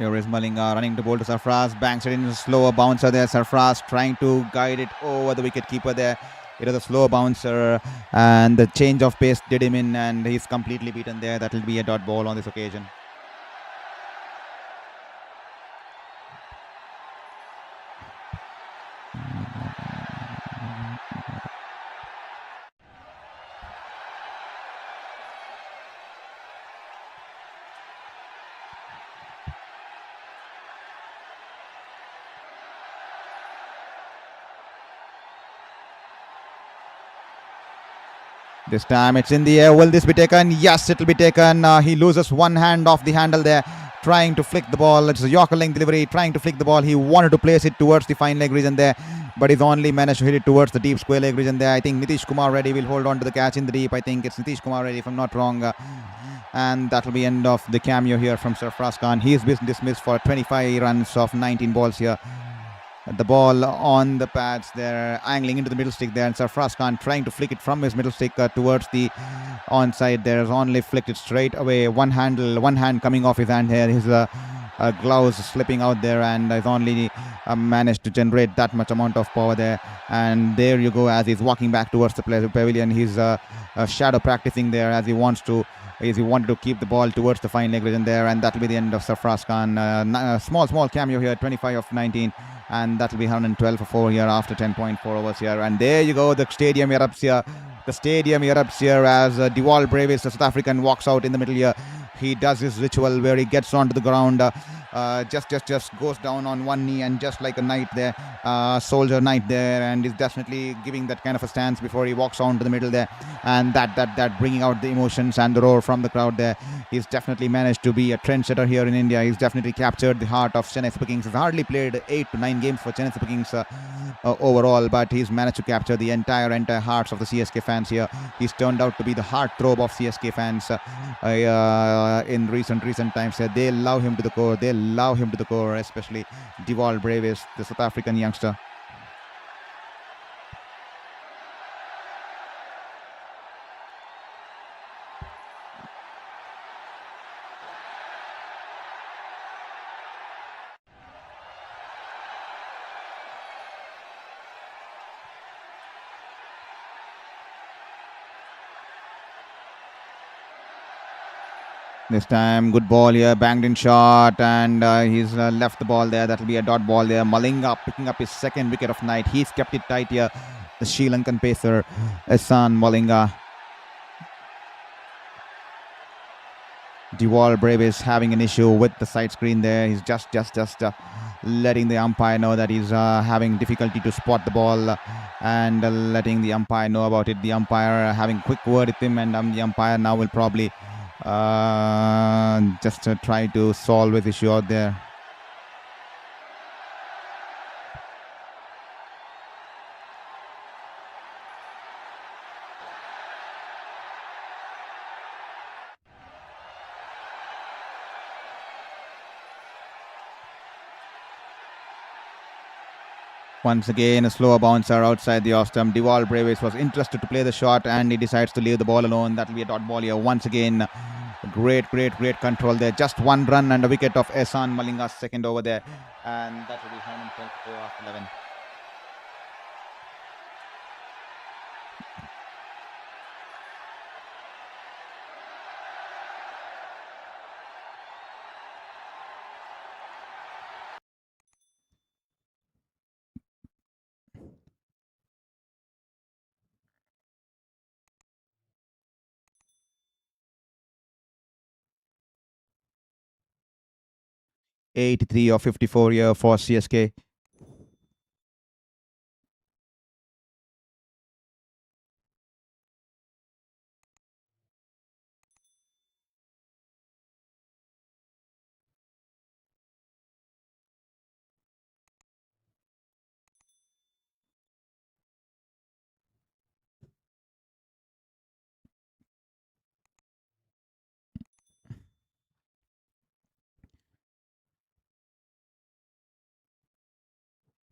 Here is Malinga running to bowl to Sarfraz. Banks it in a slower bouncer there. Sarfraz trying to guide it over the wicket keeper there. It was a slow bouncer and the change of pace did him in and he's completely beaten there. That will be a dot ball on this occasion. This time it's in the air. Will this be taken? Yes, it will be taken. He loses one hand off the handle there, trying to flick the ball. It's a Yorker length delivery, trying to flick the ball. He wanted to place it towards the fine leg region there, but he's only managed to hit it towards the deep square leg region there. I think Nitish Kumar Reddy will hold on to the catch in the deep. I think it's Nitish Kumar Reddy, if I'm not wrong. And that will be end of the cameo here from Sarfraz Khan. He's been dismissed for 25 runs of 19 balls here. The ball on the pads there, angling into the middle stick there, and Sarfraz Khan trying to flick it from his middle stick towards the onside. There's only flicked it straight away. One hand coming off his hand here. His gloves slipping out there, and he's only managed to generate that much amount of power there. And there you go, as he's walking back towards the pavilion. He's shadow practicing there as he wanted to keep the ball towards the fine leg region there, and that will be the end of Sarfraz Khan. Small cameo here, 25 of 19. And that will be 112 for 4 here after 10.4 overs here. And there you go, the stadium erupts here. The stadium erupts here as Dewald Brevis, the South African, walks out in the middle here. He does his ritual where he gets onto the ground, just goes down on one knee, and just like a knight there, soldier knight there, and is definitely giving that kind of a stance before he walks on to the middle there, and that bringing out the emotions and the roar from the crowd there. He's definitely managed to be a trendsetter here in India. He's definitely captured the heart of Chennai Super Kings. He's hardly played 8 to 9 games for Chennai Super Kings overall, but he's managed to capture the entire hearts of the CSK fans here. He's turned out to be the heartthrob of CSK fans in recent times. They love him to the core. Especially Dewald Brevis, the South African youngster. This time, good ball here, banged in shot, and he's left the ball there. That will be a dot ball there. Malinga picking up his second wicket of night. He's kept it tight here. The Sri Lankan pacer, Ehsan Malinga. Dewald Brevis having an issue with the side screen there. He's just letting the umpire know that he's having difficulty to spot the ball, and letting the umpire know about it. The umpire having quick word with him, and the umpire now will probably just try to solve his issue out there. Once again, a slower bouncer outside the off stump. Dewald Brevis was interested to play the shot, and he decides to leave the ball alone. That will be a dot ball here. Once again, great control there. Just one run and a wicket of Ehsan Malinga's second over there. And that will be 124 after 11. '83 or 54 year for CSK.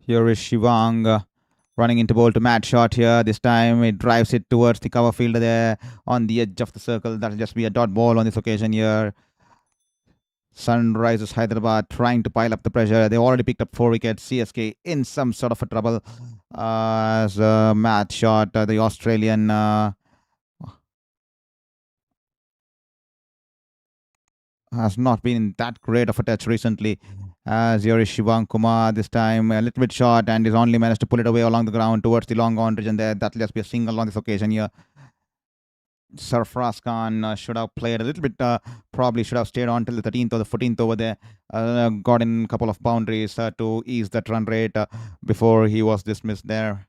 Here is Shivang running into bowl to mad shot here. This time it drives it towards the cover fielder there on the edge of the circle. That'll just be a dot ball on this occasion here. Sunrisers Hyderabad trying to pile up the pressure. They already picked up 4 wickets. CSK in some sort of a trouble as Matt shot the Australian. Has not been in that great of a touch recently. As here is Shivang Kumar this time a little bit short and is only managed to pull it away along the ground towards the long on region there. That'll just be a single on this occasion here. Sarfraz Khan should have played a little bit, probably should have stayed on till the 13th or the 14th over there. Got in a couple of boundaries to ease that run rate before he was dismissed there.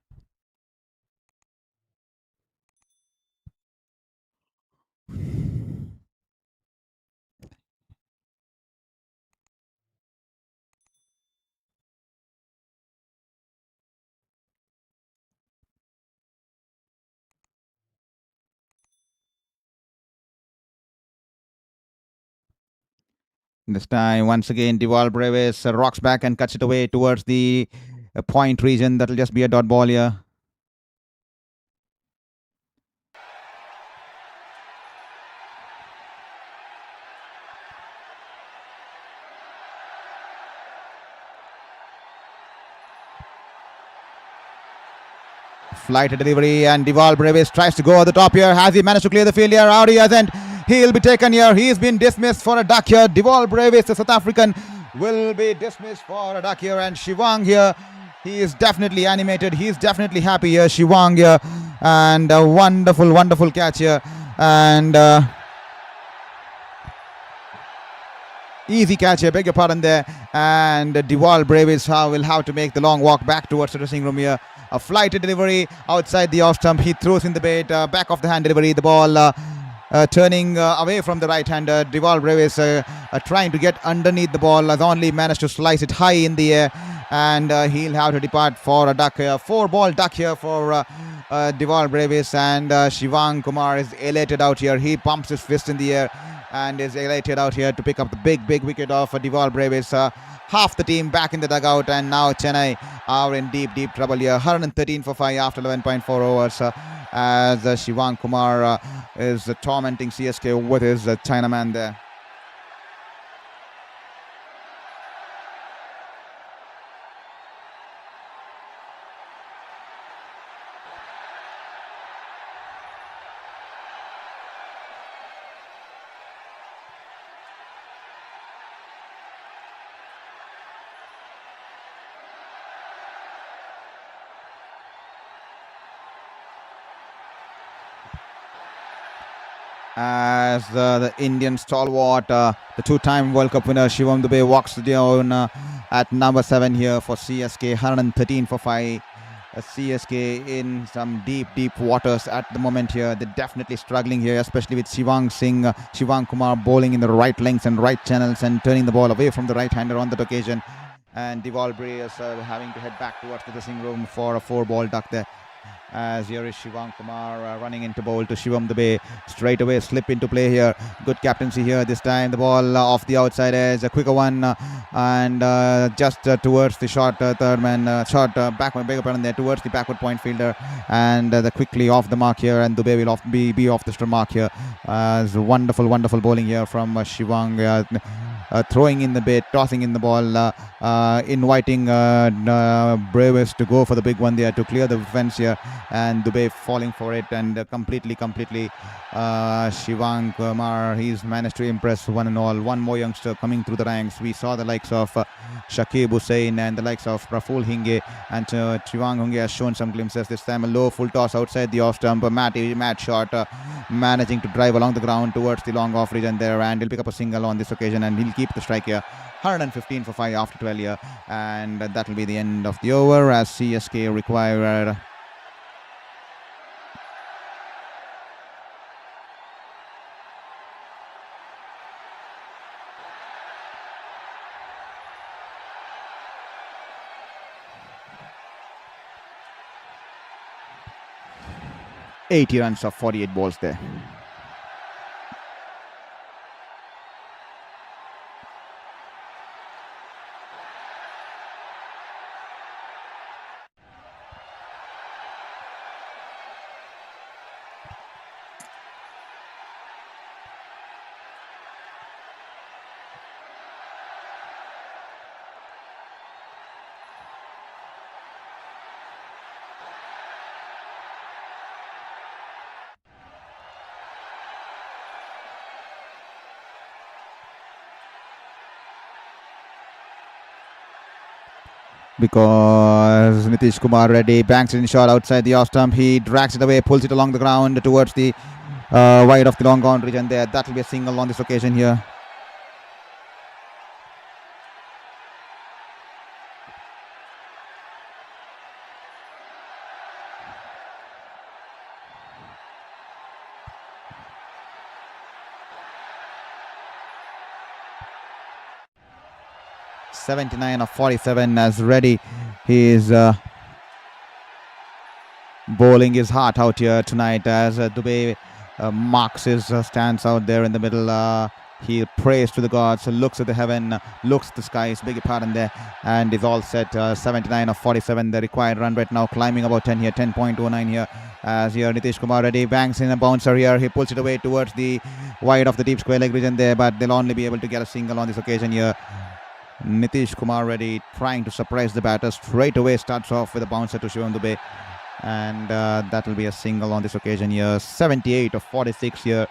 This time, once again, Deval Brevis rocks back and cuts it away towards the point region. That'll just be a dot ball here. Flight delivery and Deval Brevis tries to go at the top here. Has he managed to clear the field here? Out he hasn't. He'll be taken here. He's been dismissed for a duck here. Deval Brevis, the South African, will be dismissed for a duck here. And Shivang here, he is definitely animated. He's definitely happy here. Shivang here. And a wonderful, wonderful catch here. And easy catch here, beg your pardon there. And Deval Brevis will have to make the long walk back towards the dressing room here. A flight delivery outside the off stump. He throws in the bait, back of the hand delivery. The ball turning away from the right hander. Deval Brevis trying to get underneath the ball. Has only managed to slice it high in the air. And he'll have to depart for a duck here. 4-ball duck here for Deval Brevis. And Shivang Kumar is elated out here. He pumps his fist in the air and is elated out here to pick up the big wicket of Deval Brevis. Half the team back in the dugout, and now Chennai are in deep trouble here. 113 for 5 after 11.4 overs as Shivang Kumar is tormenting CSK with his Chinaman there. As the Indian stalwart, the two-time World Cup winner Shivam Dube walks down at number 7 here for CSK. 113 for 5. CSK in some deep waters at the moment here. They're definitely struggling here, especially with Shivang Kumar bowling in the right lengths and right channels and turning the ball away from the right-hander on that occasion. And Deval Brevis having to head back towards the dressing room for a 4-ball duck there. As here is Shivang Kumar running into bowl to Shivam Dube. Straight away slip into play here. Good captaincy here this time. The ball off the outside edge. A quicker one and just towards the short third man. Short backward, beg your pardon there, towards the backward point fielder. And the quickly off the mark here. And Dube will be off the mark here. Wonderful bowling here from Shivang. Throwing in the bait, tossing in the ball, inviting Brevis to go for the big one there to clear the fence here, and Dube falling for it, and completely Shivang Kumar, he's managed to impress one and all. One more youngster coming through the ranks. We saw the likes of Shakib Hussain and the likes of Praful Hinge, and Shivang Hinge has shown some glimpses this time. A low full toss outside the off stump. Matt shot, managing to drive along the ground towards the long off region there, and he'll pick up a single on this occasion, and he'll keep the strike here. 115 for 5 after 12 here, and that will be the end of the over as CSK require 80 runs of 48 balls there. because Nitish Kumar Reddy banks it in shot outside the off stump. He drags it away, pulls it along the ground towards the wide of the long boundary, and there that will be a single on this occasion here. '79 of 47 as Reddy. He is bowling his heart out here tonight as Dubey marks his stance out there in the middle. He prays to the gods, looks at the heaven, looks at the skies, beg your pardon there, and is all set. 79 of 47, the required run rate now climbing about 10 here, 10.09 here. As here Nitish Kumar Reddy banks in a bouncer here. He pulls it away towards the wide of the deep square leg region there, but they'll only be able to get a single on this occasion here. Nitish Kumar Reddy trying to surprise the batter straight away, starts off with a bouncer to Shivam Dubey, and that will be a single on this occasion here. 78 of 46 here.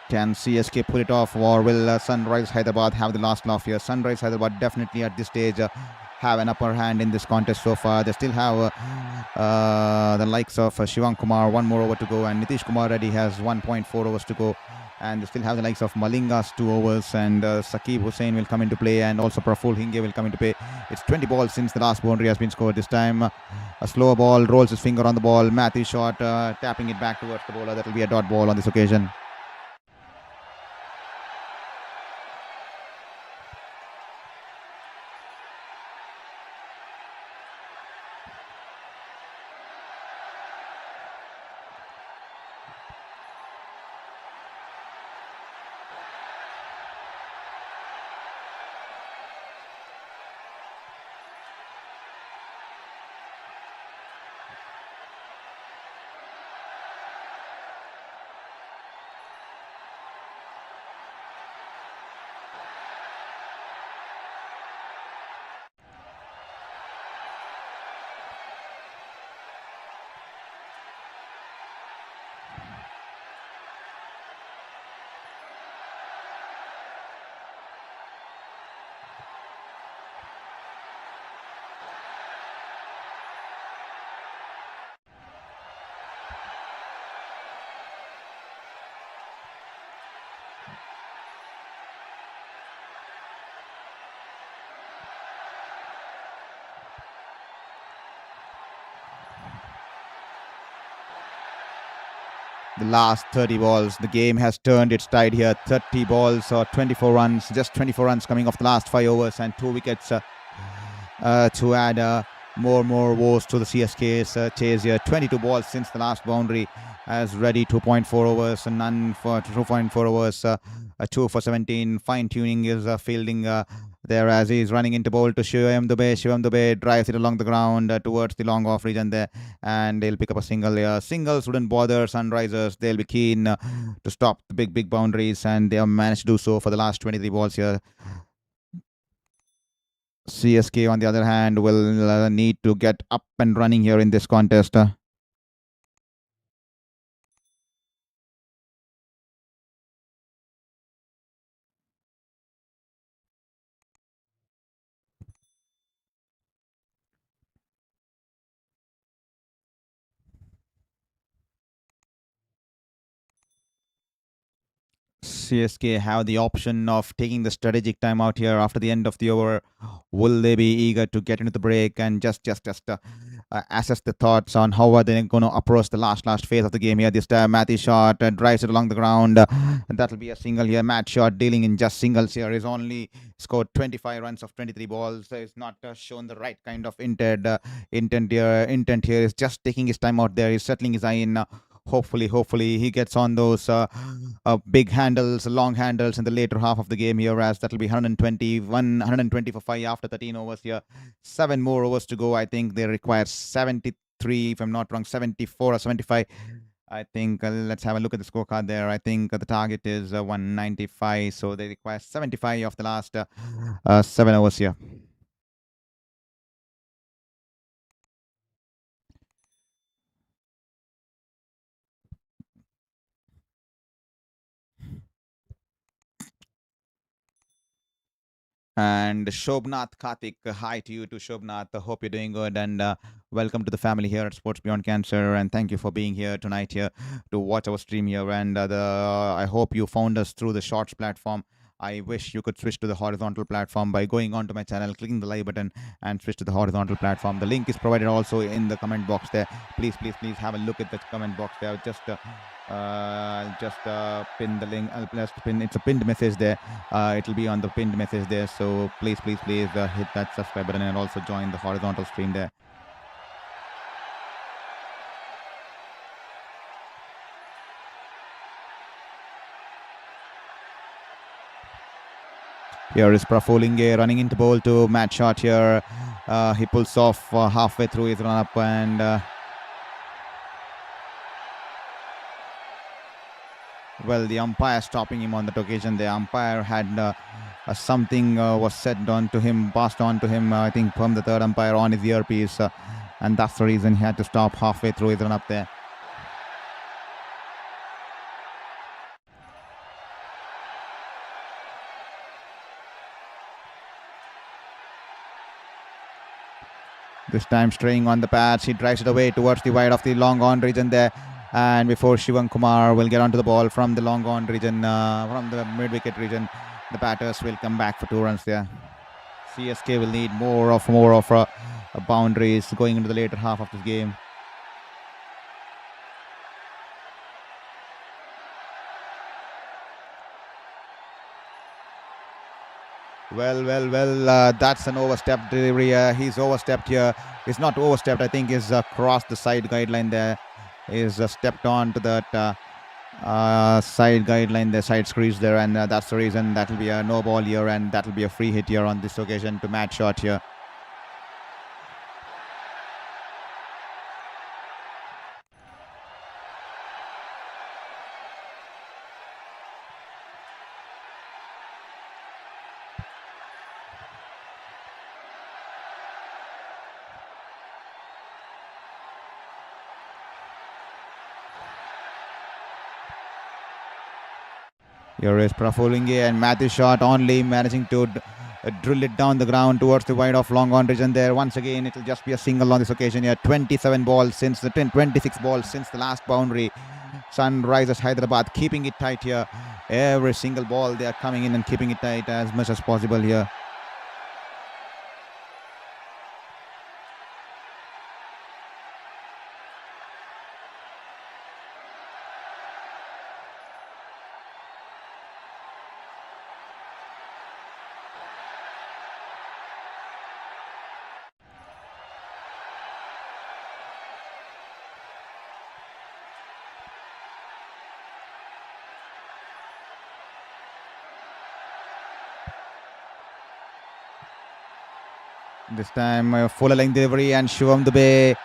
Can CSK pull it off, or will Sunrisers Hyderabad have the last laugh here? Sunrisers Hyderabad definitely at this stage have an upper hand in this contest so far. They still have the likes of Shivam Kumar, one more over to go, and Nitish Kumar Reddy has 1.4 overs to go. And they still have the likes of Malinga's 2 overs, and Saqib Hussain will come into play, and also Praful Hinge will come into play. It's 20 balls since the last boundary has been scored. This time a slower ball, rolls his finger on the ball. Matthew shot, tapping it back towards the bowler. That will be a dot ball on this occasion. The last 30 balls, the game has turned its tide here. 30 balls or 24 runs, just 24 runs coming off the last 5 overs, and 2 wickets to add more woes to the CSK's chase here. 22 balls since the last boundary, as Reddy 2.4 overs, and none for 2.4 overs, 2 for 17. Fine tuning is fielding there as he's running into bowl to Shivam Dubey. Shivam Dubey drives it along the ground towards the long off region there, and they'll pick up a single here. Singles wouldn't bother Sunrisers. They'll be keen to stop the big boundaries, and they have managed to do so for the last 23 balls here. CSK, on the other hand, will need to get up and running here in this contest. CSK have the option of taking the strategic timeout here after the end of the over. Will they be eager to get into the break and just assess the thoughts on how are they going to approach the last phase of the game here? This time, Matty shot drives it along the ground. And that will be a single here. Matt shot dealing in just singles here. He's only scored 25 runs of 23 balls. He's not shown the right kind of intent here. Intent here is just taking his time out there. He's settling his eye in. Hopefully he gets on those big handles, long handles in the later half of the game here, as that'll be 120 for 5 after 13 overs here. 7 more overs to go. I think they require 73, if I'm not wrong, 74 or 75. I think let's have a look at the scorecard there. I think the target is 195, so they require 75 of the last 7 overs here. And Shobnath Karthik, hi to you too, Shobnath. Hope you're doing good, and welcome to the family here at Sports Beyond Cancer. And thank you for being here tonight here to watch our stream here. And I hope you found us through the Shorts platform. I wish you could switch to the horizontal platform by going on to my channel, clicking the like button, and switch to the horizontal platform. The link is provided also in the comment box there. Please, please, please have a look at the comment box there. I'll just pin the link. I'll just pin. It's a pinned message there. It'll be on the pinned message there. So please, please, please hit that subscribe button and also join the horizontal stream there. Here is Prafulinge running into bowl to match shot here. He pulls off halfway through his run up, and well, the umpire stopping him on that occasion. The umpire had something was said on to him, passed on to him, I think from the third umpire on his earpiece, and that's the reason he had to stop halfway through his run up there. This time straying on the pads, he drives it away towards the wide of the long on region there. And before Shivam Kumar will get onto the ball from the long on region, from the mid wicket region, the batters will come back for 2 runs there. CSK will need more of boundaries going into the later half of this game. Well, that's an overstepped delivery. He's overstepped here. He's not overstepped. I think he's crossed the side guideline there. He's stepped on to that side guideline, the side screeds there, and that's the reason that will be a no ball here, and that will be a free hit here on this occasion to match shot here. Here is Prafulinge, and Matthew shot only managing to drill it down the ground towards the wide of long on region there. Once again, it will just be a single on this occasion here. 27 balls since the 26 balls since the last boundary. Sunrisers Hyderabad keeping it tight here. Every single ball they are coming in and keeping it tight as much as possible here. This time fuller length delivery, and Shivam Dubey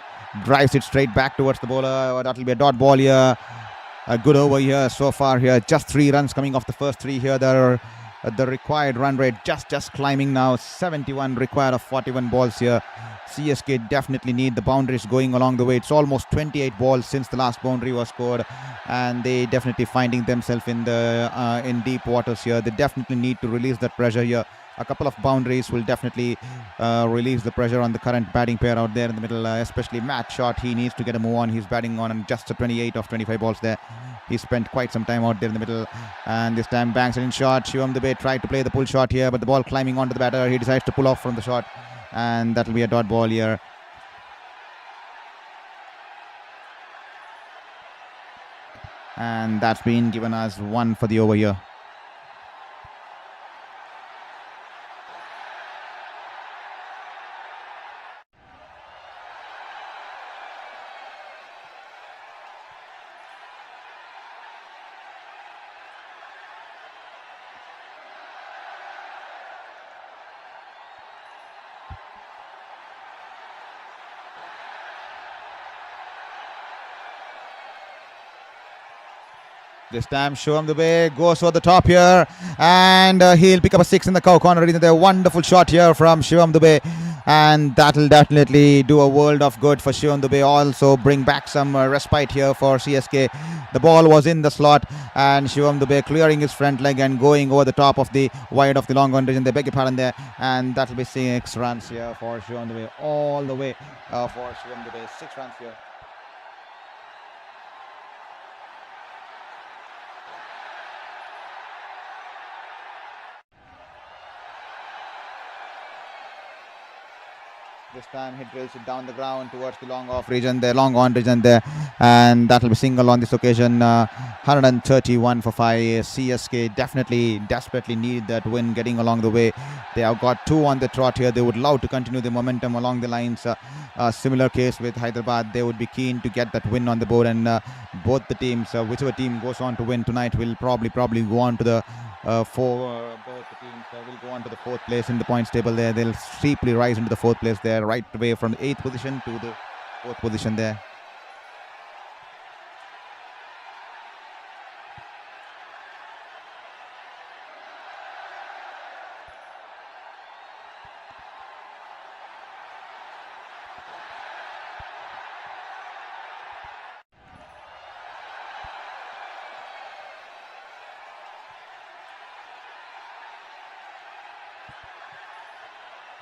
drives it straight back towards the bowler. That will be a dot ball here. A good over here so far here. Just 3 runs coming off the first 3 here. The required run rate just climbing now. 71 required of 41 balls here. CSK definitely need the boundaries going along the way. It's almost 28 balls since the last boundary was scored, and they definitely finding themselves in the in deep waters here. They definitely need to release that pressure here. A couple of boundaries will definitely release the pressure on the current batting pair out there in the middle, especially Matt Short. He needs to get a move on. He's batting on just a 28 of 25 balls there. He spent quite some time out there in the middle, and this time banks it in shot. Shivam Dubey tried to play the pull shot here, but the ball climbing onto the batter. He decides to pull off from the shot, and that will be a dot ball here. And that's been given as 1 for the over here. This time Shivam Dubey goes for the top here, and he'll pick up a 6 in the corner region there. Wonderful shot here from Shivam Dubey, and that'll definitely do a world of good for Shivam Dubey. Also bring back some respite here for CSK. The ball was in the slot, and Shivam Dubey clearing his front leg and going over the top of the wide of the long on region. They beg your pardon there, and that'll be 6 runs here for Shivam Dubey, all the way for Shivam Dubey. 6 runs here. This time he drills it down the ground towards the long off region there, long on region there, and that'll be single on this occasion. 131 for 5. CSK definitely desperately need that win getting along the way. They have got 2 on the trot here. They would love to continue the momentum along the lines. Similar case with Hyderabad. They would be keen to get that win on the board, and both the teams, whichever team goes on to win tonight, will probably go on to the both the teams will go on to the 4th place in the points table there. They'll steeply rise into the 4th place there, right away from the 8th position to the 4th position there.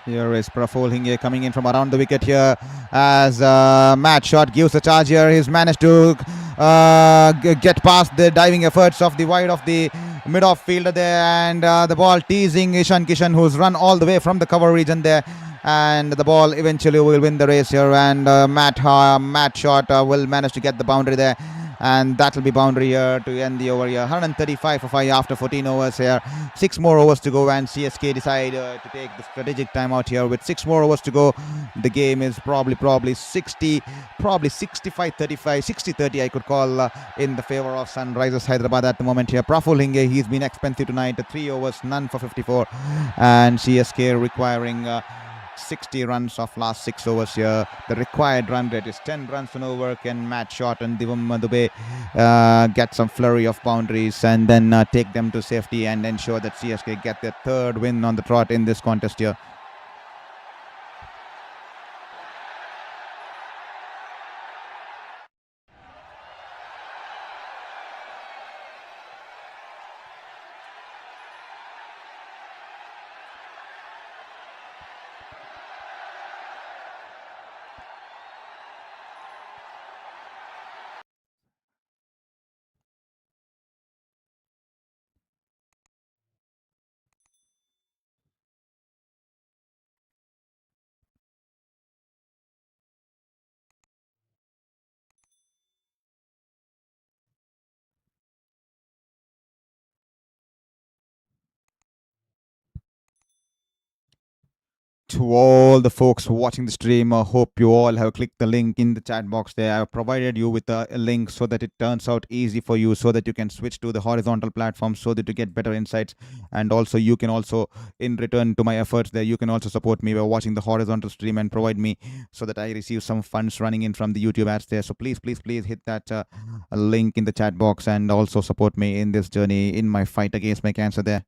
Here is Praful Hinge coming in from around the wicket here as Matt Shot gives a charge here. He's managed to get past the diving efforts of the wide of the mid-off fielder there, and the ball teasing Ishan Kishan, who's run all the way from the cover region there, and the ball eventually will win the race here, and Matt Shot will manage to get the boundary there, and that'll be boundary here to end the over here. 135 for 5 after 14 overs here. 6 more overs to go, and CSK decide to take the strategic timeout here. With 6 more overs to go, the game is probably 65-35, 60-30 I could call in the favor of Sunrisers Hyderabad at the moment here. Praful Hinge, he's been expensive tonight. 3 overs, none for 54, and CSK requiring 60 runs of last 6 overs here. The required run rate is 10 runs an over. Can Matt Shot and Divam Dubey get some flurry of boundaries and then take them to safety and ensure that CSK get their 3rd win on the trot in this contest here. To all the folks watching the stream, I hope you all have clicked the link in the chat box there. I have provided you with a link so that it turns out easy for you, so that you can switch to the horizontal platform, so that you get better insights. And also, you can also, in return to my efforts there, you can also support me by watching the horizontal stream and provide me so that I receive some funds running in from the YouTube ads there. So please hit that link in the chat box and also support me in this journey, in my fight against my cancer there.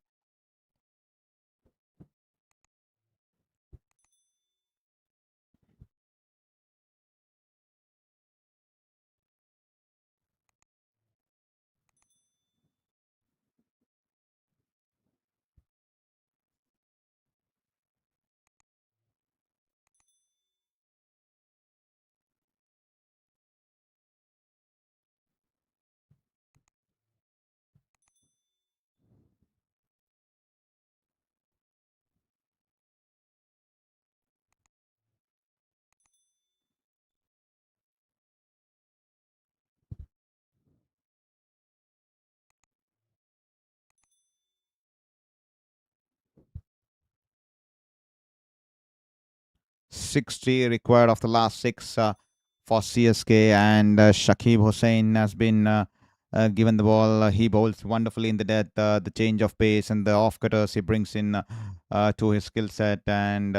Sixty required of the last 6 for CSK, and Shakib Hussain has been given the ball. He bowls wonderfully in the death. The change of pace and the off cutters he brings in to his skill set, and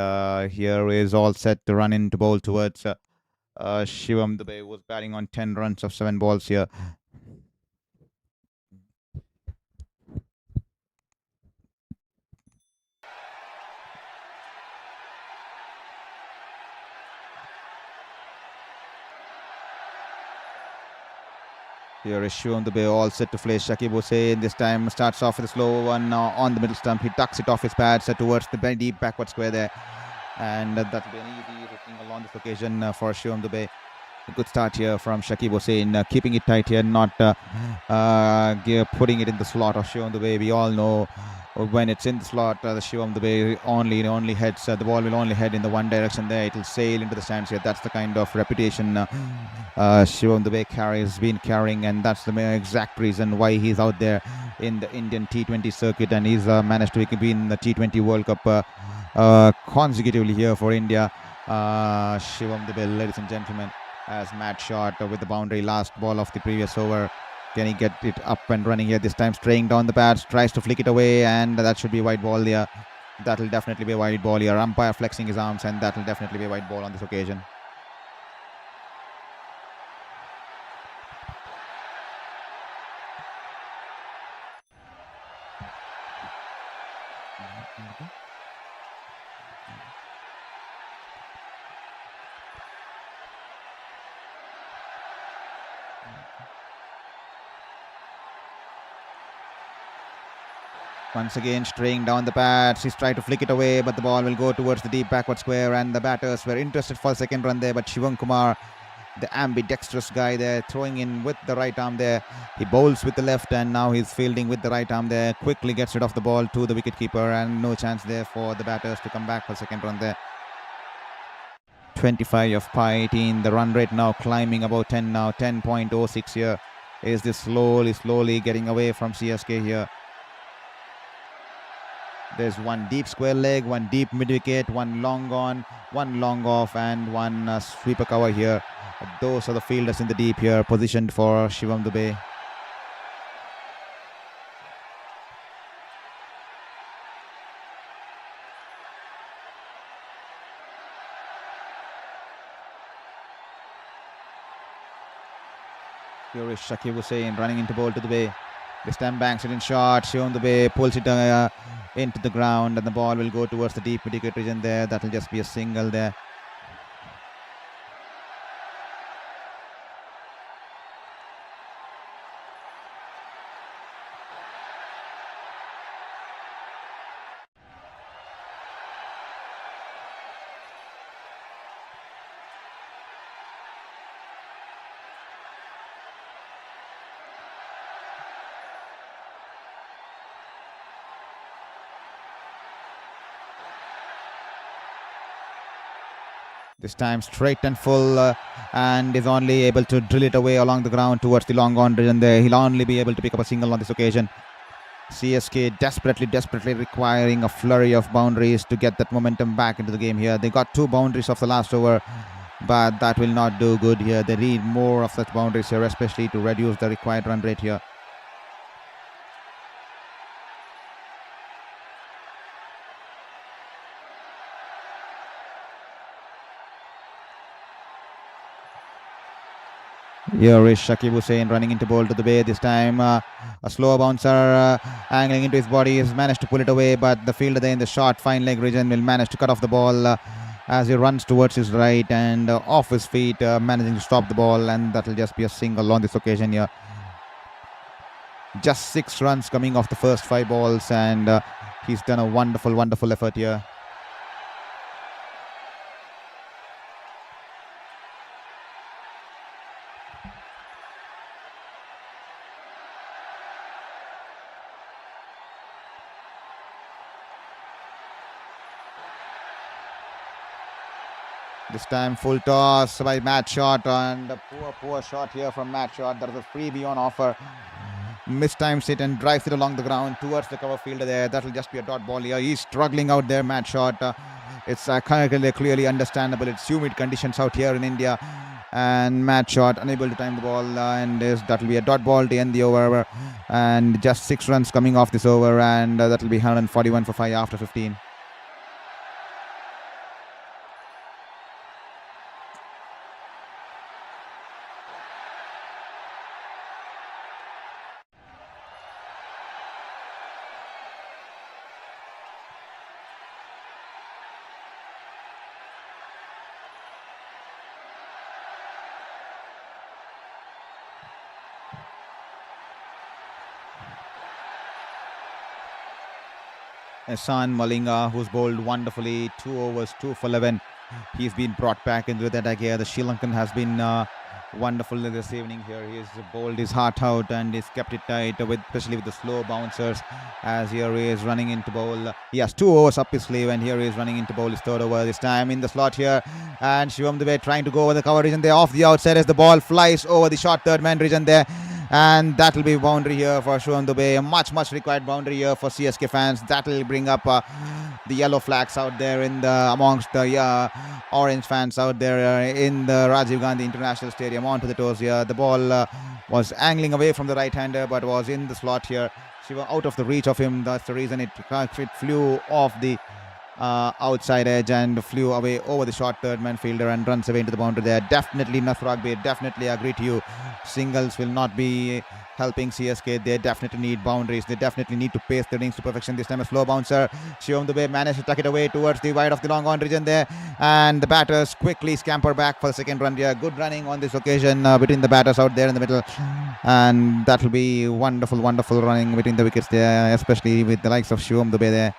here is all set to run in to bowl towards Shivam Dubey, was batting on 10 runs of 7 balls here. Here is Shivam Dubey all set to face Shakib Hussain. This time starts off with a slow one on the middle stump. He tucks it off his pads towards the very deep backward square there. And that will be an easy hitting along this occasion for Shivam Dubey. A good start here from Shakib Hussain, keeping it tight here, not putting it in the slot of Shivam Dubey. We all know when it's in the slot, the Shivam Dubey only heads, the ball will only head in the one direction there. It will sail into the stands here. That's the kind of reputation Shivam Dubey has been carrying, and that's the exact reason why he's out there in the Indian T20 circuit, and he's managed to be in the T20 World Cup consecutively here for India. Shivam Dubey, ladies and gentlemen, as Matt shot with the boundary, last ball of the previous over. Can he get it up and running here? This time straying down the pads, tries to flick it away, and that should be a wide ball here. That will definitely be a wide ball here. Umpire flexing his arms, and that will definitely be a wide ball on this occasion. Once again straying down the pads, he's tried to flick it away, but the ball will go towards the deep backward square, and the batters were interested for a second run there, but Shivam Kumar, the ambidextrous guy there, throwing in with the right arm there. He bowls with the left, and now he's fielding with the right arm there. Quickly gets rid of the ball to the wicketkeeper, and no chance there for the batters to come back for second run there. 25 of par 18. The run rate now climbing about 10 now. 10.06 here. Is this slowly getting away from CSK here. There's one deep square leg, one deep mid wicket, one long on, one long off, and one sweeper cover here. Those are the fielders in the deep here, positioned for Shivam Dubey. Here is Shakib Hussain running into bowl to Dubey. This time banks it in short. Shivam Dubey pulls it into the ground, and the ball will go towards the deep mid-wicket region there. That will just be a single there. This time straight and full, and is only able to drill it away along the ground towards the long on region there. He'll only be able to pick up a single on this occasion. CSK desperately requiring a flurry of boundaries to get that momentum back into the game here. They got 2 boundaries off the last over, but that will not do good here. They need more of such boundaries here, especially to reduce the required run rate here. Here is Shakib Hussain running into bowl to the bay. This time a slower bouncer angling into his body. He's managed to pull it away, but the fielder there in the short fine leg region will manage to cut off the ball as he runs towards his right and off his feet, managing to stop the ball, and that will just be a single on this occasion here. Just 6 runs coming off the first 5 balls, and he's done a wonderful effort here. This time full toss by Matt Shot, and a poor shot here from Matt Shot. There is a freebie on offer. Mistimes it and drives it along the ground towards the cover fielder there. That will just be a dot ball here. He's struggling out there, Matt Shot. It's clearly understandable. It's humid conditions out here in India, and Matt Shot unable to time the ball, and that will be a dot ball to end the over. And just 6 runs coming off this over, and that will be 141 for 5 after 15. Ehsan Malinga, who's bowled wonderfully. 2 overs, 2 for 11. He's been brought back into the attack here. The Sri Lankan has been wonderful this evening here. He's bowled his heart out and he's kept it tight, especially with the slow bouncers. As here he is running into bowl. He has 2 overs up his sleeve, and here he is running into bowl his third over this time in the slot here. And Shivam Dubey trying to go over the cover region there. Off the outside as the ball flies over the short third man region there. And that will be boundary here for Shivam Dubey. A much required boundary here for CSK fans. That will bring up the yellow flags out there in the amongst the orange fans out there in the Rajiv Gandhi International Stadium. Onto the toes here. The ball was angling away from the right-hander, but was in the slot here. Shiva out of the reach of him. That's the reason it flew off the outside edge and flew away over the short third man fielder and runs away into the boundary there. Definitely Nathrag Bay, definitely agree to you. Singles will not be helping CSK. They definitely need boundaries. They definitely need to pace the innings to perfection. This time a slow bouncer. Shivam Dubey managed to tuck it away towards the wide of the long on region there. And the batters quickly scamper back for the second run here. Good running on this occasion between the batters out there in the middle. And that will be wonderful running between the wickets there, especially with the likes of Shivam Dubey there.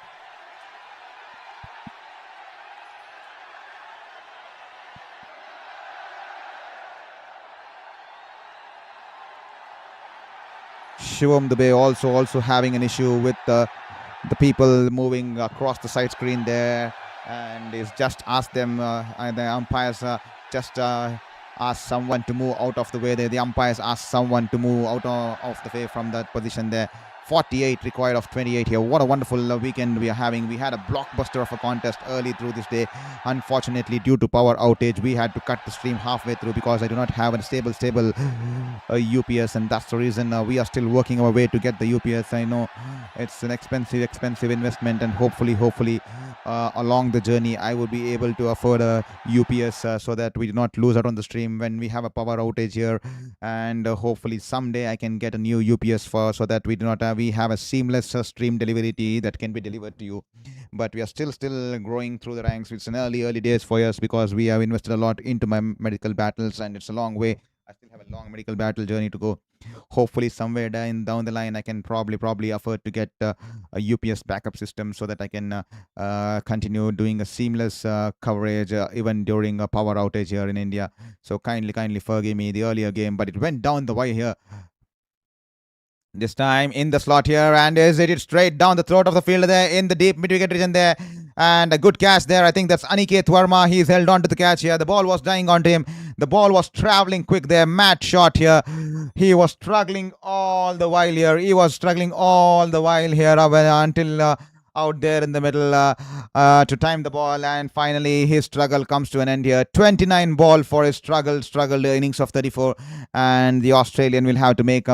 Shivam Dubey also having an issue with the people moving across the side screen there, and he's just asked them, the umpires just asked someone to move out of the way there. The umpires asked someone to move out of the way from that position there. 48 required of 28 here. What a wonderful weekend we are having. We had a blockbuster of a contest early through this day. Unfortunately, due to power outage, we had to cut the stream halfway through because I do not have a stable UPS, and that's the reason we are still working our way to get the UPS. I know it's an expensive investment, and hopefully along the journey I will be able to afford a UPS so that we do not lose out on the stream when we have a power outage here. And hopefully someday I can get a new UPS so that we do not we have a seamless stream delivery that can be delivered to you. But we are still growing through the ranks. It's an early days for us because we have invested a lot into my medical battles, and it's a long way. I still have a long medical battle journey to go. Hopefully somewhere down the line I can probably afford to get a UPS backup system so that I can continue doing a seamless coverage even during a power outage here in India. So kindly forgive me the earlier game, but it went down the wire here. This time in the slot here, and is it straight down the throat of the field there in the deep mid-wicket region there. And a good catch there. I think that's Aniket Verma. He's held on to the catch here. The ball was dying onto him. The ball was traveling quick there. Mad shot here. He was struggling all the while here. Until out there in the middle to time the ball, and finally his struggle comes to an end here. 29 ball for his struggled innings of 34, and the Australian will have to make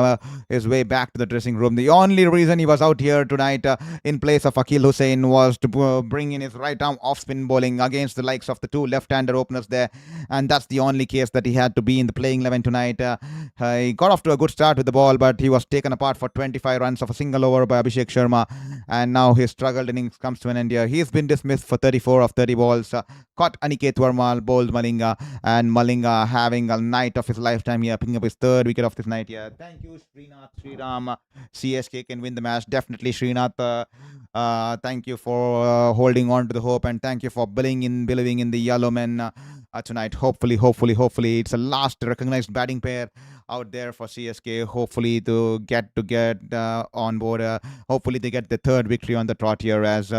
his way back to the dressing room. The only reason he was out here tonight in place of Akil Hussain was to bring in his right arm off spin bowling against the likes of the two left-hander openers there, and that's the only case that he had to be in the playing 11 tonight. He got off to a good start with the ball, but he was taken apart for 25 runs of a single over by Abhishek Sharma, and now his struggled innings comes to an end here. He's been dismissed for 34 of 30 balls. Caught Aniket Verma, bowled Malinga, and Malinga having a night of his lifetime here, picking up his third wicket of this night here. Thank you, Srinath Sriram. CSK can win the match. Definitely, Srinath. Thank you for holding on to the hope, and thank you for believing in the yellow men tonight. Hopefully, it's a last recognized batting pair out there for CSK. Hopefully to get on board. Hopefully they get the third victory on the trot here, as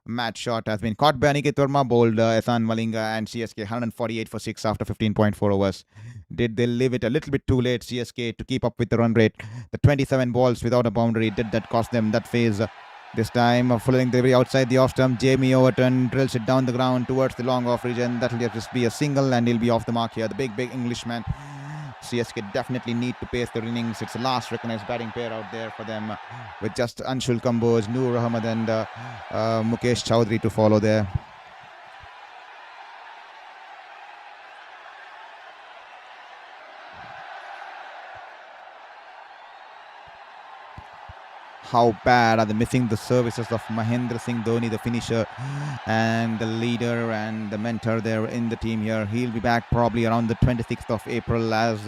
match shot has been caught by Aniket Verma, bowled Ehsan Malinga, and CSK 148 for 6 after 15.4 overs. Did they leave it a little bit too late, CSK, to keep up with the run rate? The 27 balls without a boundary, did that cost them that phase? This time, following the way outside the off stump, Jamie Overton drills it down the ground towards the long off region. That'll just be a single, and he'll be off the mark here. The big Englishman. CSK definitely need to pace their innings. It's the last recognized batting pair out there for them, with just Anshul Kamboj, Noor Ahmed, and Mukesh Chowdhury to follow there. how bad are they missing the services of Mahendra Singh Dhoni, the finisher and the leader and the mentor there in the team here. He'll be back probably around the 26th of April as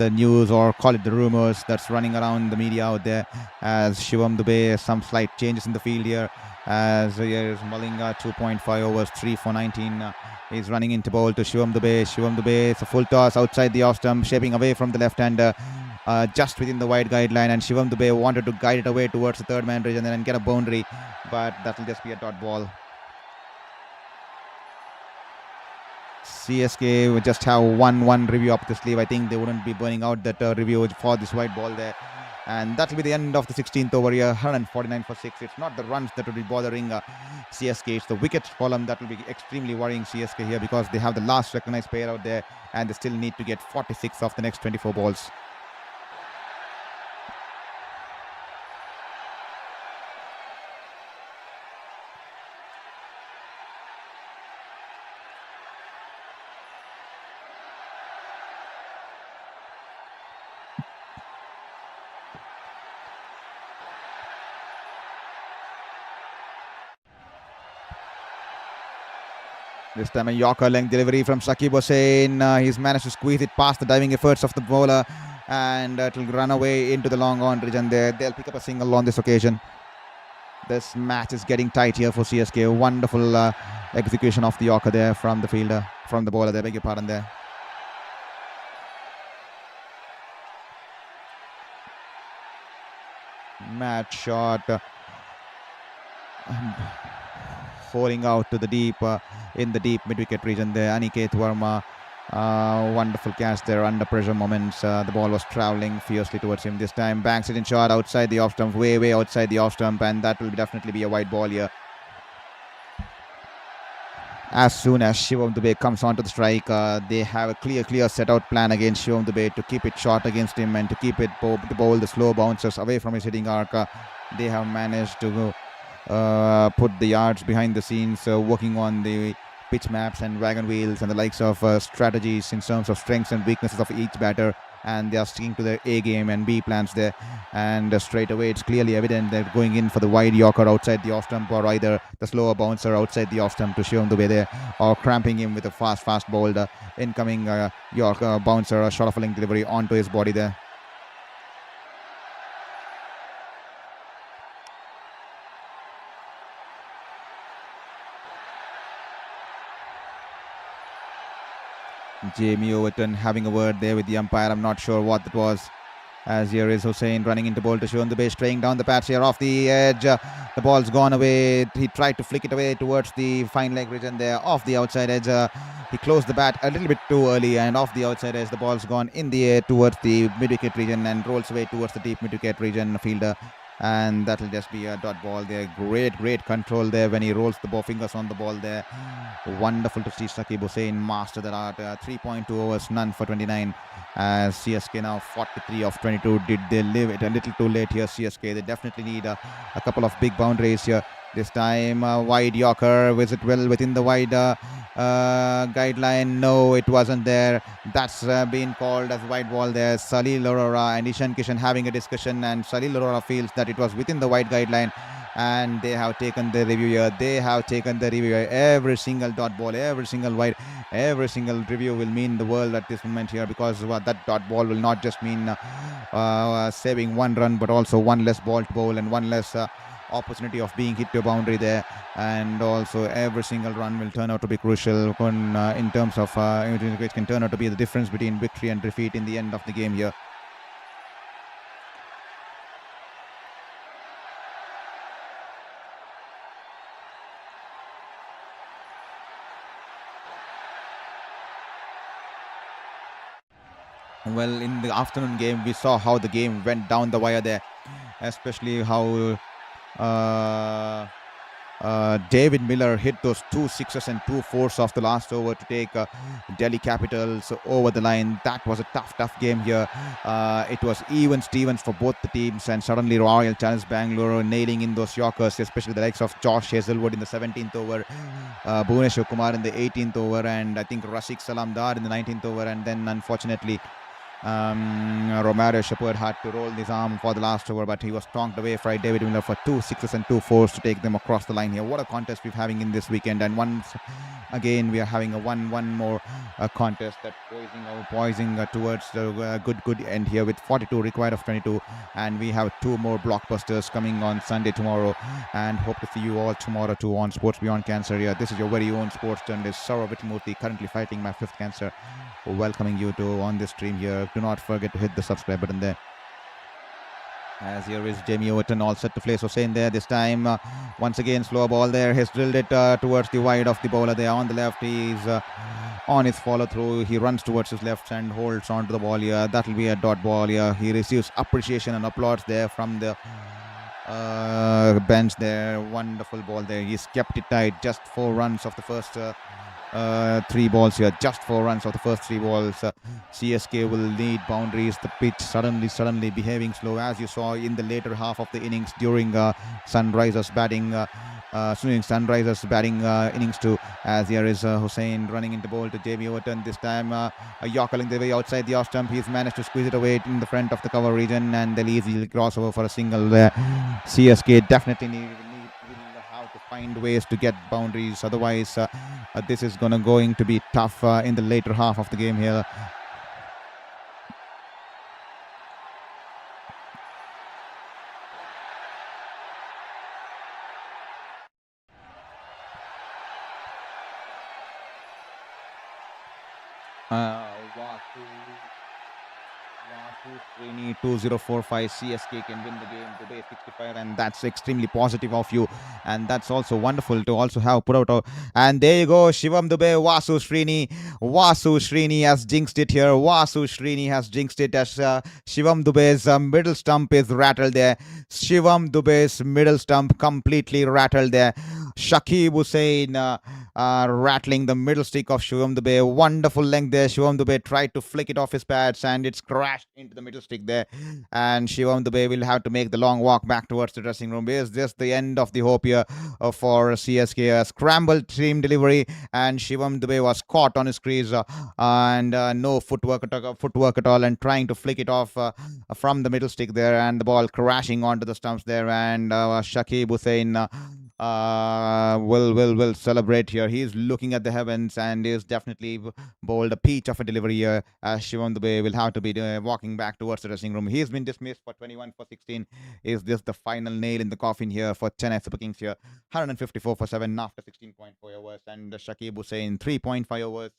the news, or call it the rumors, that's running around the media out there, as Shivam Dube, some slight changes in the field here, as here is Malinga, 2.5 overs, 3 for 19. He's running into bowl to Shivam Dube. Shivam Dube, it's a full toss outside the off stump, shaping away from the left-hander, just within the wide guideline, and Shivam Dube wanted to guide it away towards the third man region and then get a boundary, but that will just be a dot ball. CSK would just have one review up the sleeve. I think they wouldn't be burning out that review for this white ball there. And that will be the end of the 16th over here. 149 for 6. It's not the runs that will be bothering CSK. It's the wicket column that will be extremely worrying CSK here, because they have the last recognized player out there and they still need to get 46 of the next 24 balls. This time a Yorker length delivery from Shakib Hussain. He's managed to squeeze it past the diving efforts of the bowler, and it will run away into the long on region there. They'll pick up a single on this occasion. This match is getting tight here for CSK. Wonderful execution of the Yorker there from the fielder, from the bowler there, beg your pardon there. Match shot. Holding out to the deep, in the deep mid-wicket region there. Aniket Verma, wonderful catch there under pressure moments. The ball was travelling fiercely towards him this time. Banks it in shot outside the off stump, way outside the off stump, and that will definitely be a wide ball here. As soon as Shivam Dube comes onto the strike, they have a clear set out plan against Shivam Dube to keep it short against him and to keep it bowl the slow bouncers away from his hitting arc. They have managed to put the yards behind the scenes, working on the pitch maps and wagon wheels and the likes of strategies in terms of strengths and weaknesses of each batter, and they are sticking to their A game and B plans there. And straight away it's clearly evident they're going in for the wide Yorker outside the off stump, or either the slower bouncer outside the off stump to Shivam Dube there, or cramping him with a fast bowled incoming Yorker bouncer, a shuffling delivery onto his body there. Jamie Overton having a word there with the umpire. I'm not sure what that was. As here is Hussain running into bowl to Shivam Dube, straying down the patch here off the edge. The ball's gone away. He tried to flick it away towards the fine leg region there, off the outside edge. He closed the bat a little bit too early, and off the outside edge, the ball's gone in the air towards the mid-wicket region and rolls away towards the deep mid-wicket region fielder. And that will just be a dot ball there. Great control there when he rolls the fingers on the ball there. Wonderful to see Shakib Hussain master that art. 3.2 overs, none for 29. As CSK now 43 of 22. Did they leave it a little too late here, CSK? They definitely need a couple of big boundaries here. This time wide Yorker. Was it well within the wide guideline? No, it wasn't there. That's been called as wide ball there. Salil Arora and Ishan Kishan having a discussion, and Salil Arora feels that it was within the wide guideline, and they have taken the review here. Every single dot ball, every single wide, every single review will mean the world at this moment here, because that dot ball will not just mean saving one run, but also one less ball to bowl and one less opportunity of being hit to a boundary there. And also every single run will turn out to be crucial in terms of which can turn out to be the difference between victory and defeat in the end of the game here. Well, in the afternoon game, we saw how the game went down the wire there, especially how David Miller hit those 2 6s and 2 4s off the last over to take Delhi Capitals over the line. That was a tough game here. It was even Stevens for both the teams, and suddenly Royal Challenge Bangalore nailing in those Yorkers, especially the likes of Josh Hazelwood in the 17th over, Bhuvneshwar Kumar in the 18th over, and I think Rashik Salamdar in the 19th over, and then unfortunately Romero Shepard had to roll his arm for the last over, but he was stonked away by David Miller for 2 sixes and 2 fours to take them across the line here. What a contest we're having in this weekend, and once again we are having a one more contest that poising towards the good end here with 42 required of 22, and we have 2 more blockbusters coming on Sunday tomorrow, and hope to see you all tomorrow too on Sports Beyond Cancer here. This is your very own sports journalist Saurav Vittamurthy, currently fighting my 5th cancer, welcoming you to on this stream here. Do not forget to hit the subscribe button there. As here is Jamie Overton all set to place Hussain there this time. Once again, slow ball there. He's drilled it towards the wide of the bowler there on the left. He's on his follow through. He runs towards his left and holds on to the ball here. That will be a dot ball here. He receives appreciation and applause there from the bench there. Wonderful ball there. He's kept it tight. Just 4 runs of the first 3 balls here. Just 4 runs of the first 3 balls. CSK will need boundaries. The pitch suddenly behaving slow, as you saw in the later half of the innings during Sunrisers batting. Sunrisers batting innings too, as here is Hussain running into bowl to Jamie Overton. This time Yorkerling the way outside the off stump. He's managed to squeeze it away in the front of the cover region, and they'll easily cross over for a single there. CSK definitely will have to find ways to get boundaries, otherwise this is going to be tough in the later half of the game here. Srini 2045. CSK can win the game today 65, and that's extremely positive of you, and that's also wonderful to also have put out. And there you go, Shivam Dubey, Vasu Srini has jinxed it here. Vasu Srini has jinxed it as Shivam Dubey's middle stump is rattled there. Shivam Dubey's middle stump completely rattled there. Shakib Hussain rattling the middle stick of Shivam Dubey. Wonderful length there. Shivam Dubey tried to flick it off his pads, and it's crashed into the middle stick there. And Shivam Dubey will have to make the long walk back towards the dressing room. Is this the end of the hope here for CSK? A scrambled team delivery, and Shivam Dubey was caught on his crease and no footwork at all, and trying to flick it off from the middle stick there, and the ball crashing onto the stumps there. And Shakib Hussain will celebrate here. He's looking at the heavens and is definitely bowled a peach of a delivery here, as Shivam Dubey will have to be walking back towards the dressing room. He's been dismissed for 21 for 16. Is this the final nail in the coffin here for Chennai Super Kings here? 154 for 7 after 16.4 overs, and Shakib Hussain 3.5 overs,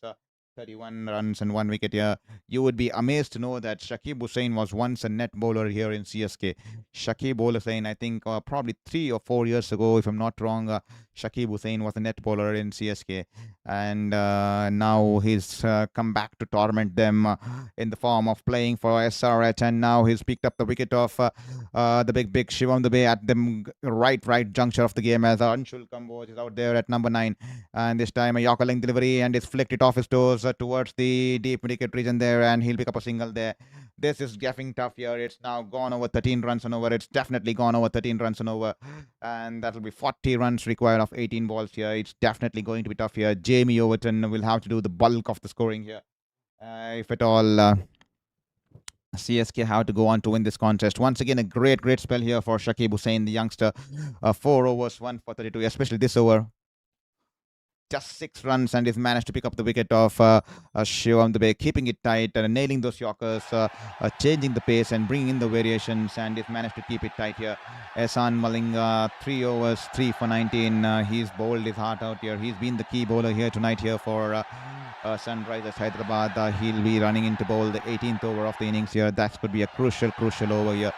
31 runs and 1 wicket here. You would be amazed to know that Shakib Hussain was once a net bowler here in CSK. Shakib Hussain, I think probably 3 or 4 years ago, if I'm not wrong, Shakib Hussain was a net bowler in CSK, and now he's come back to torment them in the form of playing for SRH, and now he's picked up the wicket of the big Shivam Dubey at the right juncture of the game, as Anshul Kamboj is out there at number 9, and this time a Yorker length delivery, and it's flicked it off his toes towards the deep wicket region there, and he'll pick up a single there. This is getting tough here. It's now gone over 13 runs and over. It's definitely gone over 13 runs and over, and that will be 40 runs required of 18 balls here. It's definitely going to be tough here. Jamie Overton will have to do the bulk of the scoring here, if at all CSK have to go on to win this contest. Once again, a great spell here for Shakib Hussain, the youngster. 4 overs, 1 for 32, especially this over. Just 6 runs, and he's managed to pick up the wicket of Shivam Dubey, keeping it tight, nailing those Yorkers, changing the pace and bringing in the variations, and he's managed to keep it tight here. Ehsan Malinga, 3 overs, 3 for 19. He's bowled his heart out here. He's been the key bowler here tonight here for Sunrisers Hyderabad. He'll be running into bowl the 18th over of the innings here. That could be a crucial over here.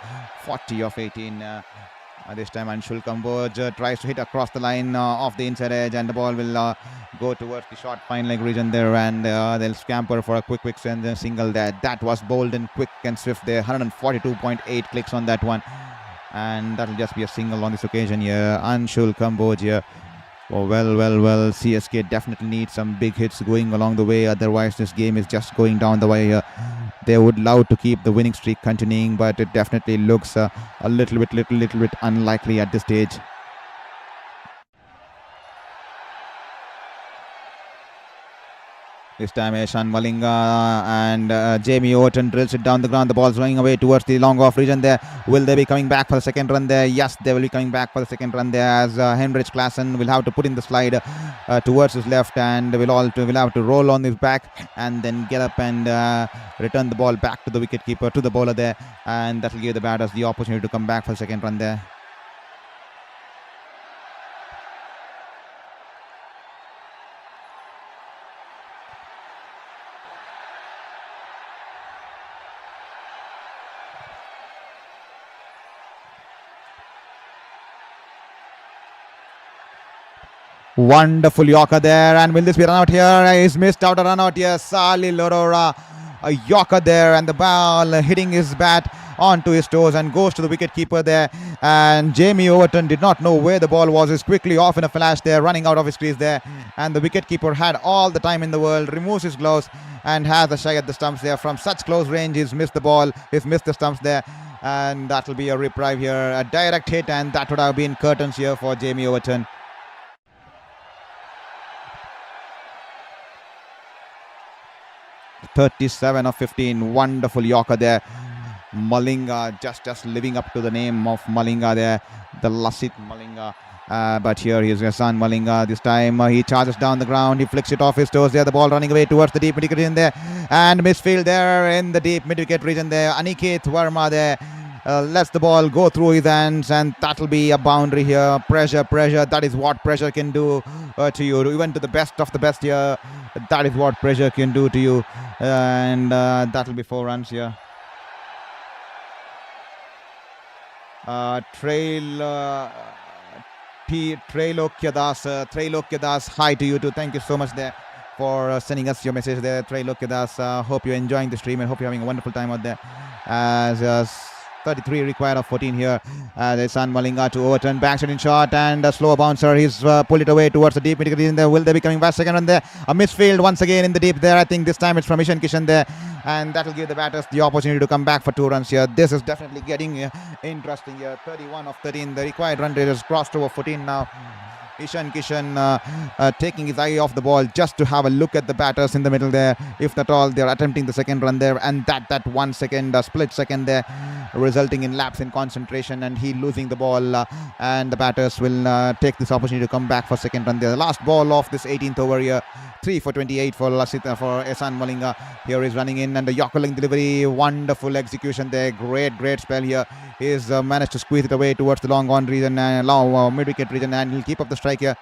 40 of 18. This time Anshul Kamboj tries to hit across the line off the inside edge, and the ball will go towards the short fine leg region there, and they'll scamper for a quick single there. That was bold and quick and swift there. 142.8 clicks on that one, and that'll just be a single on this occasion here. Anshul Kamboj here. Oh, well, CSK definitely needs some big hits going along the way, otherwise this game is just going down the way here. They would love to keep the winning streak continuing, but it definitely looks a little bit unlikely at this stage. This time Eshan Malinga and Jamie Overton drills it down the ground. The ball's running away towards the long off region there. Will they be coming back for the second run there? Yes, they will be coming back for the second run there, as Henrich Classen will have to put in the slide towards his left, and will have to roll on his back and then get up and return the ball back to the wicketkeeper, to the bowler there, and that will give the batters the opportunity to come back for the second run there. Wonderful Yorker there, and will this be run out here? He's missed out a run out here. Sali Lorora, a Yorker there, and the ball hitting his bat onto his toes and goes to the wicket keeper there. And Jamie Overton did not know where the ball was. He's quickly off in a flash there, running out of his crease there. And the wicket keeper had all the time in the world, removes his gloves and has a shy at the stumps there. From such close range, he's missed the ball. He's missed the stumps there. And that will be a reprieve here, a direct hit, and that would have been curtains here for Jamie Overton. .37 of 15, wonderful Yorker there. Malinga just living up to the name of Malinga there, the Lasit Malinga. But here he is, Hassan Malinga. This time he charges down the ground, he flicks it off his toes there. The ball running away towards the deep mid wicket region there, and misfield there in the deep mid wicket region there. Aniket Verma there lets the ball go through his hands, and that'll be a boundary here. Pressure, that is what pressure can do to you, even to the best of the best here. That is what pressure can do to you, and that'll be 4 runs here. Trailokyadas, hi to you too. Thank you so much there for sending us your message there, Trailokyadas. Hope you're enjoying the stream and hope you're having a wonderful time out there. As 33 required of 14 here. San Malinga to Overton, backshot shot, and a slow bouncer. He's pulled it away towards the deep mid region there. Will they be coming back? Second run there. A misfield once again in the deep there. I think this time it's from Ishan Kishan there, and that will give the batters the opportunity to come back for 2 runs here. This is definitely getting interesting here. 31 of 13. The required run rate has crossed over 14 now. Ishan Kishan taking his eye off the ball just to have a look at the batters in the middle there. If not all, they're attempting the second run there, and that 1 second, split second there, resulting in lapse in concentration and he losing the ball, and the batters will take this opportunity to come back for second run there. The last ball of this 18th over here, 3 for 28 for Lasita, for Ehsan Malinga. Here is running in, and the Yorkerling delivery, wonderful execution there. Great spell here. He's managed to squeeze it away towards the long on region and long mid wicket region, and he'll keep up the strike here.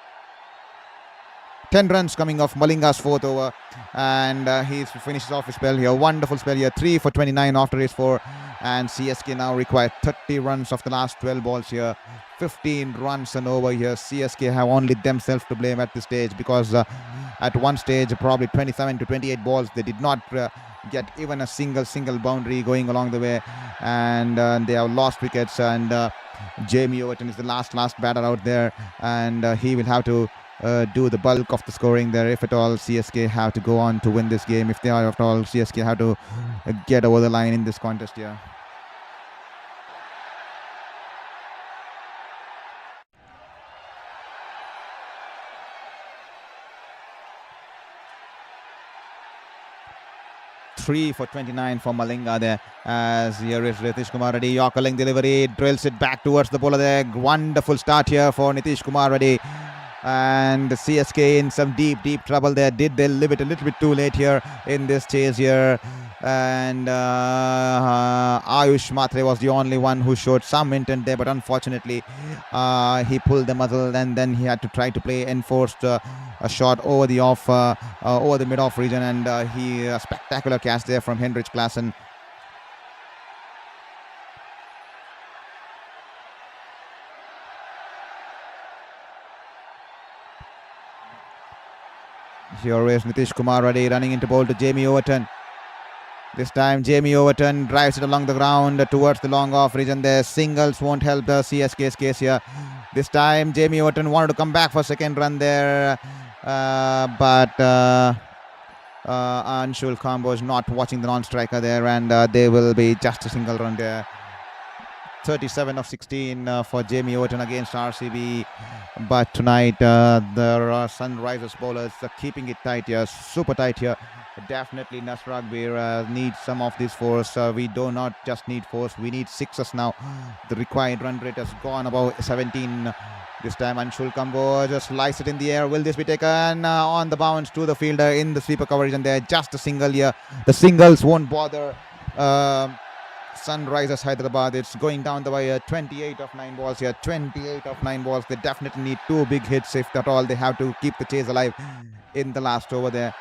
10 runs coming off Malinga's 4th over, and he finishes off his spell here. Wonderful spell here. 3 for 29 after his 4, and CSK now require 30 runs of the last 12 balls here. 15 runs and over here. CSK have only themselves to blame at this stage, because at one stage, probably 27 to 28 balls, they did not get even a single boundary going along the way, and they have lost wickets, and Jamie Overton is the last batter out there, and he will have to do the bulk of the scoring there if at all CSK have to go on to win this game. If they are, after all, CSK have to get over the line in this contest here. Three for 29 for Malinga there, as here is Nitish Kumar Reddy. Yorkerling delivery, drills it back towards the bowler there. Wonderful start here for Nitish Kumar Reddy, and CSK in some deep trouble there. Did they leave it a little bit too late here in this chase here, and Ayush Matre was the only one who showed some intent there, but unfortunately he pulled the muzzle, and then he had to try to play enforced a shot over the over the mid-off region, and a spectacular catch there from Henrich Classen. Here is Nitish Kumar Reddy running into bowl to Jamie Overton. This time Jamie Overton drives it along the ground towards the long off region there. Singles won't help the CSK's case here. This time Jamie Overton wanted to come back for second run there, but Anshul Kambo is not watching the non-striker there, and they will be just a single run there. 37 of 16 for Jamie Overton against RCB. But tonight, there are Sunrisers bowlers keeping it tight here, super tight here. Definitely Nasrag needs some of this force. We do not just need force, we need sixes now. The required run rate has gone above 17. This time Anshul Kambo just slice it in the air. Will this be taken on the bounce to the fielder in the sweeper coverage? And there just a single here. The singles won't bother Sunrisers Hyderabad. It's going down the wire. 28 of 9 balls here. 28 of 9 balls. They definitely need 2 big hits if at all. They have to keep the chase alive in the last over there.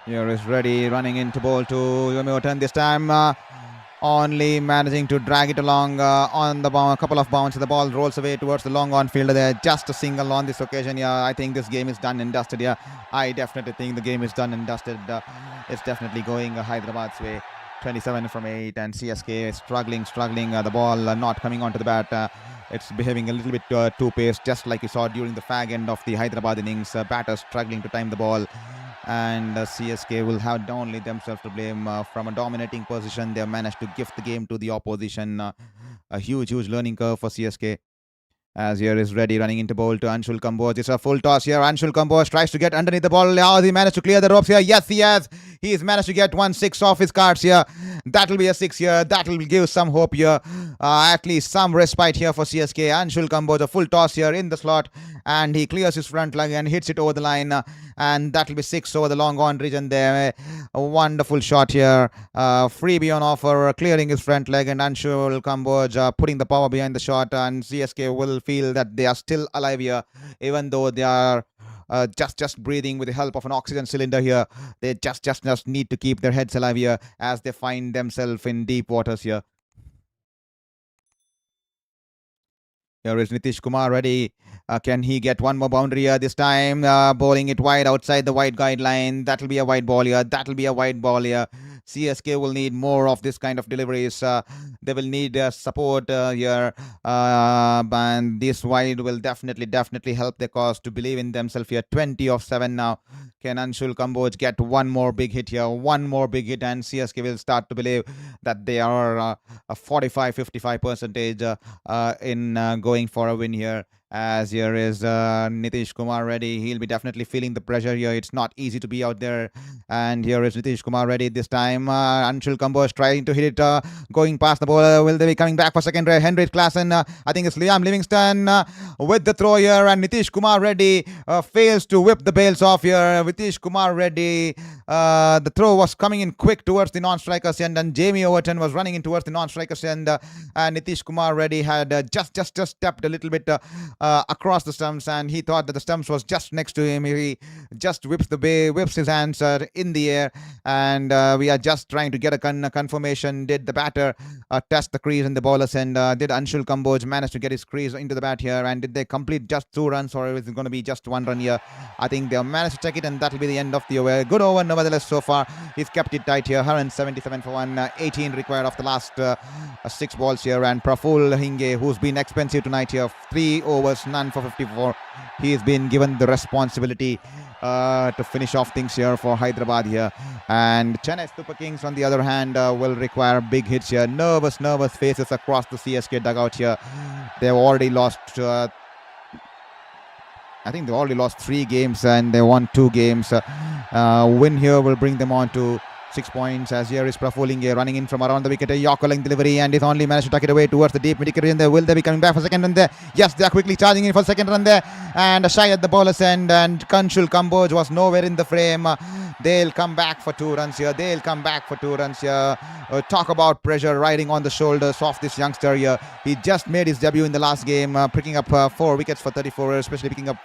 Here is Reddy running into ball to Overton. This time only managing to drag it along on the bound. A couple of bounces. The ball rolls away towards the long on fielder there. Just a single on this occasion. Yeah, I think this game is done and dusted. Yeah, I definitely think the game is done and dusted. It's definitely going Hyderabad's way. 27 from 8 and CSK is struggling. The ball not coming onto the bat. It's behaving a little bit too paced, just like you saw during the fag end of the Hyderabad innings. Batters struggling to time the ball. And CSK will have only themselves to blame. From a dominating position, they have managed to gift the game to the opposition. A huge learning curve for CSK. As here is Reddy running into bowl to Anshul Kamboj. It's a full toss here. Anshul Kamboj tries to get underneath the ball. How he managed to clear the ropes here? Yes, he has. He's managed to get 1-6 off his cards here. That will be a 6 here. That will give some hope here. At least some respite here for CSK. Anshul Kamboj, a full toss here in the slot. And he clears his front leg and hits it over the line. And that will be 6 over the long on region there. A wonderful shot here. Freebie on offer, clearing his front leg. And Anshul Kamboj putting the power behind the shot. And CSK will feel that they are still alive here, even though they are just breathing with the help of an oxygen cylinder here. They just need to keep their heads alive here as they find themselves in deep waters here. Here is Nitish Kumar ready. Can he get one more boundary here this time? Bowling it wide outside the wide guideline. That will be a wide ball here. CSK will need more of this kind of deliveries. They will need support here. And this wide will definitely help their cause to believe in themselves here. 20 of 7 now. Can Anshul Kamboj get one more big hit here? One more big hit and CSK will start to believe that they are a 45-55% in going for a win here. As here is Nitish Kumar ready. He'll be definitely feeling the pressure here. It's not easy to be out there. And here is Nitish Kumar ready this time. Anshul Kamboj trying to hit it, going past the ball. Will they be coming back for second? Henry Classen. I think it's Liam Livingston with the throw here. And Nitish Kumar Reddy fails to whip the bails off here. Nitish Kumar Reddy. The throw was coming in quick towards the non-striker's end. And Jamie Overton was running in towards the non-striker's end. And Nitish Kumar Reddy had just stepped a little bit across the stumps, and he thought that the stumps was just next to him. He just whips his hands in the air, and we are just trying to get a confirmation. Did the batter test the crease in the bowler's end? Did Anshul Kamboj manage to get his crease into the bat here? And did they complete just 2 runs, or is it going to be just 1 run here? I think they managed to check it, and that will be the end of the over. Good over nevertheless so far. He's kept it tight here. 177 for 1, 18 required of the last 6 balls here. And Praful Hinge, who's been expensive tonight here, 3 overs, none for 54. He's been given the responsibility to finish off things here for Hyderabad here. And Chennai Super Kings on the other hand will require big hits here. Nervous faces across the CSK dugout here. They've already lost I think they already lost 3 games and they won 2 games. Win here will bring them on to 6 points. As here is Prafulinge running in from around the wicket. A Yorker length delivery, and he's only managed to tuck it away towards the deep mid-wicket. There will they be coming back for second run there? Yes, they are quickly charging in for second run there, and a shy at the bowler's end. And Anshul Kamboj was nowhere in the frame. They'll come back for 2 runs here. Talk about pressure riding on the shoulders of this youngster here. He just made his debut in the last game, picking up 4 wickets for 34, especially picking up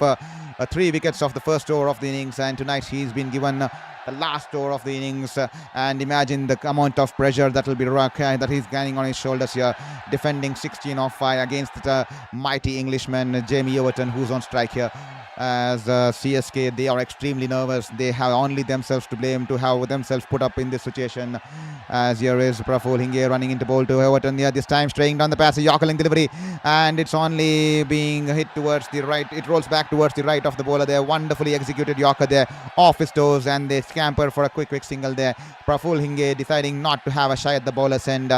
3 wickets of the first over of the innings, and tonight he's been given the last over of the innings, and imagine the amount of pressure that will be that he's gaining on his shoulders here, defending 16 off 5 against the mighty Englishman Jamie Overton, who's on strike here. As CSK, they are extremely nervous. They have only themselves to blame to have themselves put up in this situation. As here is Praful Hinge running into bowl to Overton here, this time straying down the pass, a Yorker delivery, and it's only being hit towards the right. It rolls back towards the right of the bowler there. Wonderfully executed Yorker there, off his toes, and they scamper for a quick single there. Praful Hinge deciding not to have a shy at the bowler's end,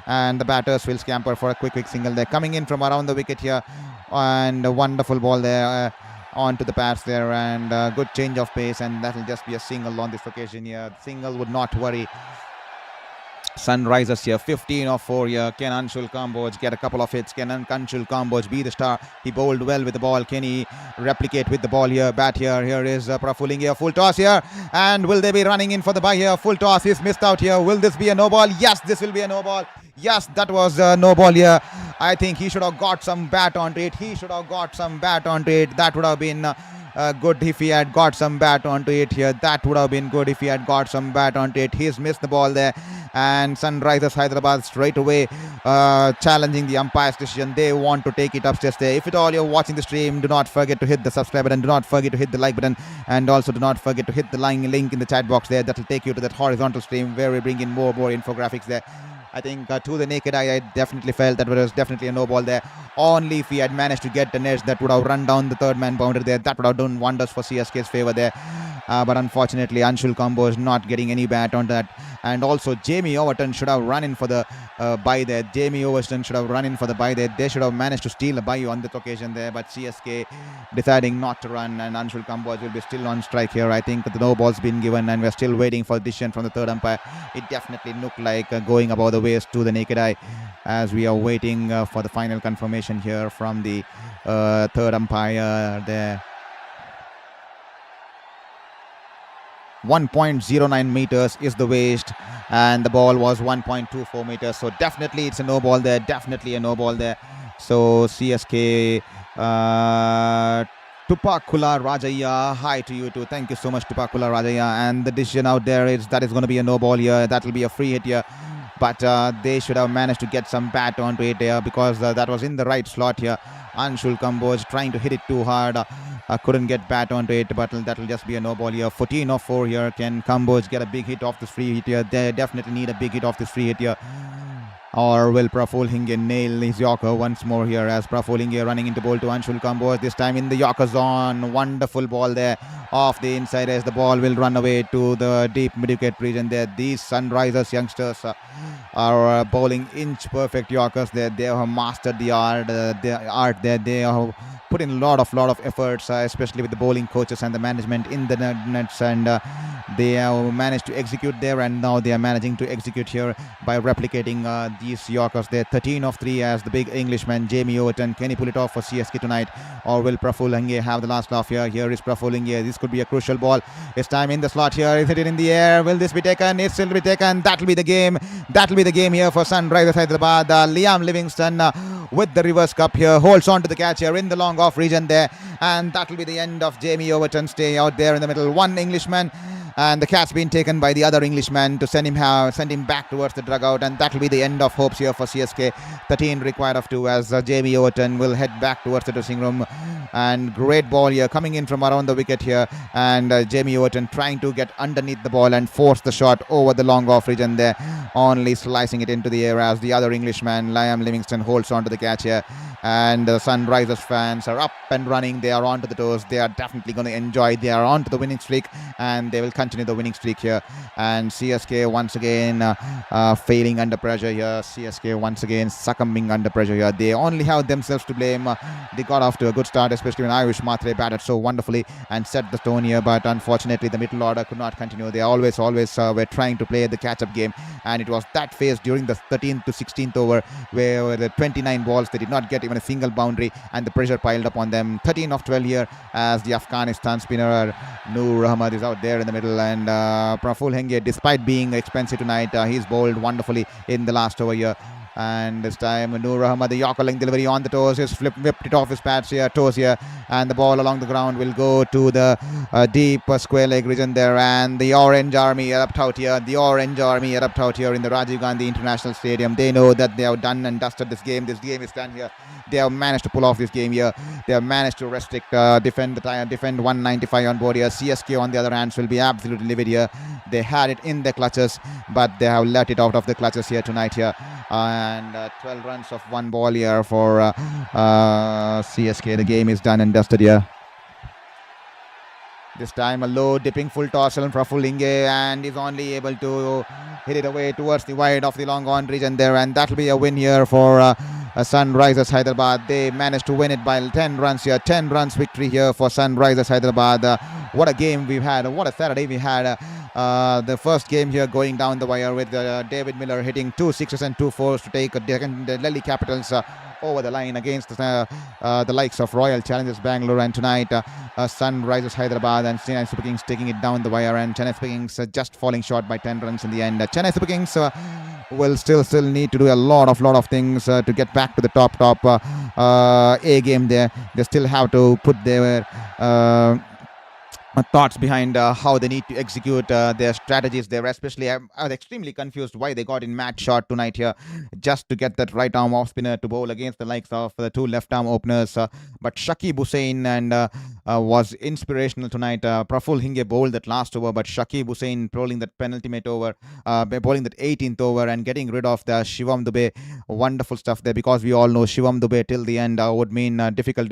and the batters will scamper for a quick single there. Coming in from around the wicket here, and a wonderful ball there. Onto the pads there, and good change of pace, and that will just be a single on this occasion here. Single would not worry Sunrisers here. 15 off 4 here. Can Anshul Kamboj get a couple of hits? Can Anshul Kamboj be the star? He bowled well with the ball. Can he replicate with the ball here? Bat here. Here is Praful Hinge. Full toss here, and will they be running in for the bye here? Full toss is missed out here. Will this be a no ball? Yes, this will be a no ball. Yes, that was no ball here. I think he should have got some bat onto it. That would have been good if he had got some bat onto it here. That would have been good if he had got some bat onto it. He's missed the ball there. And Sunrisers Hyderabad straight away challenging the umpire's decision. They want to take it upstairs there. If at all you're watching the stream, do not forget to hit the subscribe button. Do not forget to hit the like button. And also do not forget to hit the link in the chat box there. That will take you to that horizontal stream where we bring in more infographics there. I think to the naked eye, I definitely felt that there was definitely a no ball there. Only if he had managed to get the edge, that would have run down the third man boundary there. That would have done wonders for CSK's favour there. But unfortunately, Anshul Kamboj not getting any bat on that. And also, Jamie Overton should have run in for the bye there. They should have managed to steal a bye on that occasion there. But CSK deciding not to run, and Anshul Kamboj will be still on strike here. I think the no ball's been given, and we're still waiting for a decision from the third umpire. It definitely looked like going above the waist to the naked eye, as we are waiting for the final confirmation here from the third umpire there. 1.09 meters is the waist, and the ball was 1.24 meters. So definitely it's a no ball there. So CSK, Tupakula Rajaya, hi to you too. Thank you so much, Tupakula Rajaya. And the decision out there is that is going to be a no ball here. That will be a free hit here. But they should have managed to get some bat onto it there, because that was in the right slot here. Anshul Kamboj trying to hit it too hard. Couldn't get bat onto it, but that will just be a no ball here. 14 off 4 here. Can Kamboj get a big hit off this free hit here? They definitely need a big hit off this free hit here. Or will Praful Hinge nail his Yorker once more here, as Praful Hinge running into bowl to Anshul Kamboj, this time in the Yorker zone. Wonderful ball there off the inside, as the ball will run away to the deep mid-wicket region there. These Sunrisers youngsters are bowling inch perfect Yorkers there. They have mastered the art there. They have put in a lot of efforts, especially with the bowling coaches and the management in the nets, and they have managed to execute there, and now they are managing to execute here by replicating these Yorkers there. 13 off 3 as the big Englishman Jamie Overton. Can he pull it off for CSK tonight, or will Praful Hinge have the last laugh here? Here is Praful Hinge. This could be a crucial ball. It's time in the slot here. Is it in the air? Will this be taken? It will be taken. That will be the game. That will be the game here for Sunrisers Hyderabad. Liam Livingston with the reverse cup here holds on to the catch here in the long off region there, and that will be the end of Jamie Overton's stay out there in the middle. One Englishman, and the catch being taken by the other Englishman to send him back towards the dugout, and that will be the end of hopes here for CSK. 13 required of 2 as Jamie Overton will head back towards the dressing room. And great ball here coming in from around the wicket here, and Jamie Overton trying to get underneath the ball and force the shot over the long off region there, only slicing it into the air as the other Englishman Liam Livingston holds on to the catch here. And the Sunrisers fans are up and running. They are on to the toes. They are definitely going to enjoy. They are on to the winning streak, and they will continue the winning streak here. And CSK once again failing under pressure here. CSK once again succumbing under pressure here. They only have themselves to blame. They got off to a good start, especially when Ayush Matre batted so wonderfully and set the tone here. But unfortunately, the middle order could not continue. They always were trying to play the catch-up game, and it was that phase during the 13th to 16th over where the 29 balls they did not get even a single boundary, and the pressure piled up on them. 13 of 12 here as the Afghanistan spinner Noor Ahmad is out there in the middle, and Praful Hinge, despite being expensive tonight, he's bowled wonderfully in the last over here. And this time Noor Ahmad, the Yorker length delivery on the toes. He's whipped it off his pads here, toes here, and the ball along the ground will go to the deep square leg region there. And the Orange Army erupt out here. The Orange Army erupt out here in the Rajiv Gandhi International Stadium. They know that they have done and dusted this game. This game is done here. They have managed to pull off this game here. They have managed to restrict, defend 195 on board here. CSK on the other hand will be absolutely livid here. They had it in their clutches, but they have let it out of the clutches here tonight here. And 12 runs of one ball here for CSK. The game is done and dusted here. This time a low dipping full toss from Prafull Inge, and is only able to hit it away towards the wide of the long on region there, and that will be a win here for Sunrisers Hyderabad. They managed to win it by 10 runs here. 10 runs victory here for Sunrisers Hyderabad. What a game we've had. What a Saturday we had. The first game here going down the wire with David Miller hitting 2 sixes and 2 fours to take the Delhi Capitals over the line against the likes of Royal Challengers Bangalore. And tonight Sunrisers Hyderabad and Chennai Super Kings taking it down the wire, and Chennai Super Kings just falling short by 10 runs in the end. Chennai Super Kings will still need to do a lot of things to get back to the top A game there. They still have to put their thoughts behind how they need to execute their strategies there. Especially I was extremely confused why they got in Matt Short tonight here just to get that right arm off spinner to bowl against the likes of the two left arm openers, but Shakib Hussain and was inspirational tonight. Prafull Inge bowled that last over, but Shakib Hussain bowling that penultimate over, bowling that 18th over and getting rid of the Shivam Dube. Wonderful stuff there, because we all know Shivam Dube till the end would mean difficult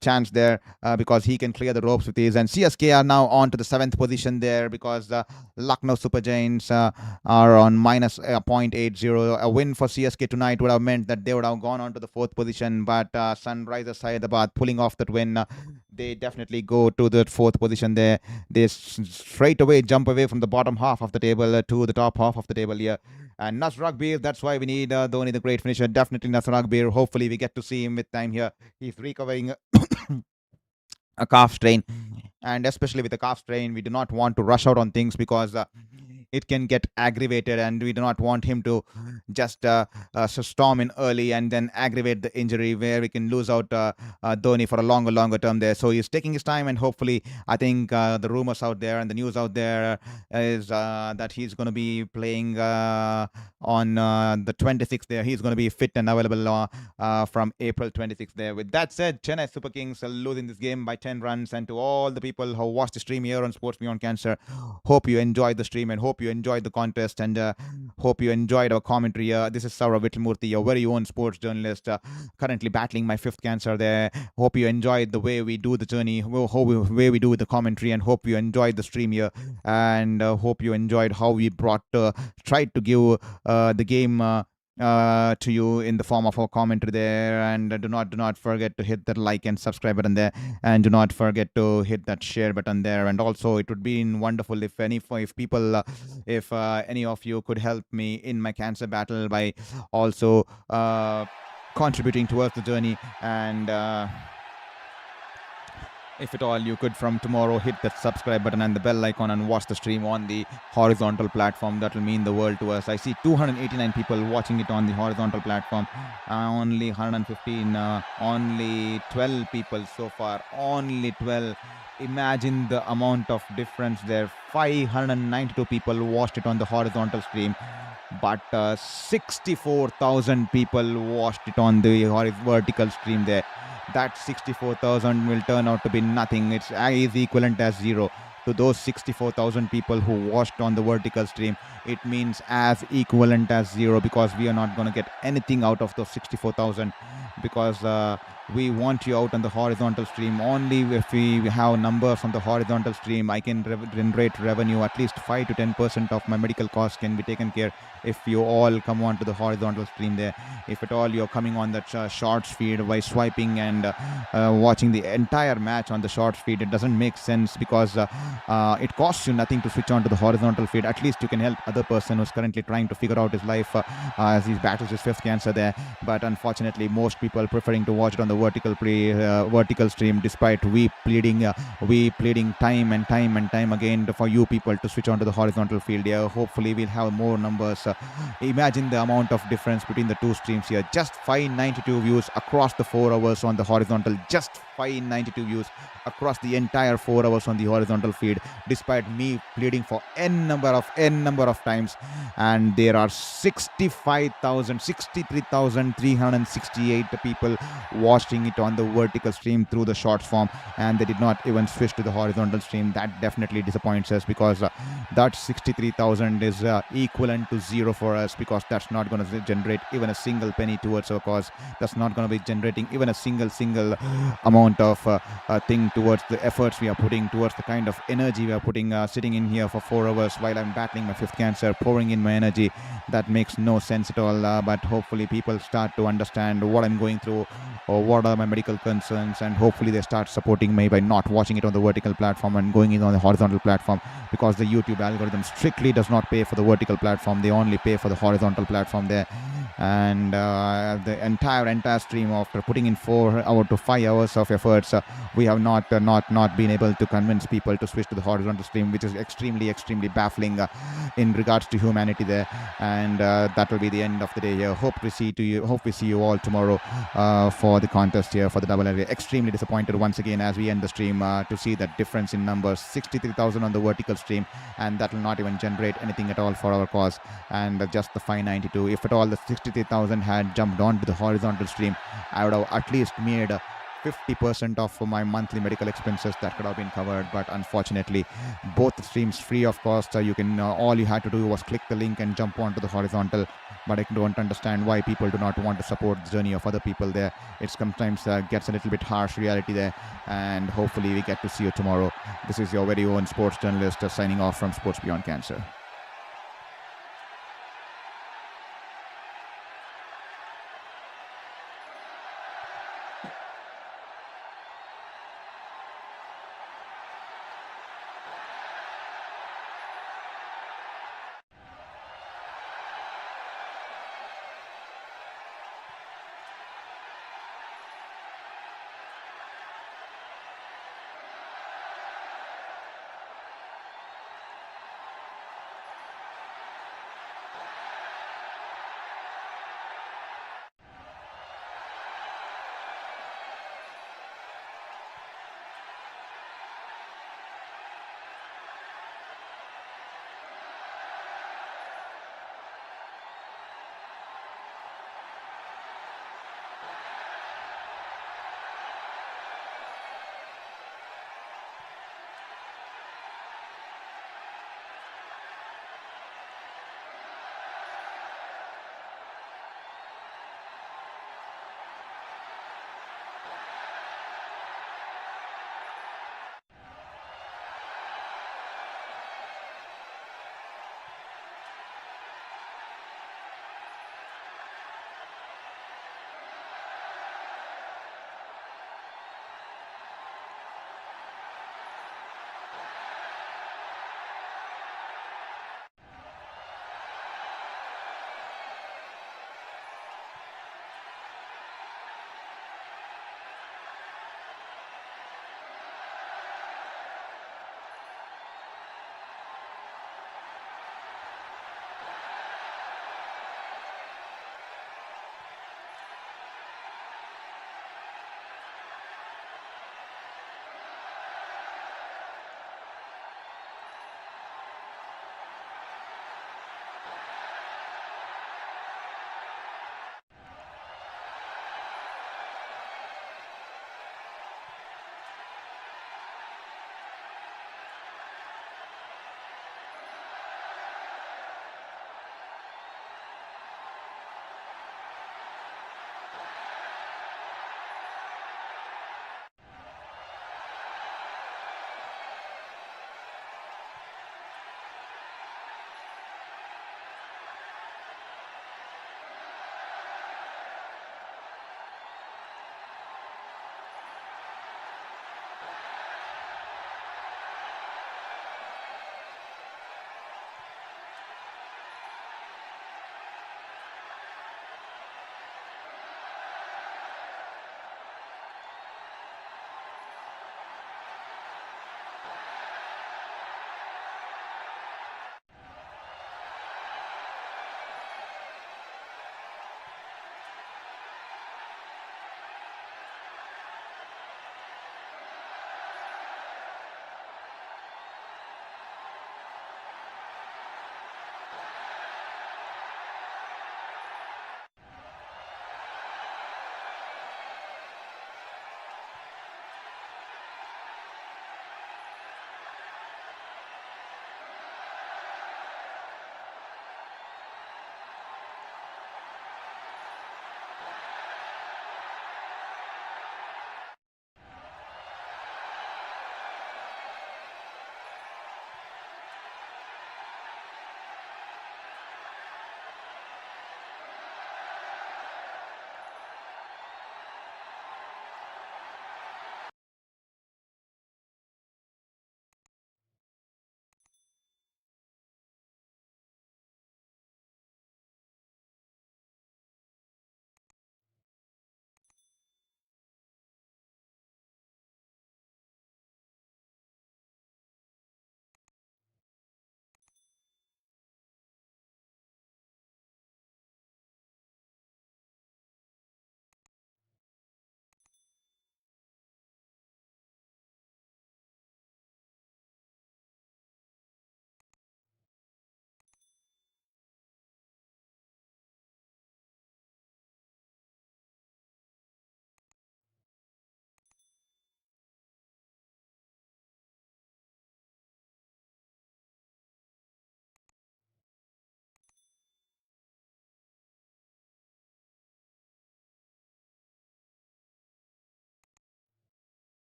chance there, because he can clear the ropes with ease. And CSK are now on to the 7th position there, because Lucknow Super Giants are on minus 0.80. A win for CSK tonight would have meant that they would have gone on to the 4th position, but Sunrisers Hyderabad pulling off that win, they definitely go to the 4th position there. They straight away jump away from the bottom half of the table to the top half of the table here. And Nasr Akbir, that's why we need Dhoni, the great finisher. Definitely Nasr Akbir. Hopefully we get to see him with time here. He's recovering a calf strain, and especially with a calf strain, we do not want to rush out on things, because it can get aggravated, and we do not want him to just storm in early and then aggravate the injury, where we can lose out Dhoni for a longer term there. So he's taking his time, and hopefully I think the rumors out there and the news out there is that he's going to be playing on the 26th there. He's going to be fit and available from April 26th there. With that said, Chennai Super Kings are losing this game by 10 runs. And to all the people who watch the stream here on Sports Beyond Cancer, hope you enjoyed the stream and hope you enjoyed the contest, and hope you enjoyed our commentary. This is Saurav Vittalmurthy, your very own sports journalist, currently battling my 5th cancer there. Hope you enjoyed the way we do the journey, way we do the commentary, and hope you enjoyed the stream here, and hope you enjoyed how we tried to give the game to you in the form of our commentary there. And do not forget to hit that like and subscribe button there, and do not forget to hit that share button there. And also, it would be wonderful if any of you could help me in my cancer battle by also contributing towards the journey. And if at all you could, from tomorrow, hit that subscribe button and the bell icon and watch the stream on the horizontal platform. That will mean the world to us. I see 289 people watching it on the horizontal platform, only 115, only 12 people so far, only 12. Imagine the amount of difference there. 592 people watched it on the horizontal stream, but 64,000 people watched it on the vertical stream there. That 64,000 will turn out to be nothing. It's as equivalent as zero. To those 64,000 people who watched on the vertical stream, it means as equivalent as zero, because we are not going to get anything out of those 64,000, because we want you out on the horizontal stream. Only if we have numbers on the horizontal stream, I can generate revenue. At least 5 to 10% of my medical costs can be taken care if you all come on to the horizontal stream there. If at all you're coming on that shorts feed by swiping and watching the entire match on the shorts feed, it doesn't make sense, because it costs you nothing to switch on to the horizontal feed. At least you can help other person who's currently trying to figure out his life as he battles his fifth cancer there. But unfortunately, most people preferring to watch it on the vertical stream, despite we pleading time and time again for you people to switch on to the horizontal field here. Hopefully we'll have more numbers. Imagine the amount of difference between the two streams here. Just 592 views across the 4 hours on the horizontal. Just 592 views across the entire 4 hours on the horizontal feed, despite me pleading for n number of times. And there are 63,368 people watching it on the vertical stream through the shorts form, and they did not even switch to the horizontal stream. That definitely disappoints us, because that 63,000 is equivalent to zero for us, because that's not going to generate even a single penny towards our cause. That's not going to be generating even a single amount of thing towards the efforts we are putting, towards the kind of energy we are putting, sitting in here for 4 hours while I'm battling my fifth cancer, pouring in my energy. That makes no sense at all. But hopefully people start to understand what I'm going through or what are my medical concerns, and hopefully they start supporting me by not watching it on the vertical platform and going in on the horizontal platform, because the YouTube algorithm strictly does not pay for the vertical platform. They only pay for the horizontal platform there. And the entire stream, after putting in 4 to 5 hours of efforts, we have not been able to convince people to switch to the horizontal stream, which is extremely baffling in regards to humanity there. And that will be the end of the day here. Hope we see you all tomorrow for the contest here for the double area. Extremely disappointed once again as we end the stream to see that difference in numbers. 63,000 on the vertical stream, and that will not even generate anything at all for our cause. And just the 592. If at all the 63,000 had jumped onto the horizontal stream, I would have at least made 50% of my monthly medical expenses that could have been covered. But unfortunately, both streams free of cost. You can all you had to do was click the link and jump onto the horizontal. But I don't understand why people do not want to support the journey of other people there. It sometimes gets a little bit harsh reality there. And hopefully we get to see you tomorrow. This is your very own sports journalist signing off from Sports Beyond Cancer.